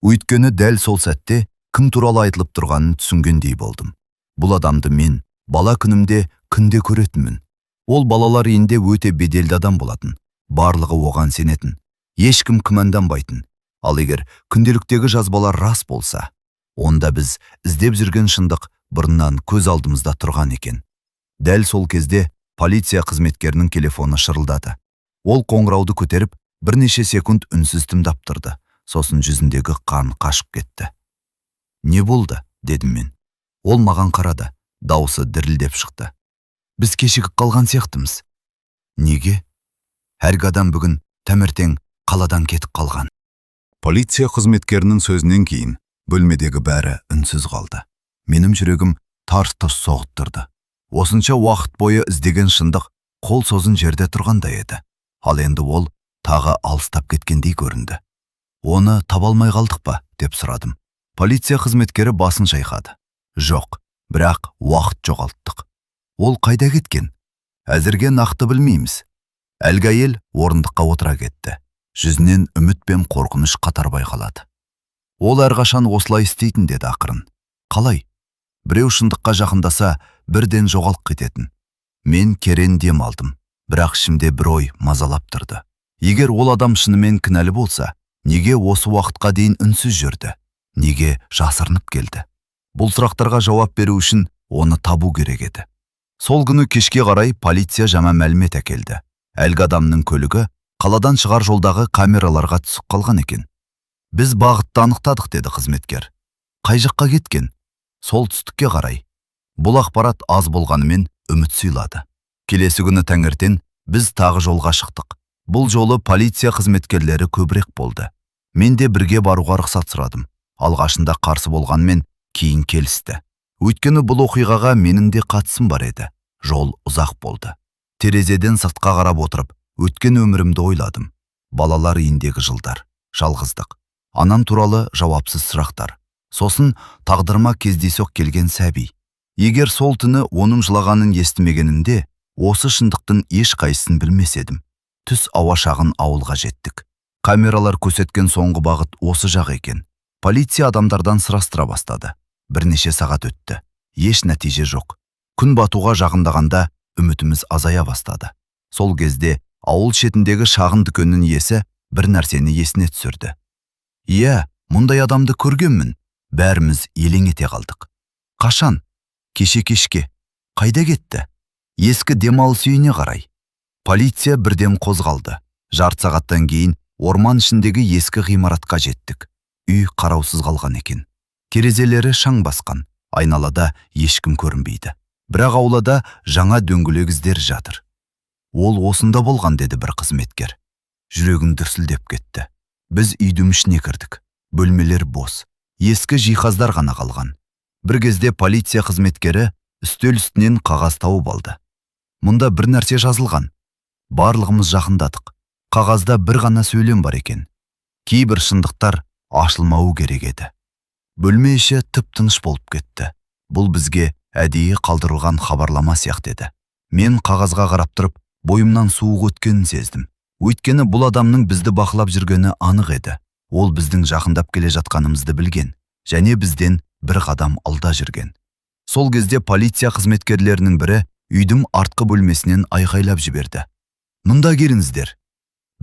Өйткені дәл сол сәтте кім туралы айтылып тұрғанын түсінгендей болдым. Бұл адамды мен бала күнімде күнде көретінмін. Ол балалар үйінде өте беделді адам болатын. Барлығы оған сенетін. Ешкім күмәнданбайтын. Ал егер күнделіктегі жазбалар рас болса, онда біз іздеп жүрген шындық бұрыннан көз алдымызда тұрған екен. Дәл сол кезде полиция қызметкерінің телефоны шырылдады. Ол қоңырауды көтеріп, бірнеше секунд үнсіз тыңдап тұрды. Сосын жүзіндегі қан қашып кетті. Не болды? дедім мен. Ол маған қарады, даусы дірілдеп шықты. Біз кешігіп қалған сияқтымыз. Неге? Әлгі адам бүгін таңертең қаладан кетіп қалған. Полиция қызметкерінің сөзінен кейін бөлмедегі бәрі үнсіз қалды. Менің жүрегім тарс-тұрс соғып тұрды. Осынша уақыт бойы іздеген шындық қол созын жерде тұрғандай еді. Ал енді ол тағы алыстап кеткендей көрінді. Оны таба алмай қалдық па деп сұрадым. Полиция қызметкері басын шайқады. Жоқ, бірақ уақыт жоғалттық. Ол қайда кеткен? Әзірге нақты білмейміз. Әлгі әйел орындыққа отыра кетті. Жүзінен үміт пен қорқыныш қатар байқалады. Ол әрқашан осылай істейтін деді ақырын. Қалай? Біреу шындыққа жақындаса, бірден жоғалып кететін. Мен керен дем алдым, бірақ ішімде бір ой мазалап тұрды. Егер ол адам шынымен кінәлі болса, неге осы уақытқа дейін үнсіз жүрді? Неге жасырынып келді? Бұл сұрақтарға жауап беру үшін оны табу керек еді. Сол күні кешке қарай полиция жаңа мәлімет әкелді. Әлгі адамның көлігі қаладан шығар жолдағы камераларға түсіп қалған екен. Біз бағытты анықтадық, деді қызметкер. Қай жаққа кеткен? Солтүстікке қарай. Бұл ақпарат аз болғанымен үміт сыйлады. Келесі күні таңертең біз тағы жолға шықтық. Бұл жолы полиция қызметкерлері көбірек болды. Мен де бірге баруға рұқсат сұрадым. Алғашында қарсы болғанмен кейін келісті. Өйткені бұл оқиғаға менің де қатысым бар еді. Жол ұзақ болды. Терезеден сыртқа қарап отырып, өткен өмірімді ойладым. Балалар үйіндегі жылдар, жалғыздық, анам туралы жауапсыз сұрақтар. Сосын тағдырыма кездейсоқ келген сәби. Егер сол түні оның жылағанын естімегенімде, осы шындықтың еш қайсысын білмес едім. Түс ауа шағын ауылға жеттік. Камералар көрсеткен соңғы бағыт осы жақ екен. Полиция адамдардан сұрастыра бастады. Бірнеше сағат өтті. Еш нәтиже жоқ. Күн батуға жақындағанда үмітіміз азая бастады. Сол кезде ауыл шетіндегі шағын дүкеннің иесі бір нәрсені есіне түсірді. Иә, мұндай адамды көргенмін. Бәріміз елең ете қалдық. Қашан? Кеше-кешке. Қайда кетті? Ескі демалыс үйіне қарай. Полиция бірден қозғалды. Жарты сағаттан кейін орман ішіндегі ескі ғимаратқа жеттік. Үй қараусыз қалған екен. Терезелері шаң басқан. Айналада ешкім көрінбейді. Бірақ аулада жаңа дөңгелек іздер жатыр. Ол осында болған, деді бір қызметкер. Жүрегім дүрсілдеп кетті. Біз үйдің ішіне кірдік. Бөлмелер бос. Ескі жиһаздар ғана қалған. Бір кезде полиция қызметкері үстел үстінен қағаз тауып алды. Мұнда бір нәрсе жазылған. Барлығымыз жақындадық. Қағазда бір ғана сөйлем бар екен. Кейбір шындықтар ашылмауы керек еді. Бөлме іші тып-тыныш болып кетті. Бұл бізге әдейі қалдырылған хабарлама сияқты еді. Мен қағазға қарап тұрып, бойымнан суық өткенін сездім. Өйткені бұл адамның бізді бақылап жүргені анық еді. Ол біздің жақындап келе жатқанымызды білген, және бізден бір қадам алда жүрген. Сол кезде полиция қызметкерлерінің бірі үйдің артқы бөлмесінен айқайлап жіберді. Мұнда келіңіздер.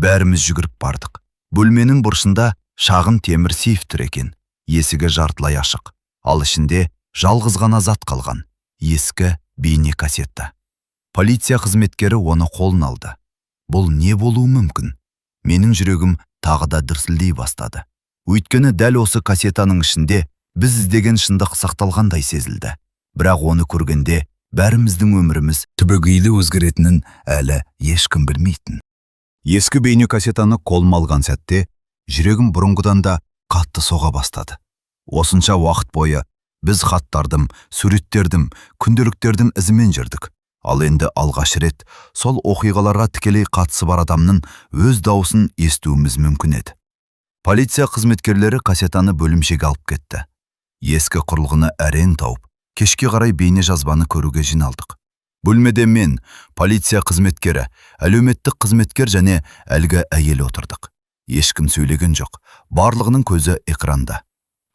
Бәріміз жүгіріп бардық. Бөлменің бұрышында шағын темір сейф тұр екен. Есігі жартылай ашық. Ал ішінде жалғыз ғана зат қалған. Ескі бейне кассета. Полиция қызметкері оны қолын алды. Бұл не болуы мүмкін? Менің жүрегім тағы да дүрсілдей бастады. Өйткені дәл осы кассетаның ішінде біз іздеген шындық сақталғандай сезілді. Бірақ оны көргенде бәріміздің өміріміз түбегейлі өзгеретінін әлі ешкім білмейтін. Ескі бейне кассетаны қолыма алған сәтте жүрегім бұрынғыдан да қатты соға бастады. Осынша уақыт бойы біз хаттардым, суреттердім, күнделіктердің ізімен жүрдік. Ал енді алғаш рет сол оқиғаларға тікелей қатысы бар адамның өз даусын естуіміз мүмкін еді. Полиция қызметкерлері кассетаны бөлімшеге алып кетті. Ескі құрылғыны әрең тауып, кешке қарай бейне жазбаны көруге жиналдық. Бөлмеде мен, полиция қызметкері, әлеуметтік қызметкер және әлгі әйел отырдық. Ешкім сөйлеген жоқ. Барлығының көзі экранда.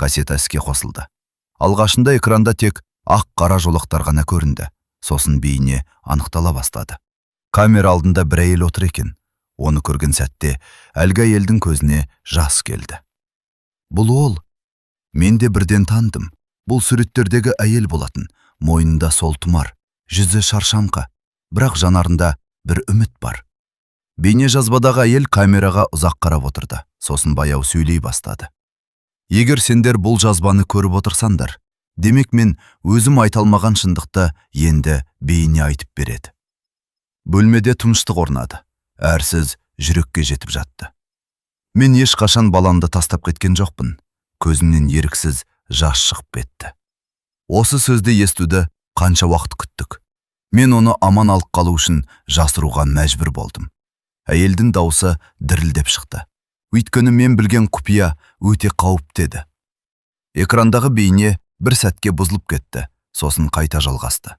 Кассета іске қосылды. Алғашында экранда тек ақ-қара жолақтар ғана көрінді. Сосын бейне анықтала бастады. Камера алдында бір әйел отыр екен. Оны көрген сәтте әлгі әйелдің көзіне жас келді. Бұл ол. Мен де бірден таныдым. Бұл суреттердегі әйел болатын. Мойнында сол тұмар, жүзі шаршаңқы, бірақ жанарында бір үміт бар. Бейне жазбадағы әйел камераға ұзақ қарап отырды. Сосын баяу сөйлей бастады. Егер сендер бұл жазбаны көріп отырсандар, Демек мен өзім айта алмаған шындықты енді бейне айтып береді. Бөлмеде тыныштық орнады. Әрсіз жүрекке жетіп жатты. Мен ешқашан баламды тастап кеткен жоқпын. Көзімнен еріксіз жас шығып кетті. Осы сөзді естуді қанша уақыт күттік. Мен оны аман алып қалу үшін жасыруға мәжбүр болдым. Әйелдің даусы дірілдеп шықты. Өйткені мен білген құпия өте қауіпті еді. Экрандағы бейне бір сәтке бұзылып кетті, сосын қайта жалғасты.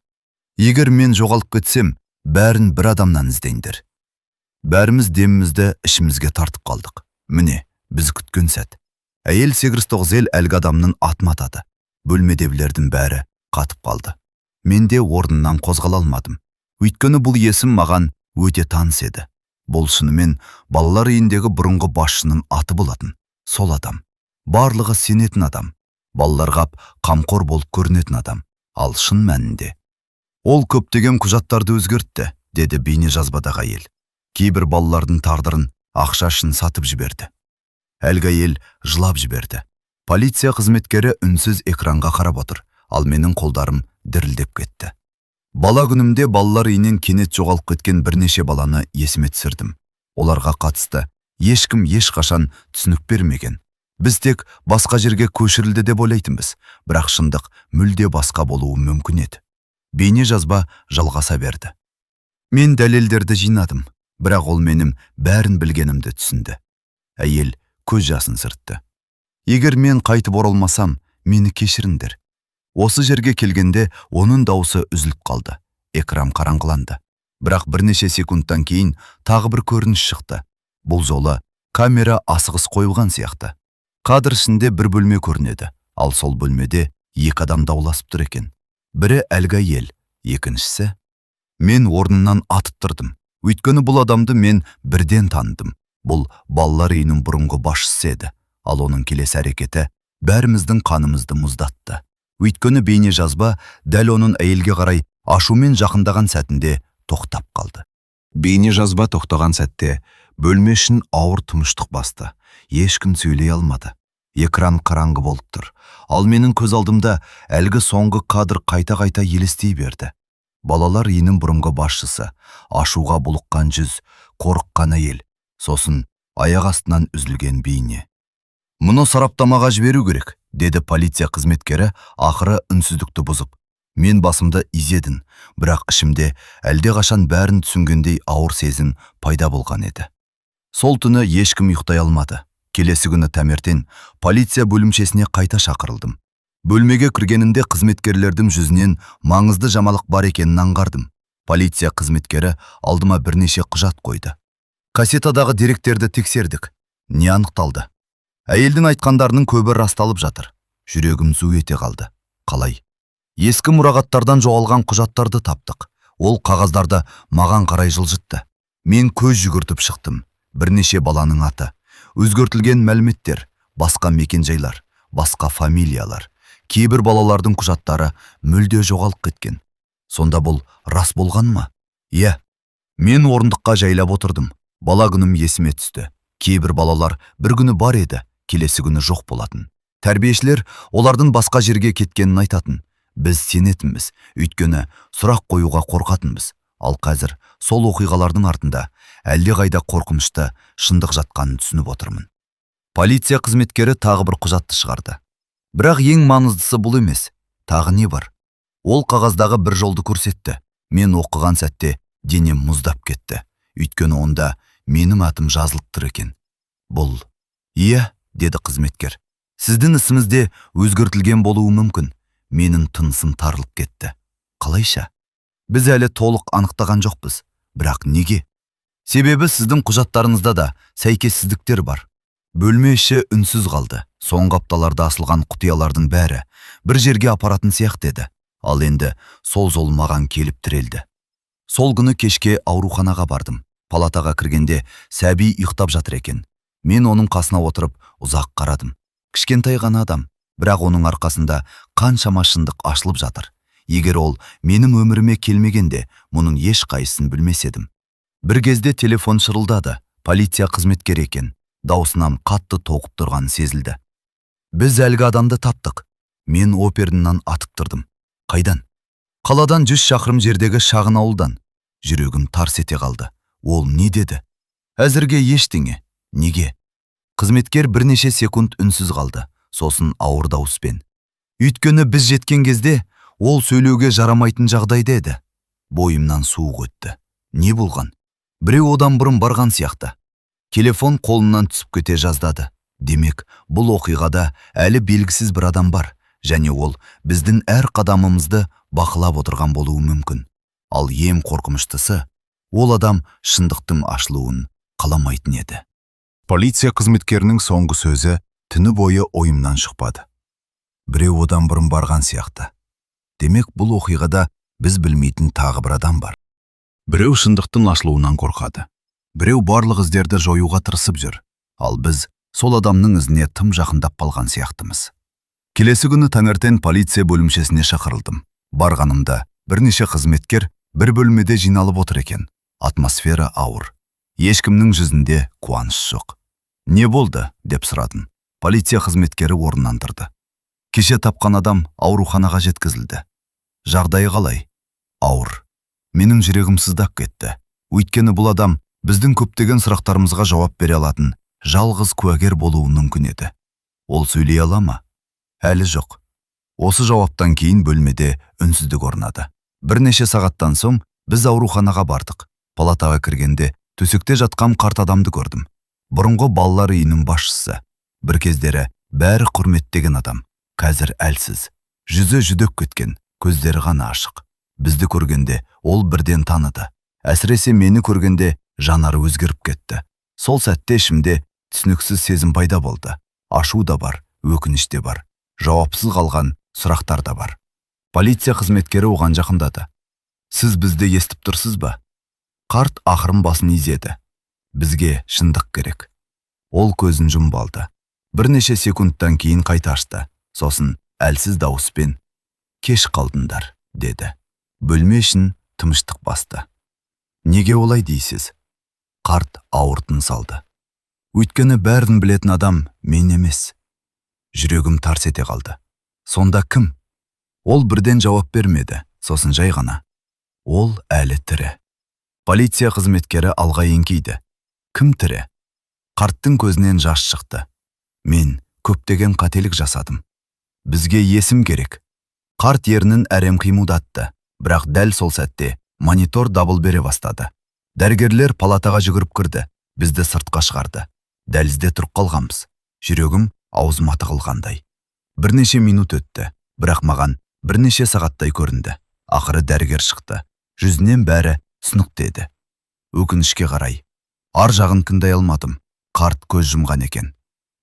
Егер мен жоғалып кетсем, бәрін бір адамнан іздейіндер. Бәріміз демімізді ішімізге тартып қалдық. Міне, біз күткен сәт. Әйел 809 ел әлгі адамның атын атады. Бөлмедегілердің бәрі қатып қалды. Мен де орнымнан қозғала алмадым. Өйткені бұл есім маған өте таныс еді. Бұл шынымен балалар үйіндегі бұрынғы басшының аты болатын. Сол адам. Барлығы сенетін адам. Балаларға қамқор болып көрінетін адам. Ал шын мәнінде ол көптеген құжаттарды өзгертті, деді бейне жазбадағы әйел. Кейбір балалардың тағдырын ақша үшін сатып жіберді. Әлгі әйел жылап жіберді. Полиция қызметкері үнсіз экранға қарап отыр, ал менің қолдарым дірілдеп кетті. Бала күнімде балалар үйінен кенет жоғалып кеткен бірнеше баланы есіме түсірдім. Оларға қатысты ешкім ешқашан түсінік бермеген. Біз тек басқа жерге көшірілді деп ойлайтынбыз, бірақ шындық мүлде басқа болуы мүмкін еді. Бейне жазба жалғаса берді. Мен дәлелдерді жинадым, бірақ ол менің бәрін білгенімді түсінді. Әйел көз жасын сыртты. Егер мен қайтып оралмасам, мені кешіріңдер. Осы жерге келгенде оның даусы үзіліп қалды. Экран қараңғыланды. Бірақ бірнеше секундтан кейін тағы бір көрініс шықты. Бұл жолы камера асығыс қойылған сияқты. Кадр ішінде бір бөлме көрінеді, ал сол бөлмеде екі адам дауласып тұр екен. Бірі әлгі әйел, екіншісі. Мен орнымнан атып тұрдым. Өйткені бұл адамды мен бірден таныдым. Бұл балалар үйінің бұрынғы басшысы еді, ал оның келесі әрекеті бәріміздің қанымызды мұздатты. Өйткені бейне жазба дәл оның әйелге қарай ашумен жақындаған сәтінде тоқтап қалды. Бейне жазба тоқтаған сәтте бөлме ішін ауыр тыныштық басты. Ешкім сөйлей алмады. Экран қараңғы болып тұр. Ал менің көз алдымда әлгі соңғы кадр қайта-қайта елестей берді. Балалар үйінің бұрынғы басшысы, ашуға булыққан жүз, қорыққан әйел, сосын аяқ астынан үзілген бейне. Мұны сараптамаға жіберу керек, деді полиция қызметкері ақыры үнсіздікті бұзып. Мен басымды изедім, бірақ ішімде әлдеқашан бәрін түсінгендей ауыр сезім пайда болған еді. Сол түні ешкім ұйықтай алмады. Келесі күні таңертең полиция бөлімшесіне қайта шақырылдым. Бөлмеге кіргенімде қызметкерлердің жүзінен маңызды жаңалық бар екенін аңғардым. Полиция қызметкері алдыма бірнеше құжат қойды. Кассетадағы деректерді тексердік. Не анықталды? Әйелдің айтқандарының көбі расталып жатыр. Жүрегім зу ете қалды. Қалай? Ескі мұрағаттардан жоғалған құжаттарды таптық. Ол қағаздарды маған қарай жылжытты. Мен көз жүгіртіп шықтым. Бірнеше баланың аты, өзгертілген мәліметтер, басқа мекенжайлар, басқа фамилиялар. Кейбір балалардың құжаттары мүлде жоғалып кеткен. Сонда бұл рас болған ма? Иә. Мен орындыққа жайлап отырдым. Бала күнім есіме түсті. Кейбір балалар бір күні бар еді, келесі күні жоқ болатын. Тәрбиешілер олардың басқа жерге кеткенін айтатын. Біз сенетінбіз, өйткені сұрақ қоюға қорқатынбыз. Ал қазір сол оқиғалардың артында әлдеқайда қорқынышты шындық жатқанын түсініп отырмын. Полиция қызметкері тағы бір құжатты шығарды. Бірақ ең маңыздысы бұл емес. Тағы не бар? Ол қағаздағы бір жолды көрсетті. Мен оқыған сәтте денем мұздап кетті. Өйткені онда менің атым жазылып тұр екен. Бұл? Иә, деді қызметкер. Сіздің ісімізде өзгертілген болуы мүмкін. Менің тынысым тарылып кетті. Қалайша? Біз әлі толық анықтаған жоқпыз. Бірақ неге? Себебі сіздің құжаттарыңызда да сәйкессіздіктер бар. Бөлме іші үнсіз қалды. Соңғы апталарда асылған құпиялардың бәрі бір жерге апаратын сияқты еді. Ал енді сол жол маған келіп тірелді. Сол күні кешке ауруханаға бардым. Палатаға кіргенде сәби ұйықтап жатыр екен. Мен оның қасына отырып ұзақ қарадым. Кішкентай ғана адам, бірақ оның арқасында қаншама шындық ашылып жатыр. Егер ол менің өміріме келмегенде, мұның еш қайсысын білмес едім. Бір кезде телефон шырылдады. Полиция қызметкері екен. Даусынан қатты тоқып тұрғаны сезілді. Біз әлгі адамды таптық. Мен опернан атып тұрдым. Қайдан? Қаладан 100 шақырым жердегі шағын ауылдан. Жүрегім тарс ете қалды. Ол не деді? Әзірге ештеңе. Неге? Қызметкер бірнеше секунд үнсіз қалды. Сосын ауыр дауыспен: "Өйткені біз жеткен кезде ол сөйлеуге жарамайтын жағдайда еді." Бойымнан суық өтті. Не болған? Біреу одан бұрын барған сияқты. Телефон қолынан түсіп кете жаздады. Демек, бұл оқиғада әлі белгісіз бір адам бар, және ол біздің әр қадамымызды бақылап отырған болуы мүмкін. Ал ең қорқыныштысы, ол адам шындықтың ашылуын қаламайтын еді. Полиция қызметкерінің соңғы сөзі түні бойы ойымнан шықпады. Біреу одан бұрын барған сияқты. Демек, бұл оқиғада біз білмейтін тағы бір адам бар. Біреу шындықтың ашылуынан қорқады. Біреу барлық іздерді жоюға тырысып жүр. Ал біз сол адамның ізіне тым жақындап қалған сияқтымыз. Келесі күні таңертең полиция бөлімшесіне шақырылдым. Барғанымда бірнеше қызметкер бір бөлмеде жиналып отыр екен. Атмосфера ауыр. Ешкімнің жүзінде қуаныш жоқ. "Не болды?" деп сұрадым. Полиция қызметкері орнынан тұрды. "Кеше тапқан адам ауруханаға жеткізілді. Жағдайы қалай?" "Ауыр." Менің жүрегім сыздап кетті. Өйткені бұл адам біздің көптеген сұрақтарымызға жауап бере алатын жалғыз куәгер болуы мүмкін еді. Ол сөйлей ала ма? Әлі жоқ. Осы жауаптан кейін бөлмеде үнсіздік орнады. Бірнеше сағаттан соң біз ауруханаға бардық. Палатаға кіргенде төсекте жатқан қарт адамды көрдім. Бұрынғы балалар үйінің басшысы. Бір кездері бәрі құрметтеген адам. Қазір әлсіз. Жүзі жүдеп кеткен, көздері ғана ашық. Бізді көргенде ол бірден таныды. Әсіресе мені көргенде жанары өзгеріп кетті. Сол сәтте ішімде түсініксіз сезім пайда болды. Ашу да бар, өкініш те бар. Жауапсыз қалған сұрақтар да бар. Полиция қызметкері оған жақындады. "Сіз бізді естіп тұрсыз ба?" Қарт ақырын басын изеді. "Бізге шындық керек." Ол көзін жұмып алды. Бірнеше секундтан кейін қайта ашты. Сосын әлсіз дауыспен: "Кеш қалдыңдар", деді. Бөлме ішін тыныштық басты. "Неге олай дейсіз?" Қарт ауыр тыныс алды. "Өйткені бәрін білетін адам мен емес." Жүрегім тарс ете қалды. "Сонда кім?" Ол бірден жауап бермеді, сосын жай ғана: "Ол әлі тірі." Полиция қызметкері алға еңкейді. "Кім тірі?" Қарттың көзінен жас шықты. "Мен көптеген қателік жасадым. Бізге есім керек." Қарт ернін әрем қимылдатты, бірақ дәл сол сәтте монитор дабыл бере бастады. Дәрігерлер палатаға жүгіріп кірді, бізді сыртқа шығарды. Дәлізде тұрып қалғанбыз. Жүрегім аузыма тығылғандай. Бірнеше минут өтті, бірақ маған бірнеше сағаттай көрінді. Ақыры дәрігер шықты. Жүзінен бәрі сынық деді. Өкінішке қарай ар жағын тыңдай алмадым. Қарт көз жұмған екен.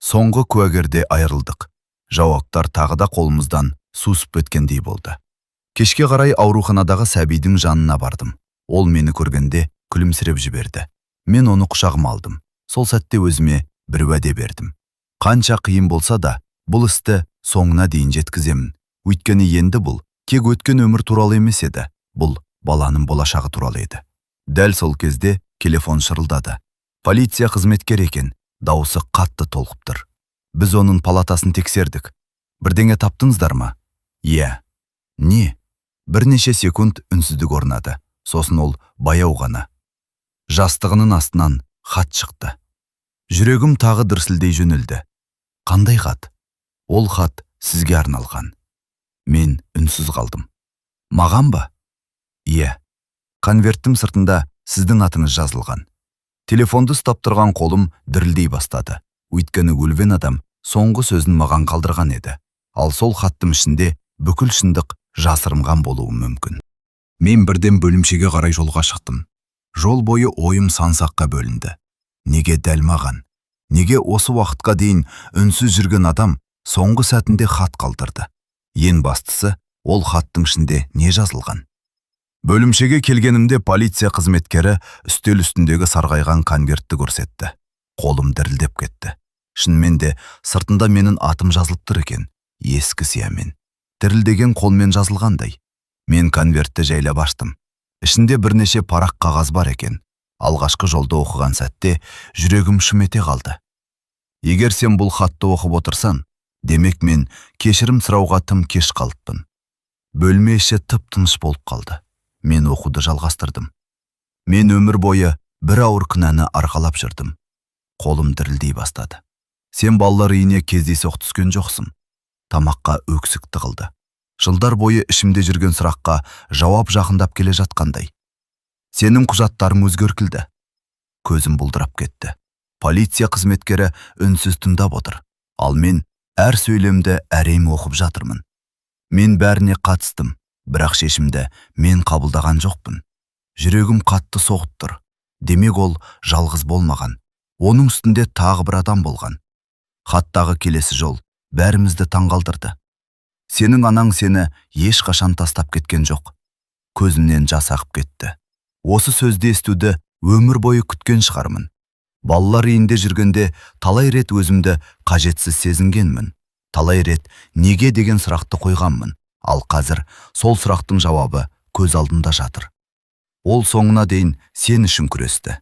Соңғы куәгерде айырылдық. Жауаптар тағы да қолымыздан сусып өткендей болды. Кешке қарай ауруханадағы сәбидің жанына бардым. Ол мені көргенде күлімсіреп жіберді. Мен оны құшағыма алдым. Сол сәтте өзіме бір уәде бердім. Қанша қиын болса да, бұл істі соңына дейін жеткіземін. Өйткені енді бұл тек өткен өмір туралы емес еді. Бұл баланың болашағы туралы еді. Дәл сол кезде телефон шырылдады. Полиция қызметкері екен, дауысы қатты толқып тұр. Біз оның палатасын тексердік. Бірдеңе таптыңыздар ма? Иә. Не? Бірнеше секунд үнсіздік орнады. Сосын ол баяу ғана: "Жастығының астынан хат шықты." Жүрегім тағы дүрсілдей жөнелді. "Қандай хат?" "Ол хат сізге арналған." Мен үнсіз қалдым. "Маған ба?" "Иә." Конверттің сыртында сіздің атыңыз жазылған. Телефонды ұстап тұрған қолым дірілдей бастады. Өйткені өлген адам соңғы сөзін маған қалдырған еді. Ал сол хаттың ішінде бүкіл шындық жасырынған болуы мүмкін. Мен бірден бөлімшеге қарай жолға шықтым. Жол бойы ойым сан-саққа бөлінді. Неге дәл маған? Неге осы уақытқа дейін үнсіз жүрген адам соңғы сәтінде хат қалдырды? Ең бастысы, ол хаттың ішінде не жазылған? Бөлімшеге келгенімде полиция қызметкері үстел үстіндегі сарғайған конвертті көрсетті. Қолым дірілдеп кетті. Шынымен де сыртында менің атым жазылып тұр екен. Ескі сиямен. Дірілдеген қолмен жазылғандай. Мен конвертті жайлап аштым. Ішінде бірнеше парақ қағаз бар екен. Алғашқы жолды оқыған сәтте жүрегім шым ете қалды. Егер сен бұл хатты оқып отырсан, Демек мен кешірім сұрауға тым кеш қалыппын. Бөлме іші тып-тыныш болып қалды. Мен оқуды жалғастырдым. Мен өмір бойы бір ауыр күнәні арқалап жүрдім. Қолым дірілдей бастады. Сен балалар үйіне кездейсоқ түскен жоқсың. Тамаққа өксік тығылды. Жылдар бойы ішімде жүрген сұраққа жауап жақындап келе жатқандай. Сенің құжаттарың өзгертілді. Көзім бұлдырап кетті. Полиция қызметкері үнсіз тыңдап отыр. Ал мен әр сөйлемді әрең оқып жатырмын. Мен бәріне қатыстым, бірақ шешімді мен қабылдаған жоқпын. Жүрегім қатты соғып тұр. Демек ол жалғыз болмаған. Оның үстінде тағы бір адам болған. Хаттағы келесі жол бәрімізді таңғалдырды. Сенің анаң сені ешқашан тастап кеткен жоқ. Көзімнен жас ағып кетті. Осы сөзді естуді өмір бойы күткен шығармын. Балалар үйінде жүргенде талай рет өзімді қажетсіз сезінгенмін. Талай рет неге деген сұрақты қойғанмын. Ал қазір сол сұрақтың жауабы көз алдымда жатыр. Ол соңына дейін сен үшін күресті.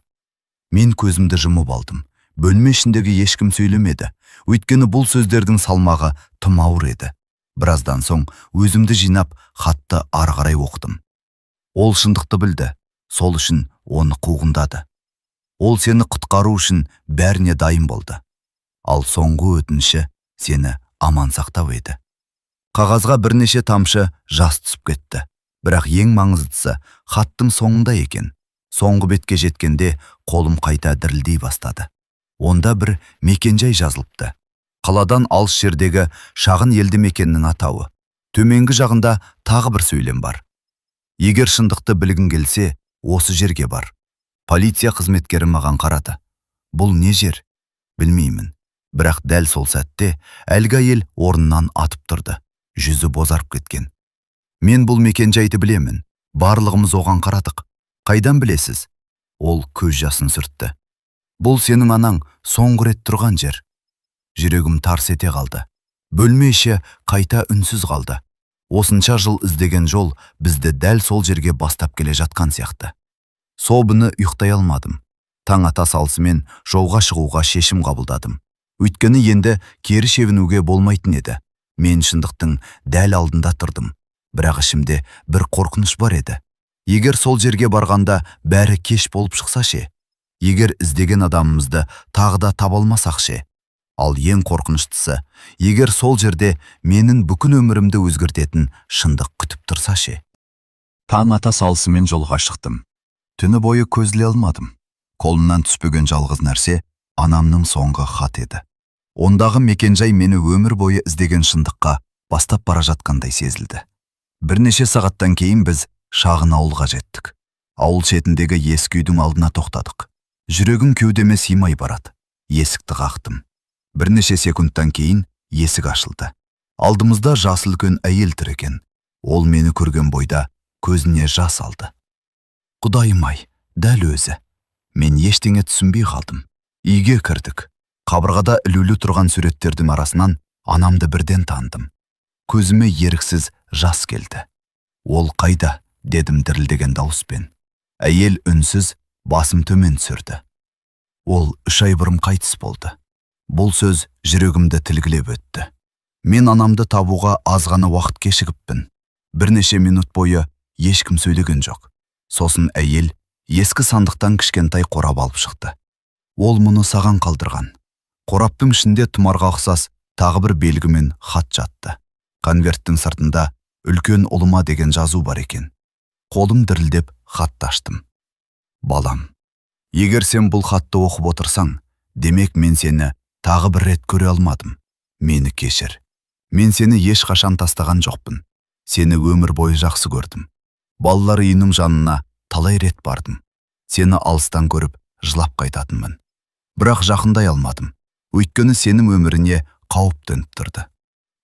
Мен көзімді жұмып алдым. Бөлме ішіндегі ешкім сөйлемеді. Өйткені бұл сөздердің салмағы тым ауыр еді. Біраздан соң өзімді жинап хатты ары қарай оқыдым. Ол шындықты білді. Сол үшін оны қуғындады. Ол сені құтқару үшін бәріне дайын болды. Ал соңғы өтініші сені аман сақтау еді. Қағазға бірнеше тамшы жас түсіп кетті. Бірақ ең маңыздысы хаттың соңында екен. Соңғы бетке жеткенде қолым қайта дірілдей бастады. Онда бір мекенжай жазылыпты. Қаладан алыс жердегі шағын елді мекеннің атауы. Төменгі жағында тағы бір сөйлем бар. Егер шындықты білгің келсе, осы жерге бар. Полиция қызметкері маған қарады. Бұл не жер? Білмеймін. Бірақ дәл сол сәтте әлгі әйел орнынан атып тұрды. Жүзі бозарып кеткен. Мен бұл мекенжайды білемін. Барлығымыз оған қарадық. Қайдан білесіз? Ол көз жасын сүртті. Бұл сенің анаң соңғы рет тұрған жер. Жүрегім тарс ете қалды. Бөлме іші қайта үнсіз қалды. Осынша жыл іздеген жол бізді дәл сол жерге бастап келе жатқан сияқты. Сол бұны ұйықтай алмадым. Таң ата салысымен жолға шығуға шешім қабылдадым. Өйткені енді кері шегінуге болмайтын еді. Мен шындықтың дәл алдында тұрдым. Бірақ ішімде бір қорқыныш бар еді. Егер сол жерге барғанда бәрі кеш болып шықса ше? Егер іздеген адамымызды тағы да таба алмасақ ше? Ал ең қорқыныштысы, егер сол жерде менің бүкіл өмірімді өзгертетін шындық күтіп тұрса ше? Таң ата салысымен жолға шықтым. Түні бойы көзіле алмадым. Қолымнан түспеген жалғыз нәрсе анамның соңғы хат еді. Ондағы мекенжай мені өмір бойы іздеген шындыққа бастап бара жатқандай сезілді. Бірнеше сағаттан кейін біз шағын ауылға жеттік. Ауыл шетіндегі ескі үйдің алдына тоқтадық. Жүрегім кеудеме сыймай барады. Есікті қақтым. Бірнеше секундтан кейін есік ашылды. Алдымызда жасы үлкен әйел тұр екен. Ол мені көрген бойда көзіне жас алды. Құдайым-ай, дәл өзі. Мен ештеңе түсінбей қалдым. Үйге кірдік. Қабырғада ілулі тұрған суреттердің арасынан анамды бірден таныдым. Көзіме еріксіз жас келді. Ол қайда? Дедім дірілдеген дауыспен. Әйел үнсіз басым төмен түсірді. Ол 3 ай бұрын қайтыс болды. Бұл сөз жүрегімді тілгілеп өтті. Мен анамды табуға аз ғана уақыт кешігіппін. Бірнеше минут бойы ешкім сөйлеген жоқ. Сосын әйел ескі сандықтан кішкентай қорап алып шықты. Ол мұны саған қалдырған. Қораптың ішінде тұмарға ұқсас тағы бір белгімен хат жатты. Конверттің сыртында үлкен ұлыма деген жазу бар екен. Қолым дірілдеп хатты аштым. Балам, егер сен бұл хатты оқып отырсаң, демек мен сені тағы бір рет көре алмадым. Мені кешір. Мен сені ешқашан тастаған жоқпын. Сені өмір бойы жақсы көрдім. Балалар үйінің жанына талай рет бардым. Сені алыстан көріп, жылап қайтатынмын. Бірақ жақындай алмадым. Өйткені сенің өміріне қауіп төніп тұрды.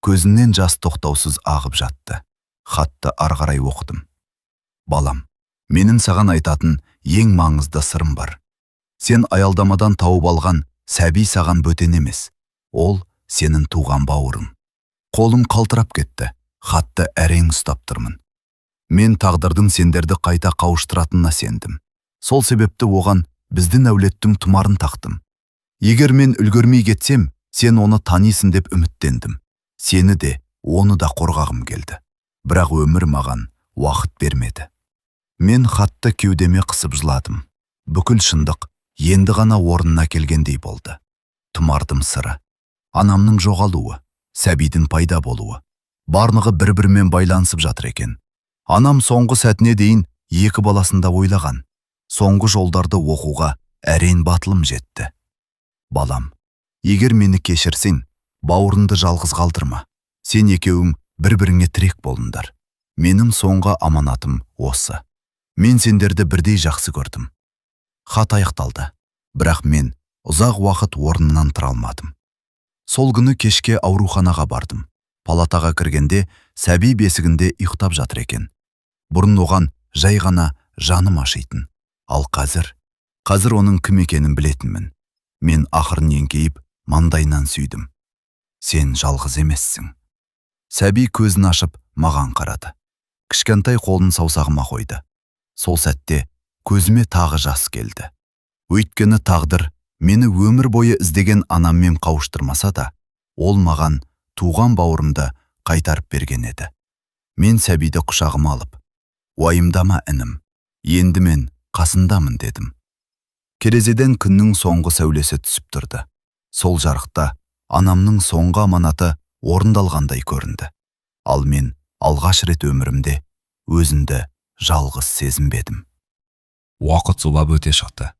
Көзінен жас тоқтаусыз ағып жатты. Хатты ары қарай оқыдым. Балам, менің саған айтатын ең маңызды сырым бар. Сен аялдамадан тауып алған сәби саған бөтен емес. Ол сенің туған бауырың. Қолым қалтырап кетті. Хатты әрең ұстап тұрмын. Мен тағдырдың сендерді қайта қауыштыратынына сендім. Сол себепті оған біздің әулеттің тұмарын тақтым. Егер мен үлгермей кетсем, сен оны танисың деп үміттендім. Сені де, оны да қорғағым келді. Бірақ өмір маған уақыт бермеді. Мен хатты кеудеме қысып жыладым. Бүкіл шындық енді ғана орнына келгендей болды. Тұмардың сыры, анамның жоғалуы, сәбидің пайда болуы, барлығы бір-бірімен байланысып жатыр екен. Анам соңғы сәтіне дейін екі баласында ойлаған. Соңғы жолдарды оқуға әрен батылым жетті. Балам, егер мені кешірсең, бауырынды жалғыз қалдырма. Сен екеуің бір-біріңе тірек болыңдар. Менің соңғы аманатым осы. Мен сендерді бірдей жақсы көрдім. Хат аяқталды, бірақ мен ұзақ уақыт орнынан тұра алмадым. Сол күні кешке ауруханаға бардым. Палатаға кіргенде сәби бесігінде ұйықтап жатыр екен. Бұрын оған жай ғана жаным ашитын. Ал қазір оның кім екенін білетінмін. Мен ақырын еңкейіп, маңдайынан сүйдім. Сен жалғыз емессің. Сәби көзін ашып маған қарады. Кішкентай қолын саусағыма қойды. Сол сәтте көзіме тағы жас келді. Өйткені тағдыр мені өмір бойы іздеген анаммен қауыштырмаса да, ол маған туған бауырымды қайтарып берген еді. Мен сәбиді құшағыма алып, уайымдама інім, енді мен қасындамын дедім. Терезеден күннің соңғы сәулесі түсіп тұрды. Сол жарықта анамның соңғы аманаты орындалғандай көрінді. Ал мен алғаш рет өмірімде өзімді жалғыз сезінбедім. Уақыт зулап өте шықты.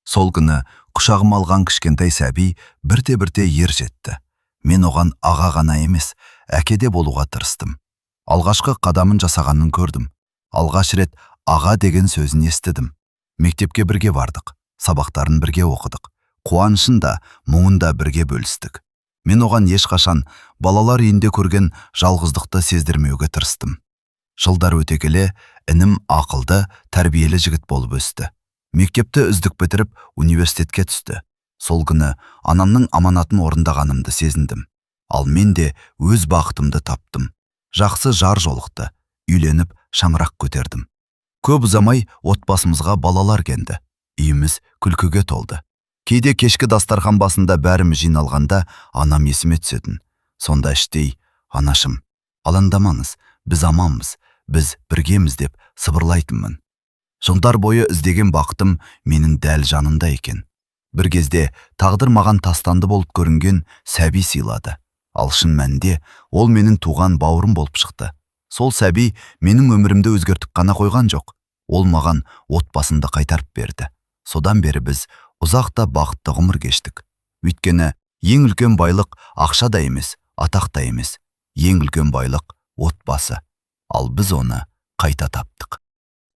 Сол күні құшағыма алған кішкентай сәби бірте-бірте ер жетті. Мен оған аға ғана емес, әкеде болуға тырыстым. Алғашқы қадамын жасағанын көрдім. Алғаш рет аға деген сөзін естідім. Мектепке бірге бардық, сабақтарын бірге оқыдық. Қуанышын да, мұңын да бірге бөлістік. Мен оған ешқашан балалар үйінде көрген жалғыздықты сездірмеуге тырыстым. Жылдар өте келе, інім ақылды, тәрбиелі жігіт болып өсті. Мектепті үздік бітіріп, университетке түсті. Сол күні анамның аманатын орындағанымды сезіндім. Ал мен де өз бақытымды таптым. Жақсы жар жолықты, үйленіп, шаңырақ көтердім. Көп ұзамай отбасымызға балалар келді. Үйіміз күлкіге толды. Кейде кешкі дастархан басында бәріміз жиналғанда анам есіме түсетін. Сонда іштей, анашым, алаңдамаңыз, біз аманбыз, біз біргеміз деп сыбырлайтынмын. Жылдар бойы іздеген бақытым менің дәл жанымда екен. Бір кезде тағдыр маған тастанды болып көрінген сәби сыйлады. Ал шын мәнінде ол менің туған бауырым болып шықты. Сол сәби менің өмірімді өзгертіп қана қойған жоқ. Ол маған отбасымды қайтарып берді. Содан бері біз ұзақта бақытты ғұмыр кештік. Өйткені ең үлкен байлық ақша да емес, атақ та емес. Ең үлкен байлық отбасы. Ал біз оны қайта таптық.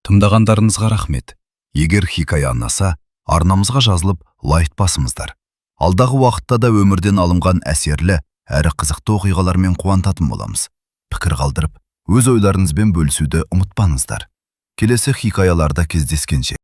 Тыңдағандарыңызға рахмет. Егер хикая ұнаса, арнамызға жазылып лайк басыңыздар. Алдағы уақытта да өмірден алынған әсерлі әрі қызықты оқиғалармен қуантатын боламыз. Пікір қалдырып, өз ойларыңызбен бөлісуді ұмытпаңыздар. Келесі хикаяларда кездескенше